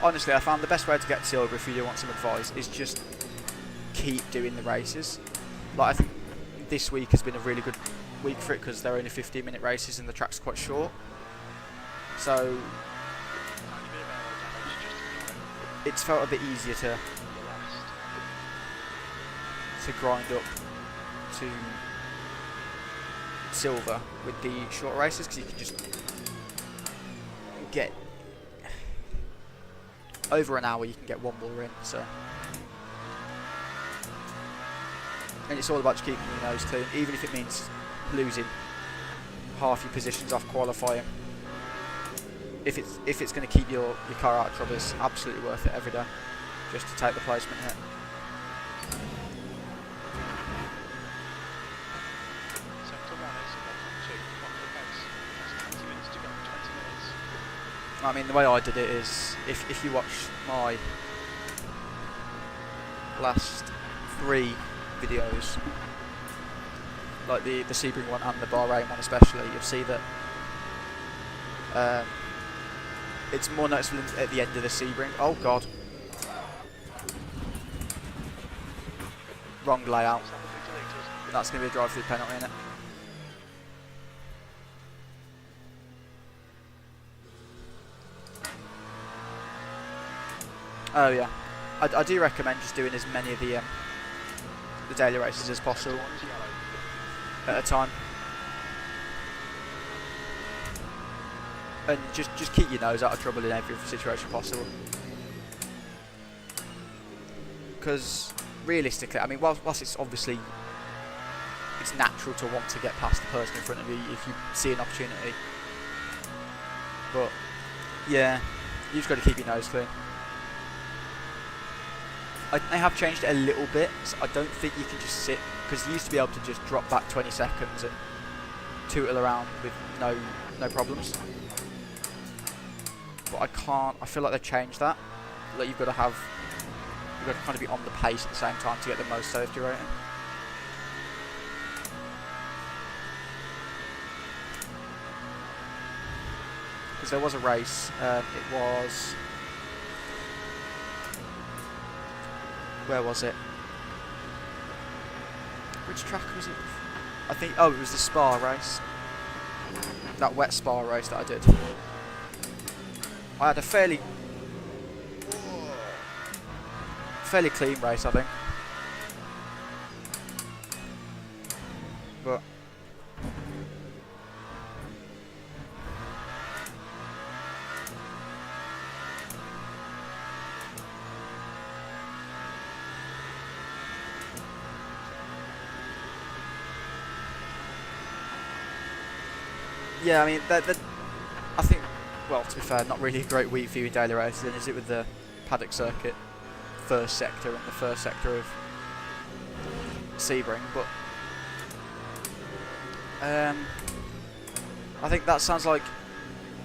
Honestly, I found the best way to get silver, if you do want some advice, is just keep doing the races. Like, I think this week has been a really good week for it because they're only 15-minute races and the track's quite short. So it's felt a bit easier to grind up to silver with the short races, because you can just get over an hour, you can get one more in, so. And it's all about just keeping your nose clean, even if it means losing half your positions off qualifying. If it's going to keep your car out of trouble, it's absolutely worth it every day, just to take the placement hit. I mean, the way I did it is, if you watch my last 3 videos, like the Sebring one and the Bahrain one especially, you'll see that it's more noticeable at the end of the Sebring. Oh god. Wrong layout. That's going to be a drive-through penalty, isn't it? Oh yeah, I do recommend just doing as many of the daily races as possible at a time, and just keep your nose out of trouble in every situation possible. Because realistically, I mean, whilst it's obviously it's natural to want to get past the person in front of you if you see an opportunity, but yeah, you've just got to keep your nose clean. They have changed it a little bit, so I don't think you can just sit, because you used to be able to just drop back 20 seconds and tootle around with no problems. But I feel like they've changed that. Like you've got to kind of be on the pace at the same time to get the most safety rating. Because there was a race, it was... Where was it? Which track was it? I think, oh, it was the Spa race. That wet Spa race that I did. I had a fairly clean race, I think. But yeah, I mean, I think, well, to be fair, not really a great week for you in daily races, then, is it, with the paddock circuit first sector and the first sector of Sebring? But I think that sounds like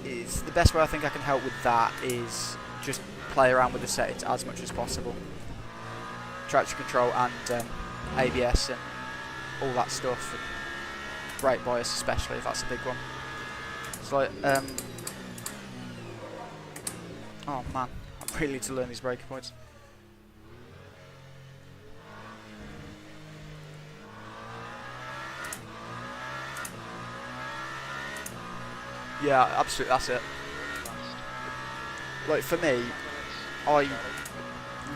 it's the best way I think I can help with that is just play around with the settings as much as possible. Traction control and ABS and all that stuff, and brake bias especially, if that's a big one. It's like, oh man, I really need to learn these braking points. Yeah, absolutely, that's it. Like for me,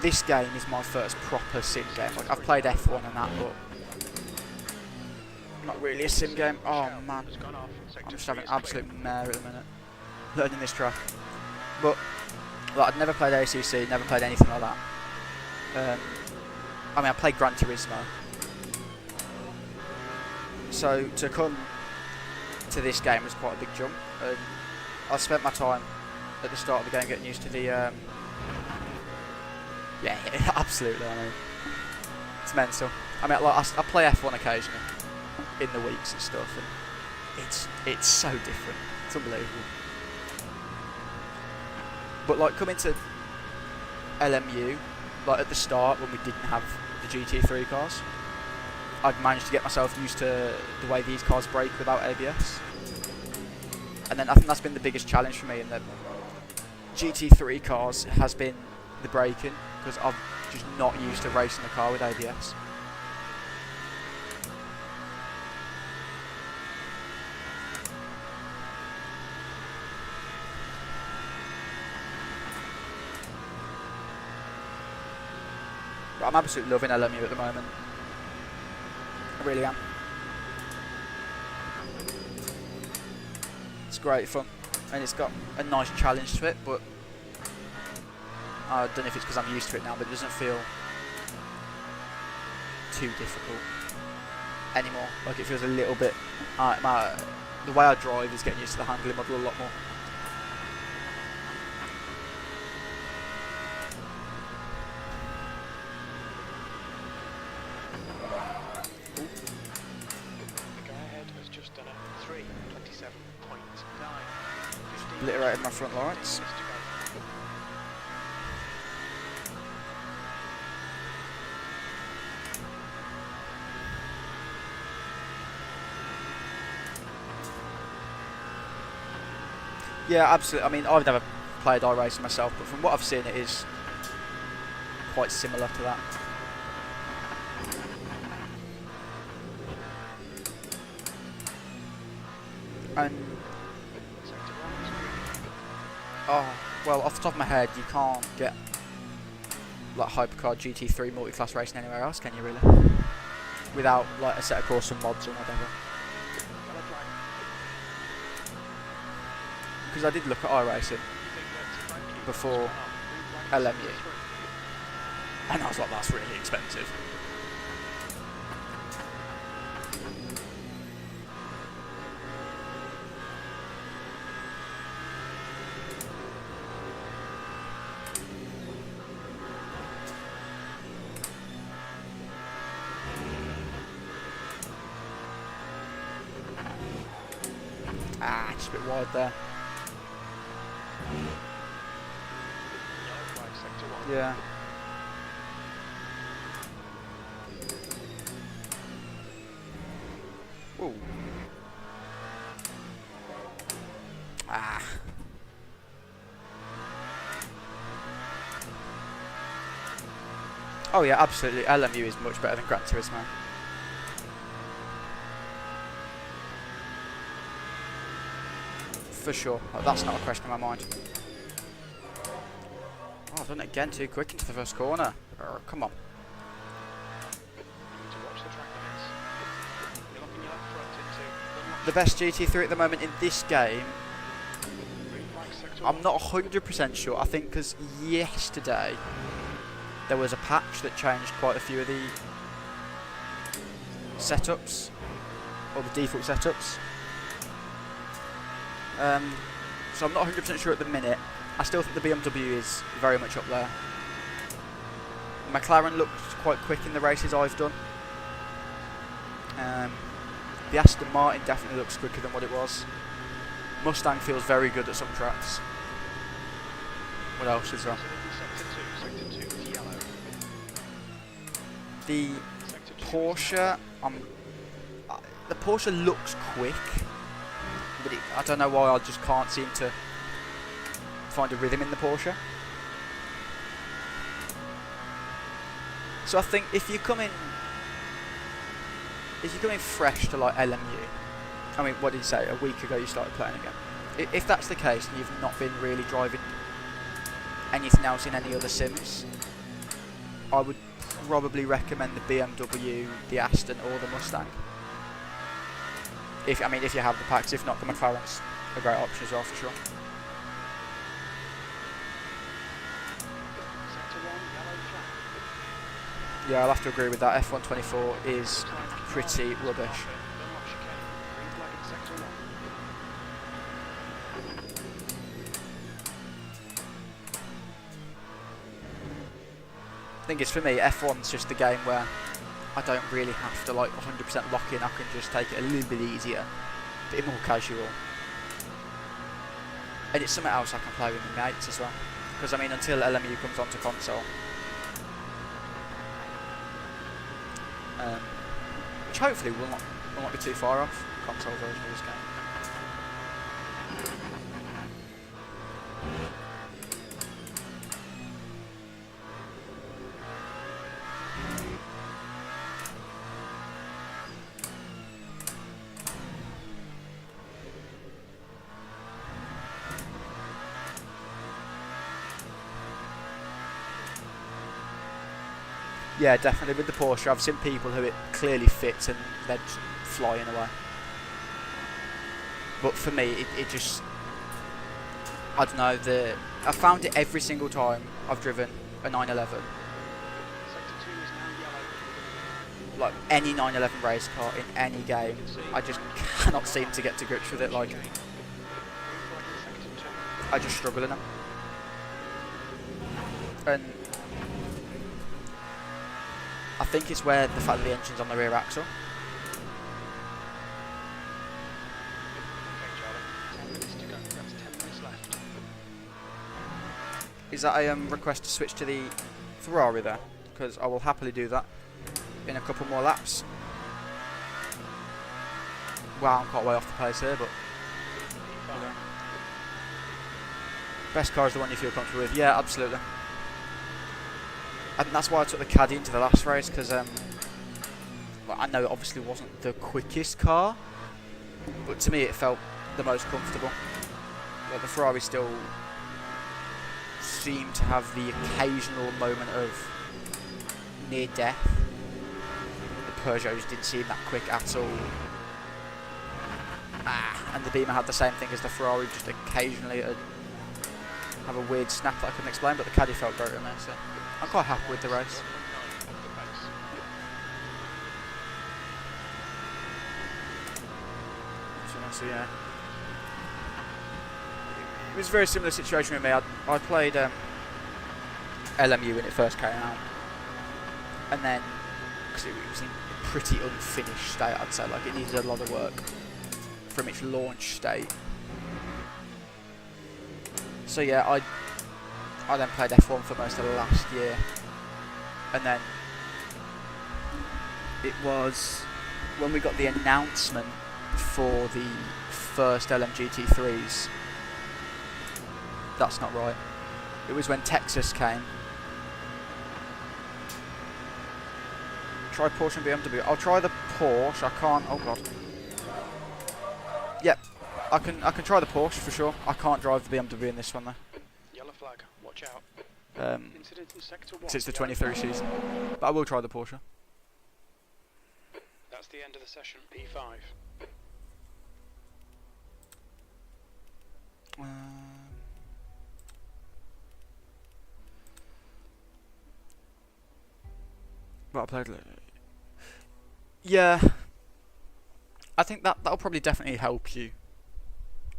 this game is my first proper sim game. Like I've played F1 and that, but not really a sim game. Oh man, I'm just having an absolute mare at the minute, learning this track. But like, I'd never played ACC, never played anything like that. I mean, I played Gran Turismo. So to come to this game was quite a big jump. I spent my time at the start of the game getting used to the yeah, absolutely. I mean, it's mental. I mean, like, I play F1 occasionally in the weeks and stuff, and it's so different. It's unbelievable. But like coming to LMU, like at the start when we didn't have the GT3 cars, I'd managed to get myself used to the way these cars brake without ABS. And then I think that's been the biggest challenge for me in the GT3 cars has been the braking, because I'm just not used to racing the car with ABS. But I'm absolutely loving LMU at the moment. I really am. It's great fun, and it's got a nice challenge to it, but I don't know if it's because I'm used to it now, but it doesn't feel too difficult anymore. Like it feels a little bit, the way I drive is getting used to the handling model a lot more. The guy ahead has just done a 3:27.9. Obliterated my front lights. Yeah, absolutely. I mean, I've never played iRacing myself, but from what I've seen, it is quite similar to that. And oh, well, off the top of my head, you can't get like Hypercar GT3 multi-class racing anywhere else, can you really? Without like a set of course and mods or whatever. Because I did look at iRacing before LMU, and I was like, that's really expensive. Ah, just a bit wide there. Yeah. Ooh. Ah. Oh yeah, absolutely. LMU is much better than Gran Turismo. For sure. Oh, that's not a question in my mind. Oh, I've done it again too quick into the first corner. Oh, come on. The best GT3 at the moment in this game, I'm not 100% sure. I think because yesterday there was a patch that changed quite a few of the setups, or the default setups. So I'm not 100% sure at the minute. I still think the BMW is very much up there. McLaren looked quite quick in the races I've done. The Aston Martin definitely looks quicker than what it was. Mustang feels very good at some tracks. What else is there? The Porsche, the Porsche looks quick, but I don't know why I just can't seem to find a rhythm in the Porsche. So I think if you come in fresh to like LMU, I mean, what did you say? A week ago you started playing again. If that's the case and you've not been really driving anything else in any other sims, I would probably recommend the BMW, the Aston, or the Mustang. If you have the packs. If not, the McLaren's a great option as well for sure. Yeah, I'll have to agree with that. F124 is pretty rubbish. The thing is, for me, F1's just the game where I don't really have to like 100% lock in. I can just take it a little bit easier, a bit more casual. And it's something else I can play with my mates as well. Because I mean, until LMU comes onto console, which hopefully will not be too far off, console version of this game. Yeah, definitely with the Porsche. I've seen people who it clearly fits and they're just flying away. But for me, it just, I don't know, I found it every single time I've driven a 911. Like like any 911 race car in any game, I just cannot seem to get to grips with it. Like, I just struggle in them. And I think it's where the fact that the engine's on the rear axle. Is that a request to switch to the Ferrari there? Because I will happily do that in a couple more laps. Wow, I'm quite way off the pace here, but okay. Best car is the one you feel comfortable with. Yeah, absolutely. I think that's why I took the Caddy into the last race, because well, I know it obviously wasn't the quickest car, but to me it felt the most comfortable. Like, the Ferrari still seemed to have the occasional moment of near death. The Peugeots didn't seem that quick at all. And the Beamer had the same thing as the Ferrari, just occasionally have a weird snap that I couldn't explain, but the Caddy felt great in there, so I'm quite happy with the race. So yeah, it was a very similar situation with me. I played LMU when it first came out, and then because it was in a pretty unfinished state, I'd say, like it needed a lot of work from its launch state. So yeah, I then played F1 for most of the last year, and then it was when we got the announcement for the first LMGT3s. That's not right. It was when Texas came. Try Porsche and BMW. I'll try the Porsche. I can't. Oh god. Yep. I can try the Porsche for sure. I can't drive the BMW in this one though. Yellow flag. Watch out. Incident in sector 1. It's the 23 season. But I will try the Porsche. That's the end of the session. P5. But I played. Yeah, I think that'll probably definitely help you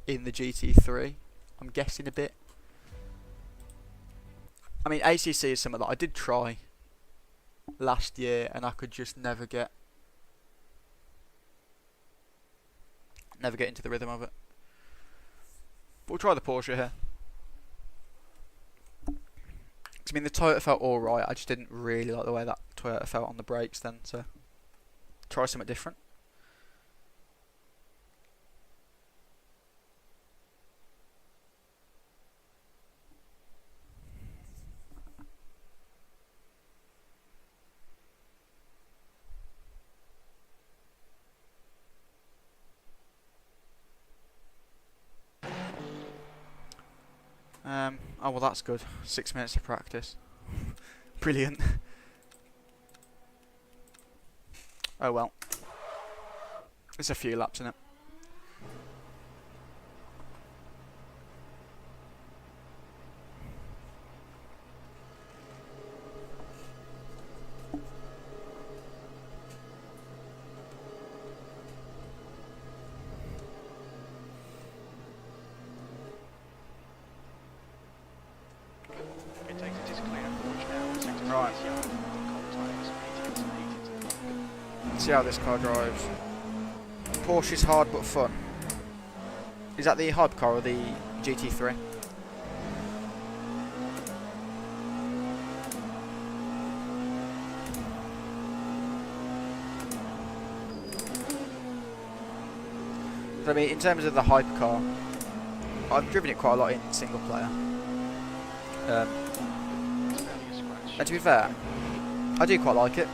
in the GT3. I'm guessing a bit. I mean, ACC is something that I did try last year, and I could just never get into the rhythm of it. But we'll try the Porsche here. I mean, the Toyota felt alright, I just didn't really like the way that Toyota felt on the brakes then, so try something different. Oh well, that's good. 6 minutes of practice. Brilliant. Oh well. It's a few laps in it. Right. Let's see how this car drives. Porsche's hard but fun. Is that the Hypercar or the GT3? I mean, in terms of the Hypercar, I've driven it quite a lot in single player. And to be fair, I do quite like it.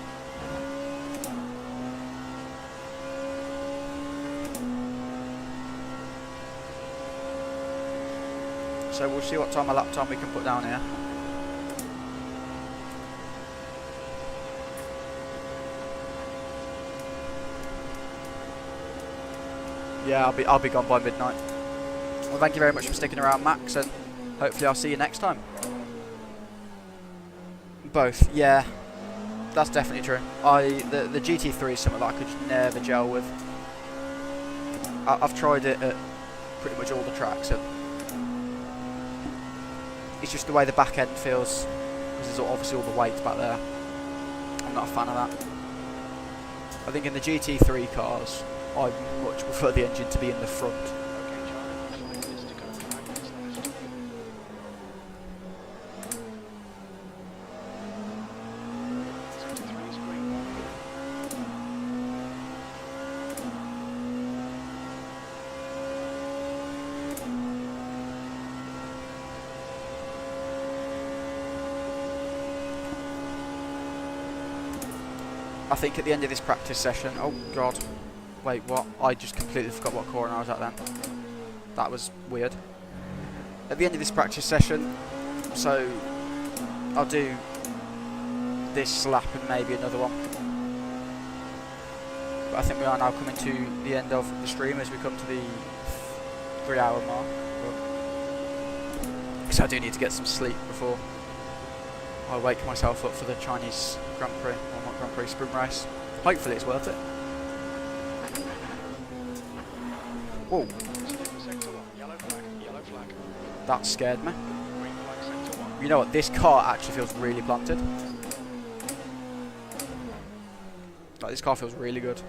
So we'll see what time of lap time we can put down here. Yeah, I'll be gone by midnight. Well, thank you very much for sticking around, Max, and hopefully I'll see you next time. Both, yeah. that's definitely true. The GT3 is something that I could just never gel with. I've tried it at pretty much all the tracks, and it's just the way the back end feels, because there's obviously all the weight back there. I'm not a fan of that. I think in the GT3 cars, I much prefer the engine to be in the front. Okay, Charlie, 5 minutes to go. 5 minutes left. Sector 3 is green. I think at the end of this practice session, oh god, wait, what? I just completely forgot what corner I was at then. That was weird. At the end of this practice session, so I'll do this lap and maybe another one. But I think we are now coming to the end of the stream as we come to the 3-hour mark. Because I do need to get some sleep before I wake myself up for the Chinese Grand Prix, or not Grand Prix, sprint race. Hopefully it's worth it. Whoa, Sector 1, yellow flag, yellow flag. that scared me. Green flag, sector 1. You know what, this car actually feels really planted. Like, this car feels really good.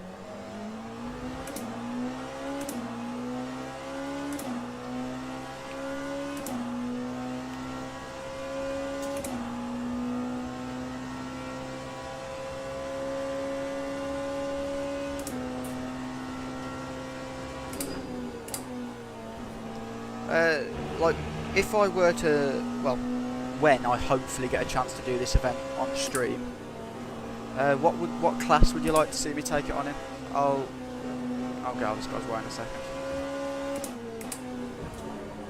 Like, if I were to, well, when I hopefully get a chance to do this event on stream, what class would you like to see me take it on in? I'll get out of this guy's way in a second.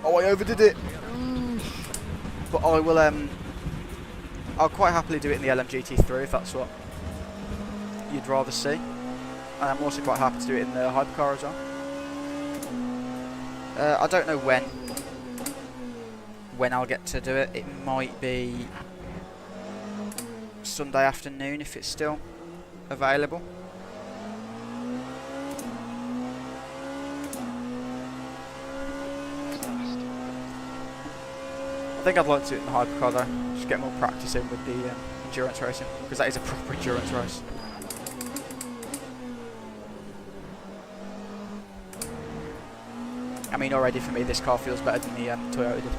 Oh, I overdid it. But I will, I'll quite happily do it in the LMGT3 if that's what you'd rather see. And I'm also quite happy to do it in the Hypercar as well. I don't know when I'll get to do it. It might be Sunday afternoon if it's still available. I think I'd like to do it in the Hypercar though, just get more practice in with the endurance racing, because that is a proper endurance race. I mean, already for me this car feels better than the Toyota did.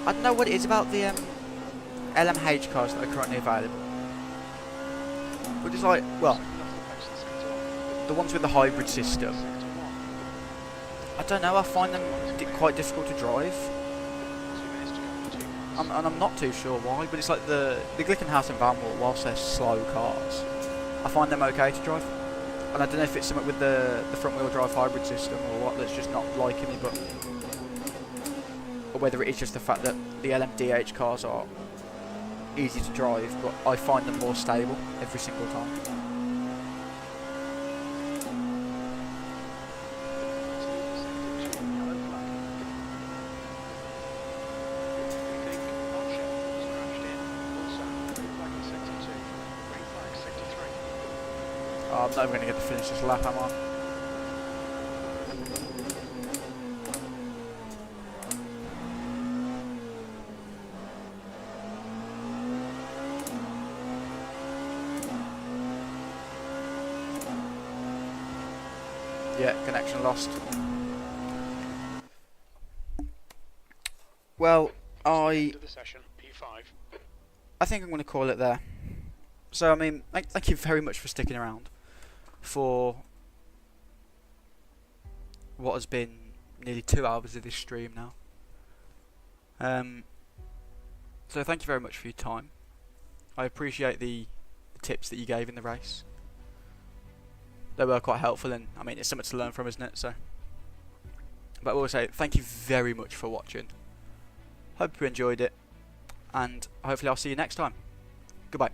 I don't know what it is about the LMH cars that are currently available. But it's like, well, the ones with the hybrid system, I don't know, I find them quite difficult to drive. And I'm not too sure why, but it's like the Glickenhaus and Vanwall, whilst they're slow cars, I find them okay to drive. And I don't know if it's something with the front wheel drive hybrid system or what that's just not liking me, but or whether it is just the fact that the LMDH cars are easy to drive, but I find them more stable every single time. Oh, I'm not even going to get to finish this lap, am I? Yeah, connection lost. Well, I think I'm going to call it there. So, I mean, thank you very much for sticking around for what has been nearly 2 hours of this stream now. So thank you very much for your time. I appreciate the tips that you gave in the race. They were quite helpful, and I mean, it's something to learn from, isn't it? So, but I will say thank you very much for watching. Hope you enjoyed it, and hopefully I'll see you next time. Goodbye.